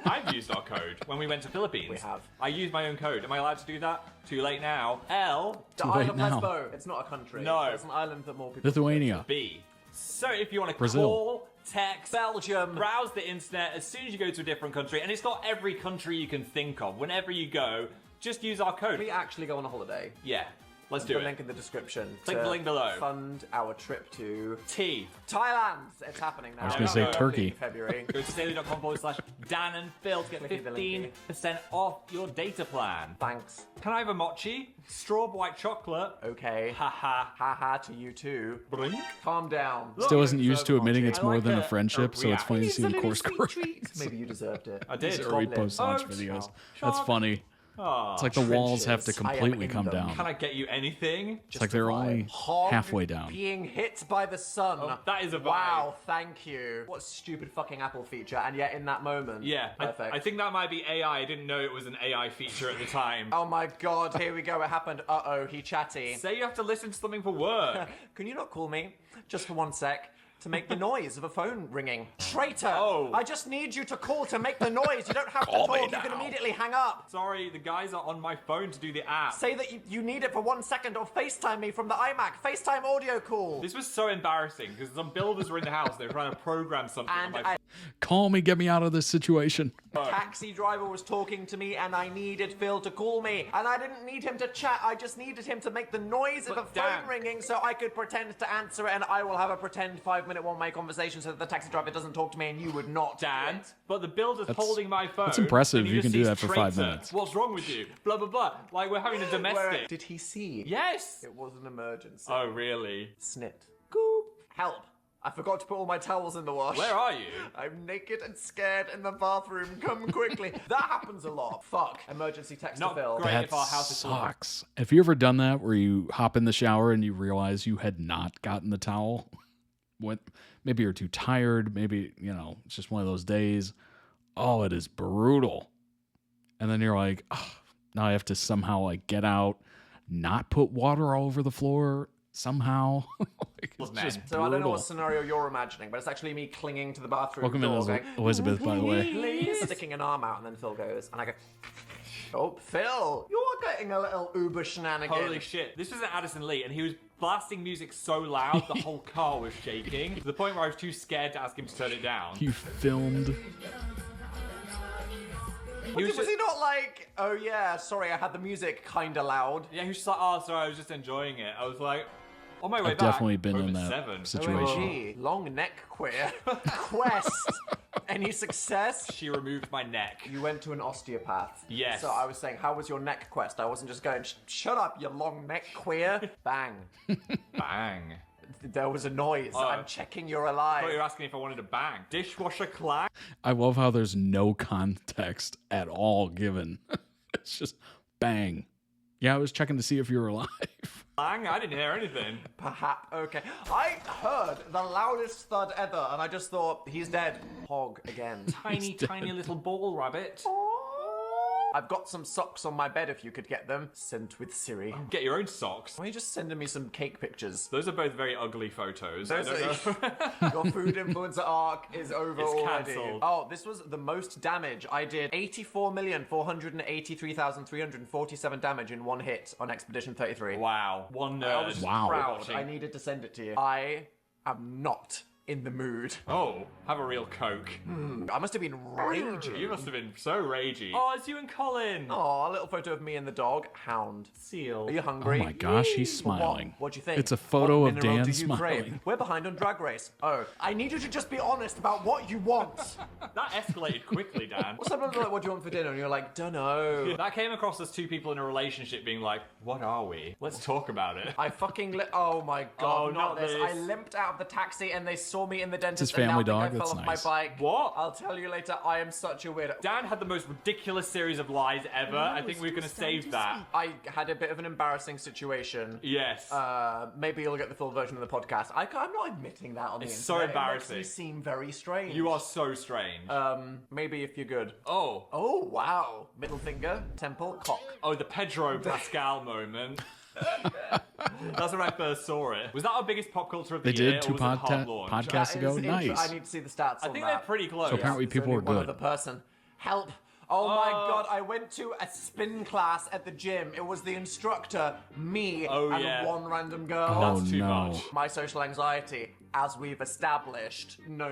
I've used our code when we went to Philippines. We have. I used my own code. Am I allowed to do that? Too late now. L. The Too Isle late of now. Lesbo. It's not a country. No. It's an island that more people... Lithuania. B. So if you want to Brazil. call, text, Belgium. browse the internet as soon as you go to a different country, and it's not every country you can think of. Whenever you go, just use our code. We actually go on a holiday. Yeah. Let's do the it. link in the description. Click to the link below. Fund our trip to T. Thailand. It's happening now. I was gonna say Turkey. In February. Go to saley.com/Dan and Phil to get Clicky the linky. 15% off your data plan. Thanks. Can I have a mochi? Straw white chocolate. Okay. Haha. Haha to you too. Brink. Calm down. Still isn't used to admitting it's I more like than a a friendship, so it's funny to see the course correct. Maybe you deserved it. I did. Or he posts on his Oh, videos. shock. That's funny. Aw. It's like the walls have to Trenches. I am completely in come them. down. Can I get you anything? It's like they're only Hog halfway down. being hit by the sun. Oh, that is a vibe. Wow, thank you. What a stupid fucking Apple feature, and yet in that moment. Yeah, Perfect. I think that might be AI. I didn't know it was an AI feature at the time. Oh my God, here we go. It happened. Uh-oh, he chatty. Say you have to listen to something for work. Can you not call me? Just for 1 sec. To make the noise of a phone ringing. Traitor! Oh. I just need you to call to make the noise. You don't have to talk. You can immediately hang up. Sorry, the guys are on my phone to do the app. Say that you need it for 1 second or FaceTime me from the iMac. FaceTime audio call. This was so embarrassing because some builders were in the house. They were trying to program something. And on my Call me, get me out of this situation. a taxi driver was talking to me and I needed Phil to call me. And I didn't need him to chat. I just needed him to make the noise of a But phone Dan- ringing so I could pretend to answer it and I will have a pretend 5-minute one-way conversation so that the taxi driver doesn't talk to me and you would not. Dan, but the builder's holding my phone. That's impressive. and he You just can do sees that for 5 traitor. minutes. What's wrong with you? Blah, blah, blah. Like we're having a domestic. Did he see? Yes. It was an emergency. Oh, really? Snit. Goop. Help. I forgot to put all my towels in the wash. Where are you? I'm naked and scared in the bathroom. Come quickly. That happens a lot. Fuck. Emergency text Not to Phil. great That if our house is full of- sucks. Have you ever done that where you hop in the shower and you realize you had not gotten the towel? Maybe you're too tired. Maybe, it's just one of those days. Oh, it is brutal. And then you're like, oh, now I have to somehow get out, not put water all over the floor somehow. It's just So I don't know brutal. what scenario you're imagining, but it's actually me clinging to the bathroom Welcome in, door going, Elizabeth, by the way. please, sticking an arm out, and then Phil goes, and I go, Oh, Phil, you're getting a little Uber shenanigan. Holy shit. This was at Addison Lee, and he was blasting music so loud the whole car was shaking, to the point where I was too scared to ask him to turn it down. You filmed. Was he not like, oh yeah, sorry, I had the music kinda loud? Yeah, he was just like, oh, sorry, I was just enjoying it. I was like, on my way I've back. definitely been in moment that 7. situation. OMG, long neck queer. Quest. Any success? She removed my neck. You went to an osteopath. Yes. So I was saying, how was your neck quest? I wasn't just going, shut up, you long neck queer. Bang. Bang. There was a noise. I'm checking you're alive. I thought you were asking if I wanted to bang. Dishwasher clang. I love how there's no context at all given. It's just bang. Yeah, I was checking to see if you were alive. Bang? I didn't hear anything. Perhaps. Okay. I heard the loudest thud ever, and I just thought, he's dead. Hog again. Tiny little ball rabbit. I've got some socks on my bed if you could get them. Sent with Siri. Get your own socks. Why are you just sending me some cake pictures? Those are both very ugly photos. Your food influencer arc is over It's already. cancelled. Oh, this was the most damage. I did 84,483,347 damage in one hit on Expedition 33. Wow. One nerd. I was Wow. proud. Watching. I needed to send it to you. I am not in the mood. Oh, have a real Coke. I must have been raging. You must have been so ragey. Oh, it's you and Colin. Oh, a little photo of me and the dog. Hound. Seal. Are you hungry? Oh my gosh, he's smiling. What do you think? It's a photo What of mineral Dan do you smiling. crave? We're behind on Drag Race. Oh, I need you to just be honest about what you want. That escalated quickly, Dan. What's something like, what do you want for dinner? And you're like, dunno. That came across as two people in a relationship being like, what are we? Let's talk about it. I fucking oh my god, Oh, not not this. this. I limped out of the taxi and they saw me in the dentist his and now family think I dog? fell That's off nice. my bike. What? I'll tell you later, I am such a weirdo. Dan had the most ridiculous series of lies ever. I think we're going to save that. I had a bit of an embarrassing situation. Yes. Maybe you'll get the full version of the podcast. I'm not admitting that on the It's internet. so embarrassing. It makes me seem very strange. You are so strange. Maybe if you're good. Oh. Oh, wow. Middle finger, temple, cock. Oh, the Pedro Pascal moment. That's when I first saw it. Was that our biggest pop culture of the They year? did two or was it hard launch? podcasts ago. Is Nice. I need to see the stats I on think that. they're pretty close. So apparently There's people only were one good. other person. Help. Oh my god, I went to a spin class at the gym. It was the instructor, me, and yeah. one random girl. Oh, That's too no. much. My social anxiety, as we've established. No.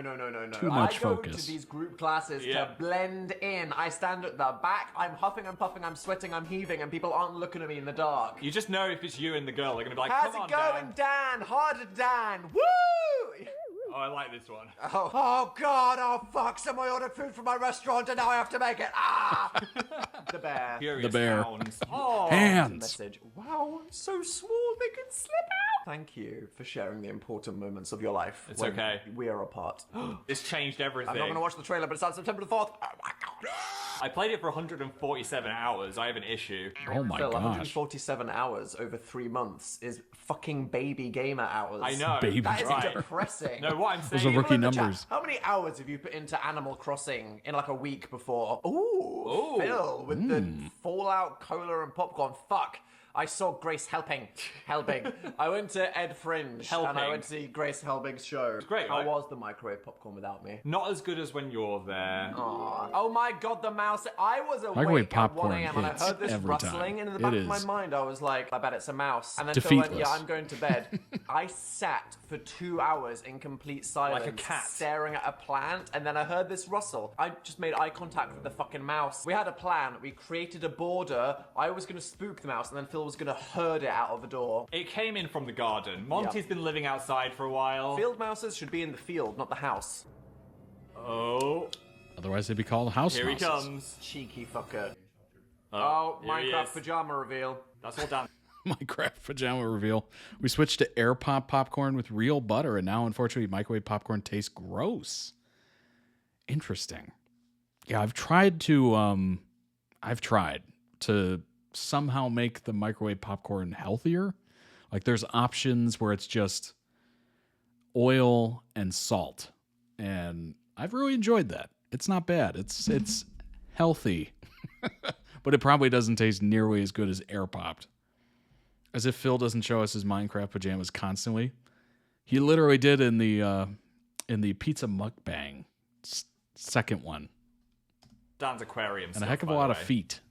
Too much I go focus. to these group classes Yeah. to blend in. I stand at the back, I'm huffing, I'm puffing, I'm sweating, I'm heaving, and people aren't looking at me in the dark. You just know if it's you and the girl. They're going to be like, How's come it on, going, Dan. Dan? Harder, Dan. Woo! Oh, I like this one. Oh god, oh fuck, someone ordered food from my restaurant and now I have to make it. Ah! The bear. Furious The bear. sounds. Oh, Hands. message. Wow, so small they can slip out. Thank you for sharing the important moments of your life. It's when okay. We are apart. This changed everything. I'm not going to watch the trailer, but it's on September the 4th. Oh my god. I played it for 147 hours. I have an issue. Oh my Phil, gosh. 147 hours over 3 months is fucking baby gamer hours. I know. Baby That is Right. depressing. No, what I'm Those saying. are rookie In the chat, numbers. how many hours have you put into Animal Crossing in like a week before? Ooh, Phil with the Fallout cola and popcorn. Fuck. I saw Grace Helbing. I went to Ed Fringe and I Helbing. went to see Grace Helbing's show. great, How right? was the microwave popcorn without me? Not as good as when you're there. Aw. Oh my god, the mouse. I was Microwave awake at popcorn 1 a.m. and I hits heard this every rustling, time. and in the back It of my is. mind, I was like, I bet it's a mouse. And then Phil went, Defeatless. yeah, I'm going to bed. I sat for 2 hours in complete silence, Like a cat. staring at a plant, and then I heard this rustle. I just made eye contact with the fucking mouse. We had a plan. We created a border. I was going to spook the mouse, and then Phil was going to herd it out of the door. It came in from the garden. Monty's been living outside for a while. Field mouses should be in the field, not the house. Oh, Otherwise, they'd be called house here he mouses. comes. Cheeky fucker. Oh, here he Minecraft is. pajama reveal. That's all Dan. Minecraft pajama reveal. We switched to air pop popcorn with real butter, and now, unfortunately, microwave popcorn tastes gross. Interesting. Yeah, I've tried to somehow make the microwave popcorn healthier. Like, there's options where it's just oil and salt, and I've really enjoyed that. It's not bad. It's healthy, but it probably doesn't taste nearly as good as air popped. As if Phil doesn't show us his Minecraft pajamas constantly. He literally did in the pizza mukbang second one, Dan's aquarium. and stuff, a heck of a by the lot of way. feet.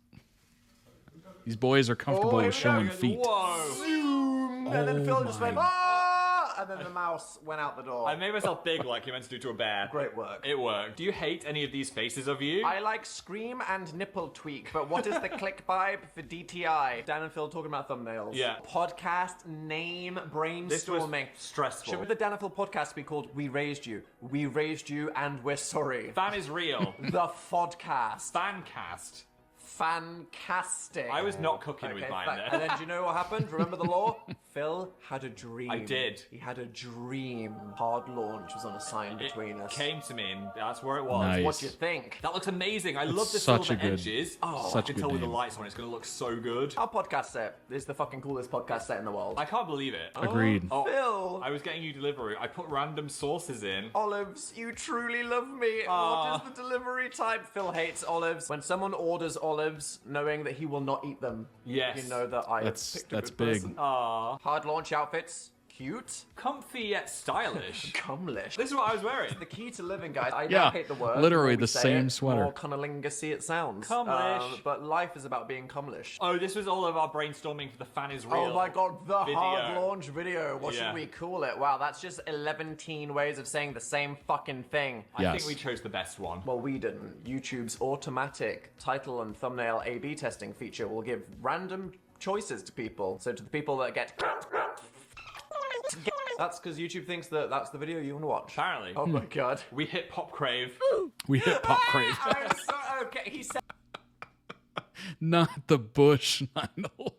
These boys are comfortable with showing feet. Whoa! And then Phil just went, ah! And then the mouse went out the door. I made myself big like you meant to do to a bear. Great work. It worked. Do you hate any of these faces of you? I like scream and nipple tweak, but what is the click vibe for DTI? Dan and Phil talking about thumbnails. Yeah. Podcast name brainstorming. This was stressful. Should the Dan and Phil podcast be called We Raised You? We raised you and we're sorry. Fan is real. The Fodcast. Fancast. Fantastic. I was not cooking with mine there. And then do you know what happened? Remember the law? Phil had a dream. I did. He had a dream. Hard launch was on a sign between us. Came to me and that's where it was. Nice. What do you think? That looks amazing. I It's love the such silver a good- edges. such I a can good tell with the name. lights on it's going to look so good. Our podcast set is the fucking coolest podcast set in the world. I can't believe it. Agreed. Oh, Phil! I was getting you delivery. I put random sauces in. Olives, you truly love me. Aw. What is the delivery time? Phil hates olives. When someone orders olives, knowing that he will not eat them, Yes. you know that I That's- have picked a that's good big. person. Aww. Hard launch outfits. Cute. Comfy yet stylish. Cumlish. This is what I was wearing. The key to living, guys. I Yeah, now hate the word. literally more we the say same it, sweater. More cunnilingus-y it sounds. Cumlish. But life is about being cumlish. Oh, this was all of our brainstorming for the Fan is Real. Oh my god, the video. hard launch video. What Yeah. should we call it? Wow, that's just 11 ways of saying the same fucking thing. I Yes. think we chose the best one. Well, we didn't. YouTube's automatic title and thumbnail A/B testing feature will give random choices to people. So to the people that get... That's because YouTube thinks that that's the video you want to watch. Apparently. Oh my god. We hit Pop Crave. We hit Pop Crave. I'm so okay. He said Not the Bush 9/11.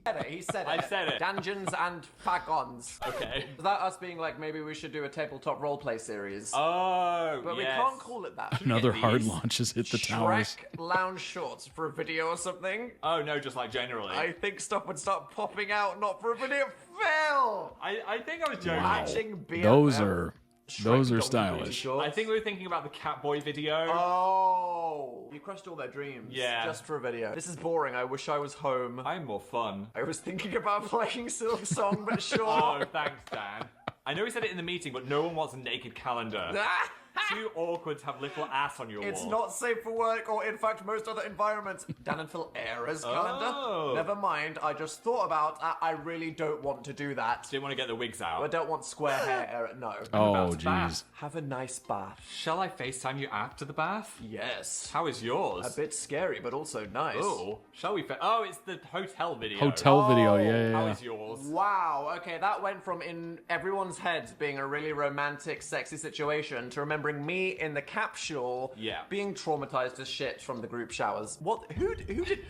it. He said it. I said it. Dungeons and Fagons. Okay. Is that us being like, maybe we should do a tabletop roleplay series? Oh, But we yes. can't call it that. Another these. hard launch has hit the towers. Shrek lounge shorts for a video or something? Oh, no, just like generally. I think stuff would start popping out, not for a video. Phil! I think I was joking. Wow. Matching BFF. Those are Shrek stylish. shorts. I think we were thinking about the Catboy video. Oh, you crushed all their dreams. Yeah. Just for a video. This is boring. I wish I was home. I'm more fun. I was thinking about playing Silk Song, but sure. Oh, thanks, Dan. I know we said it in the meeting, but no one wants a naked calendar. Too awkward to have little ass on your It's wall. not safe for work or, in fact, most other environments. Dan and Phil Era's calendar? Oh. Never mind. I just thought about I really don't want to do that. Didn't want to get the wigs I out. don't want square hair era. No. Oh, about to jeez. bath. Have a nice bath. Shall I FaceTime you after the bath? Yes. How is yours? A bit scary, but also nice. Oh, shall we? Oh, it's the hotel video. Hotel video, yeah, How yeah, is yours? Wow, okay, that went from in everyone's heads being a really romantic, sexy situation to remembering me in the capsule being traumatized as shit from the group showers. What? Who did?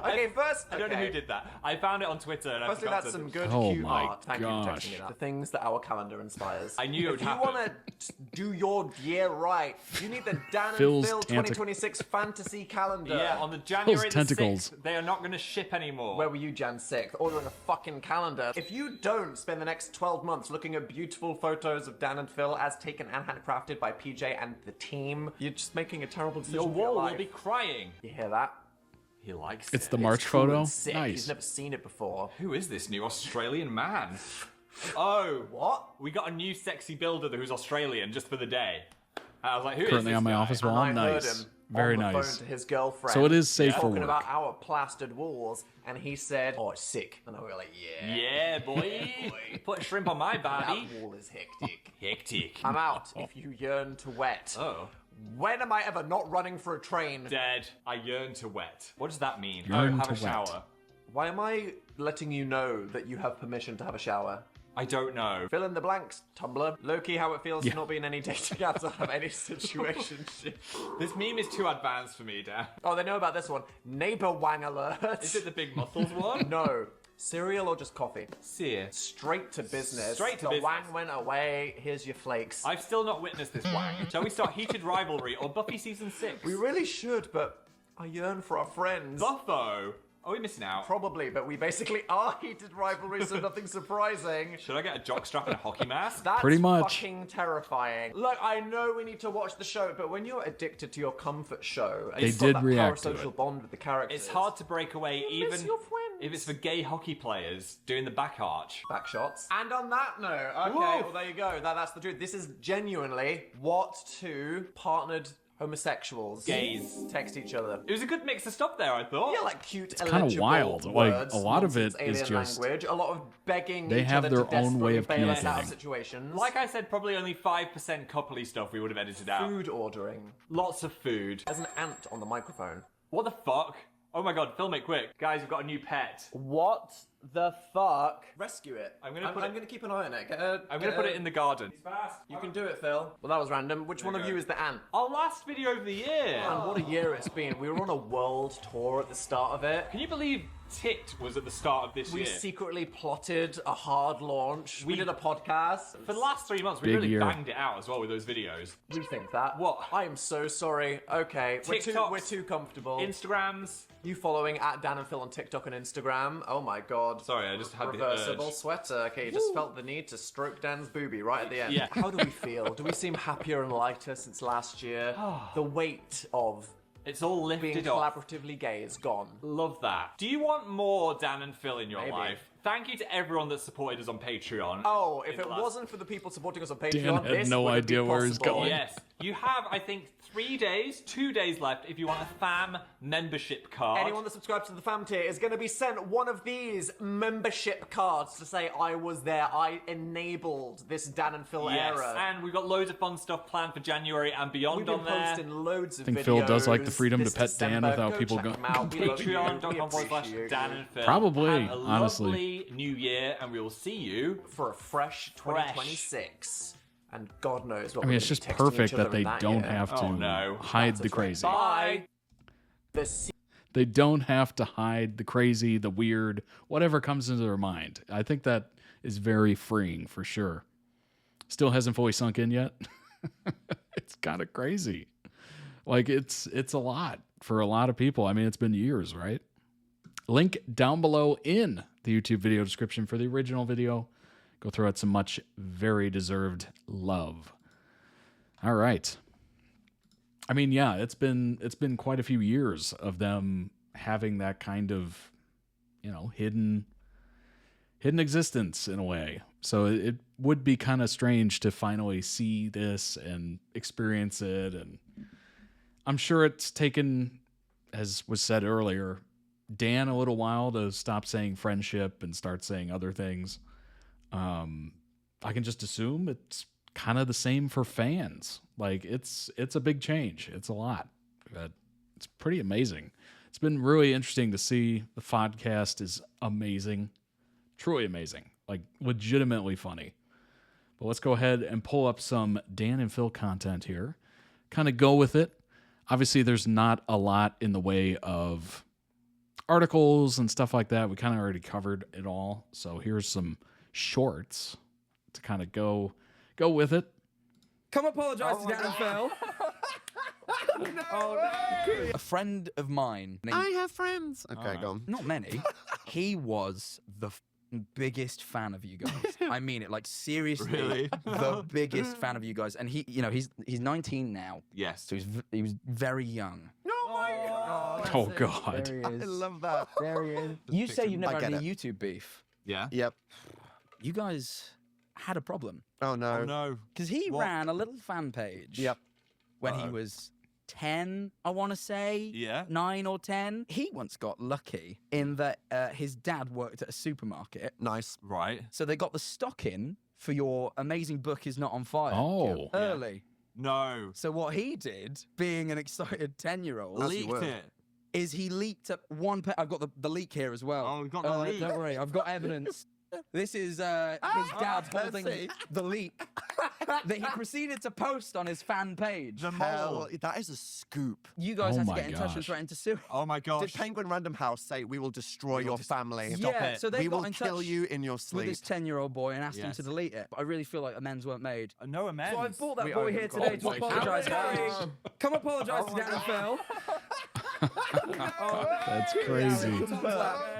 Okay, first. I don't know who did that. I found it on Twitter. And Firstly, I forgot that's to... some good, Oh cute my art. Thank you for gosh. texting me that. The things that our calendar inspires. I knew it would If you happen. want to do your year right, you need the Dan and Phil's Phil tentac- 2026 fantasy calendar. Yeah, on the January the tentacles. 6th, they are not going to ship anymore. Where were you, Jan 6th? Ordering a fucking calendar. If you don't spend the next 12 months looking at beautiful photos of Dan and Phil as taken and handcrafted by PJ and the team, you're just making a terrible decision Your for your wall life. will be crying. You hear that? He likes It's it. the March Cool photo. and sick. Nice. He's never seen it before. Who is this new Australian man? Oh, What? we got a new sexy builder who's Australian just for the day. I was like, who is Currently this on my guy? office wall. And I Nice. heard him Very on the nice. phone to his girlfriend. So it is safe for talking work. about our plastered walls, and he said, "Oh, it's sick." And I was like, "Yeah, Yeah, boy. Put shrimp on my barbie. that wall is hectic." Hectic. I'm out. If you yearn to wet. Oh. When am I ever not running for a train? Dead. I yearn to wet. What does that mean? Yearn have to a shower. Why am I letting you know that you have permission to have a shower? I don't know. Fill in the blanks, Tumblr. Low-key how it feels Yeah. to not be in any dating apps or have any situation shit. This meme is too advanced for me, Dan. Oh, they know about this one. Neighbor wang alert. Is it the big muscles one? No. Cereal or just coffee? Sear. Straight to business. Straight to the business. wang went away. Here's your flakes. I've still not witnessed this wang. Shall we start Heated Rivalry or Buffy Season 6? We really should, but I yearn for our friends. Buffo! Are we missing out? Probably, but we basically are heated rivalry, so nothing surprising. Should I get a jockstrap and a hockey mask? That's Pretty much. fucking terrifying. Look, I know we need to watch the show, but when you're addicted to your comfort show, and They you've got did that react to parasocial it. bond with the characters. It's hard to break away You miss even your friends. if it's for gay hockey players doing the back arch. Back shots. And on that note, okay, Woo. well there you go. That's the truth. This is genuinely what two partnered homosexuals, gays text each other. It was a good mix of stuff there, I thought. Yeah, like cute, It's kind of wild. Words, like a lot of it alien is just language, a lot of begging. They each have other their to own way of desperately bail us out of communicating. situations. Like I said, probably only 5% coupley stuff we would have edited out. Food ordering. Lots of food. There's an ant on the microphone. What the fuck? Oh my god, film it quick. Guys, we've got a new pet. What the fuck? Rescue it. I'm I'm gonna keep an eye on it. I'm gonna put it in the garden. You can do it, Phil. Well, that was random. Which one of you is the ant? Our last video of the year. Man, what a year it's been. We were on a world tour at the start of it. Can you believe Ticked was at the start of this We year? secretly plotted a hard launch. We did a podcast. For the last 3 months, we Big really year. banged it out as well with those videos. Rethink that. What? I am so sorry. Okay, TikToks, we're too comfortable. Instagrams. You following at Dan and Phil on TikTok and Instagram. Oh my god. Sorry, I just had the reversible urge. sweater. Okay, you just felt the need to stroke Dan's boobie right at the end. Yeah. How do we feel? Do we seem happier and lighter since last year? The weight of It's all being lifted off. collaboratively gay is gone. Love that. Do you want more Dan and Phil in your Maybe. life? Thank you to everyone that supported us on Patreon. Oh, if in it the last- wasn't for the people supporting us on Dan Patreon, had this no wouldn't be idea where he's possible. going. Yes. You have, I think, 2 days left if you want a FAM membership card. Anyone that subscribes to the fam tier is going to be sent one of these membership cards to say I was there, I enabled this Dan and Phil Yes, era. and we've got loads of fun stuff planned for January and beyond We've been on there. posting loads of I think videos. Phil does like the freedom to this pet Dan December. without Go people check going. them out. We love you. We Patreon.com/Dan appreciate and Phil. Probably, Have a honestly. lovely new year, and we will see you for a fresh 2026. And God knows what I mean, we're it's gonna just be texting perfect each that other they in don't year. have to Oh, no. hide That's the right. crazy. Bye. They don't have to hide the crazy, the weird, whatever comes into their mind. I think that is very freeing for sure. Still hasn't fully sunk in yet. It's kind of crazy. Like it's a lot for a lot of people. I mean, it's been years, right? Link down below in the YouTube video description for the original video. Go throw out some much very deserved love. All right. I mean, yeah, it's been quite a few years of them having that kind of, hidden existence in a way. So it would be kind of strange to finally see this and experience it. And I'm sure it's taken, as was said earlier, Dan a little while to stop saying friendship and start saying other things. I can just assume it's kind of the same for fans. Like it's a big change. It's a lot. But it's pretty amazing. It's been really interesting to see. The podcast is amazing. Truly amazing. Like legitimately funny. But let's go ahead and pull up some Dan and Phil content here. Kind of go with it. Obviously, there's not a lot in the way of articles and stuff like that. We kind of already covered it all. So here's some shorts to kind of go with it. Come apologise to Dan and Phil. A friend of mine. I have friends. Okay, go on. Not many. He was the biggest fan of you guys. I mean it, like seriously, Really? the biggest fan of you guys. And he's 19 now. Yes. So he was very young. Oh God. There he is. I love that. There he is. You say you've never I had get any YouTube beef. Yeah. Yep. You guys had a problem. Oh no. Oh no. Because he What? ran a little fan page. Yep. When he was 10, I want to say. Yeah. 9 or 10. He once got lucky in that his dad worked at a supermarket. Nice. Right. So they got the stock in for your amazing book is not on fire. Oh. Early. No. So what he did, being an excited 10-year-old, Leaked it. is he leaked up one page. I've got the leak here as well. Oh, we've got the leak. Don't worry, I've got evidence. This is his dad holding see. the leak that he proceeded to post on his fan page. The mole. That is a scoop. You guys Oh have to my get in touch and gosh. threaten to sue. Oh my gosh. Did Penguin Random House say we will destroy your family? Yeah, so they we got will in kill touch you in your with sleep. this 10-year-old boy and asked him Yes. to delete it. But I really feel like amends weren't made. No amends. So I've brought that We boy owe here him today to compensation. apologise. Harry, come apologise to Dan and Phil. That's crazy. Oh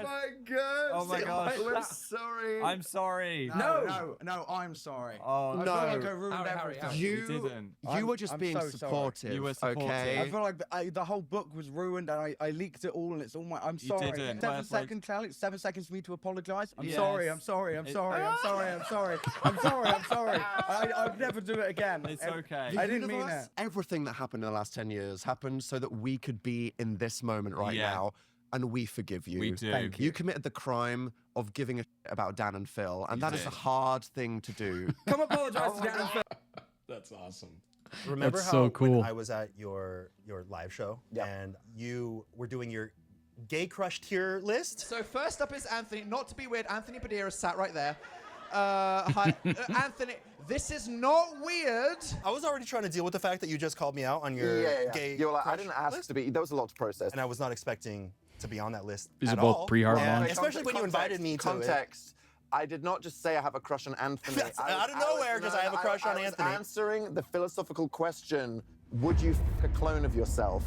my god! Oh my gosh. I'm sorry. I'm sorry. No, I'm sorry. Oh, I feel like I ruined everything. You were just being so supportive. sorry. You were supportive. Okay. I feel like the whole book was ruined, and I leaked it all, and it's all my. I'm sorry. didn't. 7-second challenge. 7 seconds for me to apologise. I'm Yes. sorry. I'm sorry. I'm sorry. I'm sorry. I'm sorry. I'm sorry. I'm sorry. I'd never do it again. It's okay. I didn't mean it. Everything that happened in the last 10 years happened so that we could be in this moment right Yeah. now, and we forgive you. We do. Thank You committed the crime of giving a shit about Dan and Phil, and that is did. a hard thing to do. Come apologise to Dan and Phil. That's awesome. Remember That's how so cool. when I was at your live show and you were doing your gay crush tier list? So first up is Anthony. Not to be weird, Anthony Padilla sat right there. Hi, Anthony. This is not weird. I was already trying to deal with the fact that you just called me out on your gay You're like, I crush didn't ask list, to be. There was a lot to process. and I was not expecting to be on that list These at are both all. pre-heart And launch. especially when you invited me to it. Context. I did not just say I have a crush on Anthony. That's out of nowhere, because I have a crush on Anthony. I was answering the philosophical question, would you f a clone of yourself?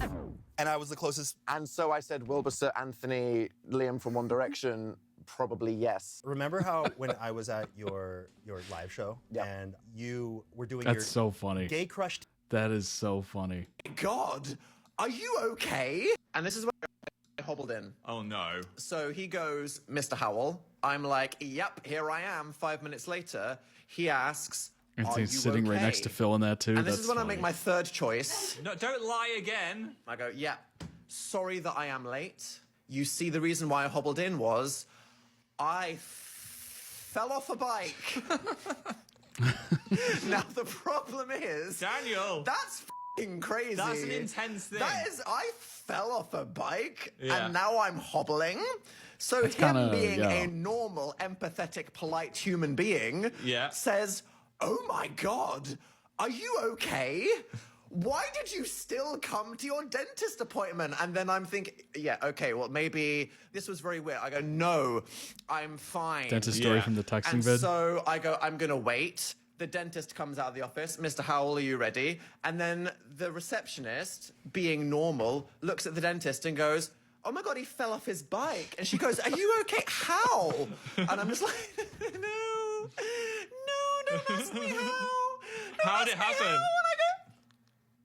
And I was the closest. And so I said, Wilbur, Anthony, Liam from One Direction, probably yes. Remember how when I was at your live show and you were doing That's your so funny. gay crush? That is so funny. God, are you okay? And this is where I hobbled in. Oh no. So he goes, Mr. Howell. I'm like, yep, here I am. 5 minutes later, he asks, are you Anthony's sitting right next to Phil in that too. And this That's is when I funny. make my third choice. No, don't lie again. I go, yeah, sorry that I am late. You see, the reason why I hobbled in was I fell off a bike. Now, the problem is... Daniel! That's f***ing crazy. That's an intense thing. That is, I fell off a bike, Yeah. and now I'm hobbling. So That's him kinda- being yeah. a normal, empathetic, polite human being says, oh my God, are you okay? Why did you still come to your dentist appointment? And then I'm thinking, yeah, okay, well, maybe this was very weird. I go, no, I'm fine. Dentist story from the texting And vid. so I go, I'm going to wait. The dentist comes out of the office. Mr. Howell, are you ready? And then the receptionist, being normal, looks at the dentist and goes, oh my God, he fell off his bike. And she goes, are you okay? How? And I'm just like, no, don't ask me how. How did it happen?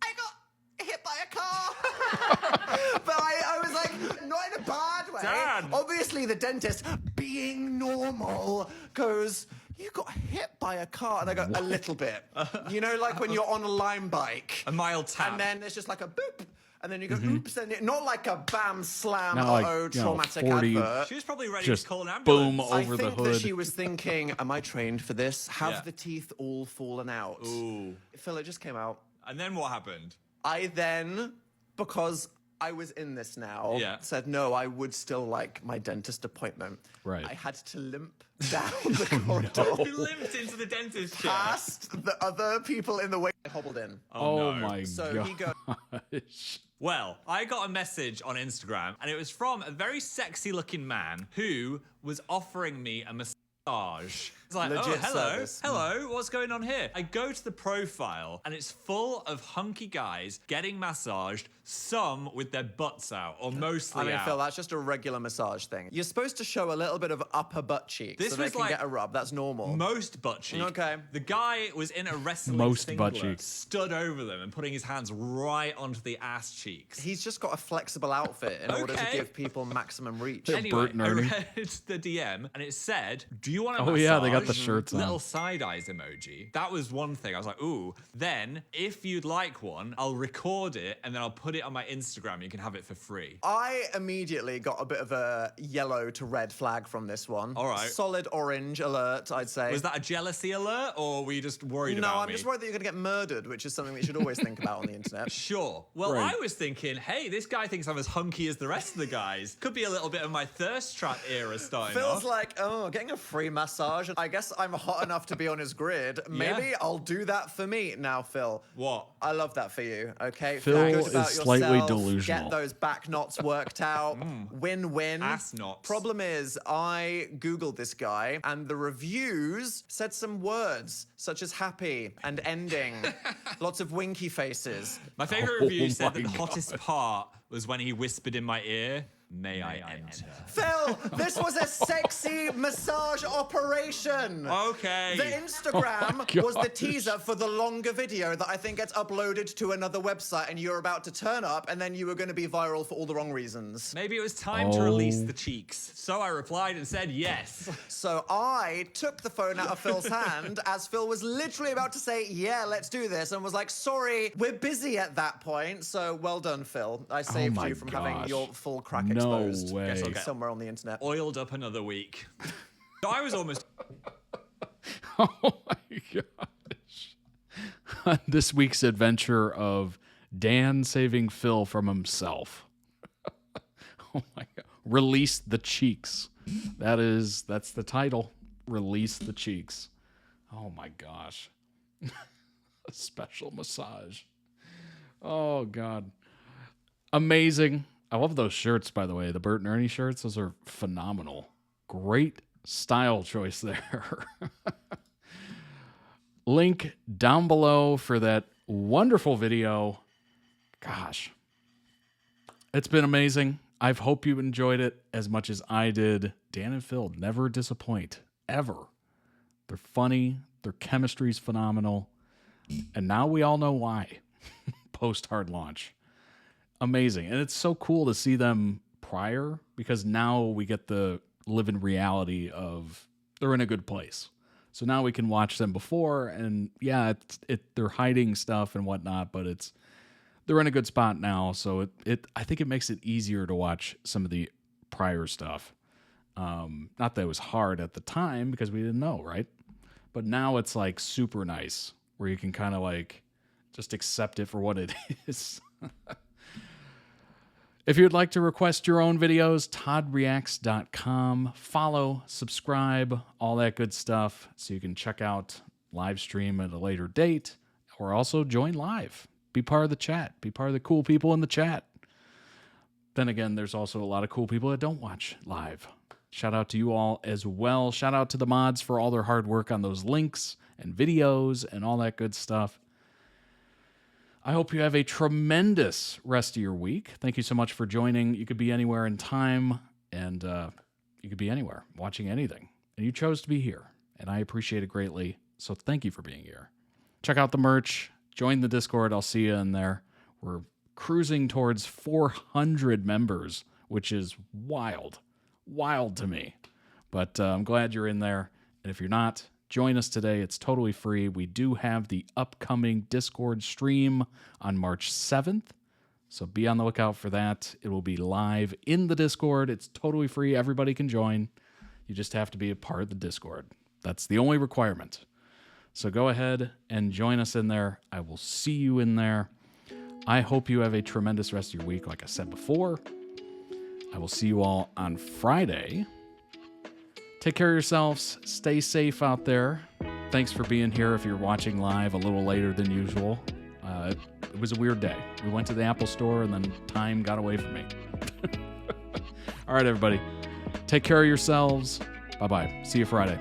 I got hit by a car. But I was like, not in a bad way. Dan. Obviously, the dentist, being normal, goes, you got hit by a car. And I go, a little bit. You know, like when you're on a Lime bike. A mild tap. And then there's just like a boop. And then you go, oops. And not like a bam, slam, Not like, traumatic 40 advert. She was probably ready Just to call an ambulance. boom over the I think that hood. she was thinking, am I trained for this? Have Yeah. the teeth all fallen out? Ooh. Phil, it just came out. And then what happened? I then, because I was in this now, said no, I would still like my dentist appointment. Right. I had to limp down the corridor. You limped into the dentist chair. Past the other people in the way. I hobbled in. Oh no. my So god. he goes, Well, I got a message on Instagram, and it was from a very sexy-looking man who was offering me a massage. It's like, Legit oh, hello, service. hello, what's going on here? I go to the profile, and it's full of hunky guys getting massaged, some with their butts out, or mostly I mean, out. Phil, that's just a regular massage thing. You're supposed to show a little bit of upper butt cheek This so they was can like get a rub. That's normal. Most butt cheek. Okay. The guy was in a wrestling Most butt singlet, cheek. stood over them and putting his hands right onto the ass cheeks. He's just got a flexible outfit in order to Okay. give people maximum reach. Anyway, Bert and I Ernie. read the DM and it said, do you want a Oh, massage? yeah, they got the shirts on. Little side eyes emoji. That was one thing. I was like, ooh. Then, if you'd like one, I'll record it and then I'll put it on my Instagram. You can have it for free. I immediately got a bit of a yellow to red flag from this one. All right. Solid orange alert, I'd say. Was that a jealousy alert or were you just worried No, about I'm me? just worried that you're going to get murdered, which is something that you should always think about on the internet. Sure. Well, Right. I was thinking, hey, this guy thinks I'm as hunky as the rest of the guys. Could be a little bit of my thirst trap era starting Phil's off. like, oh, getting a free massage. I guess I'm hot enough to be on his grid. Maybe Yeah. I'll do that for me now, Phil. What? I love that for you, okay? Phil Feel good is about slightly yourself, delusional. Get those back knots worked out. Win-win. Ass knots. Problem is, I Googled this guy, and the reviews said some words, such as happy and ending. Lots of winky faces. My favorite Oh review said my that the hottest part was when he whispered in my ear, May I enter? Phil, this was a sexy massage operation. Okay. The Instagram was the teaser for the longer video that I think gets uploaded to another website, and you're about to turn up, and then you were going to be viral for all the wrong reasons. Maybe it was time to release the cheeks. So I replied and said yes. So I took the phone out of Phil's hand as Phil was literally about to say, yeah, let's do this, and was like, sorry, we're busy at that point. So well done, Phil. I saved you from having your full crack exposed. way. Guess I'll get somewhere on the internet. Oiled up another week. So I was almost... Oh my gosh. On this week's adventure of Dan saving Phil from himself. Oh my God. Release the cheeks. That's the title. Release the cheeks. Oh my gosh. A special massage. Oh God. Amazing. I love those shirts, by the way. The Bert and Ernie shirts. Those are phenomenal. Great style choice there. Link down below for that wonderful video. Gosh. It's been amazing. I hope you enjoyed it as much as I did. Dan and Phil never disappoint. Ever. They're funny. Their chemistry's phenomenal. And now we all know why. Post-hard launch. Amazing. And it's so cool to see them prior, because now we get the live in reality of they're in a good place. So now we can watch them before, and yeah, they're hiding stuff and whatnot, but they're in a good spot now. So I think it makes it easier to watch some of the prior stuff. Not that it was hard at the time because we didn't know, right? But now it's like super nice where you can kind of like just accept it for what it is. If you'd like to request your own videos, toddreacts.com. Follow, subscribe, all that good stuff so you can check out live stream at a later date, or also join live. Be part of the chat. Be part of the cool people in the chat. Then again, there's also a lot of cool people that don't watch live. Shout out to you all as well. Shout out to the mods for all their hard work on those links and videos and all that good stuff. I hope you have a tremendous rest of your week. Thank you so much for joining. You could be anywhere in time, and you could be anywhere, watching anything. And you chose to be here, and I appreciate it greatly. So thank you for being here. Check out the merch. Join the Discord. I'll see you in there. We're cruising towards 400 members, which is wild. Wild to me. But I'm glad you're in there. And if you're not, join us today. It's totally free. We do have the upcoming Discord stream on March 7th. So be on the lookout for that. It will be live in the Discord. It's totally free. Everybody can join. You just have to be a part of the Discord. That's the only requirement. So go ahead and join us in there. I will see you in there. I hope you have a tremendous rest of your week, like I said before. I will see you all on Friday. Take care of yourselves. Stay safe out there. Thanks for being here if you're watching live a little later than usual. It was a weird day. We went to the Apple store and then time got away from me. All right, everybody. Take care of yourselves. Bye-bye. See you Friday.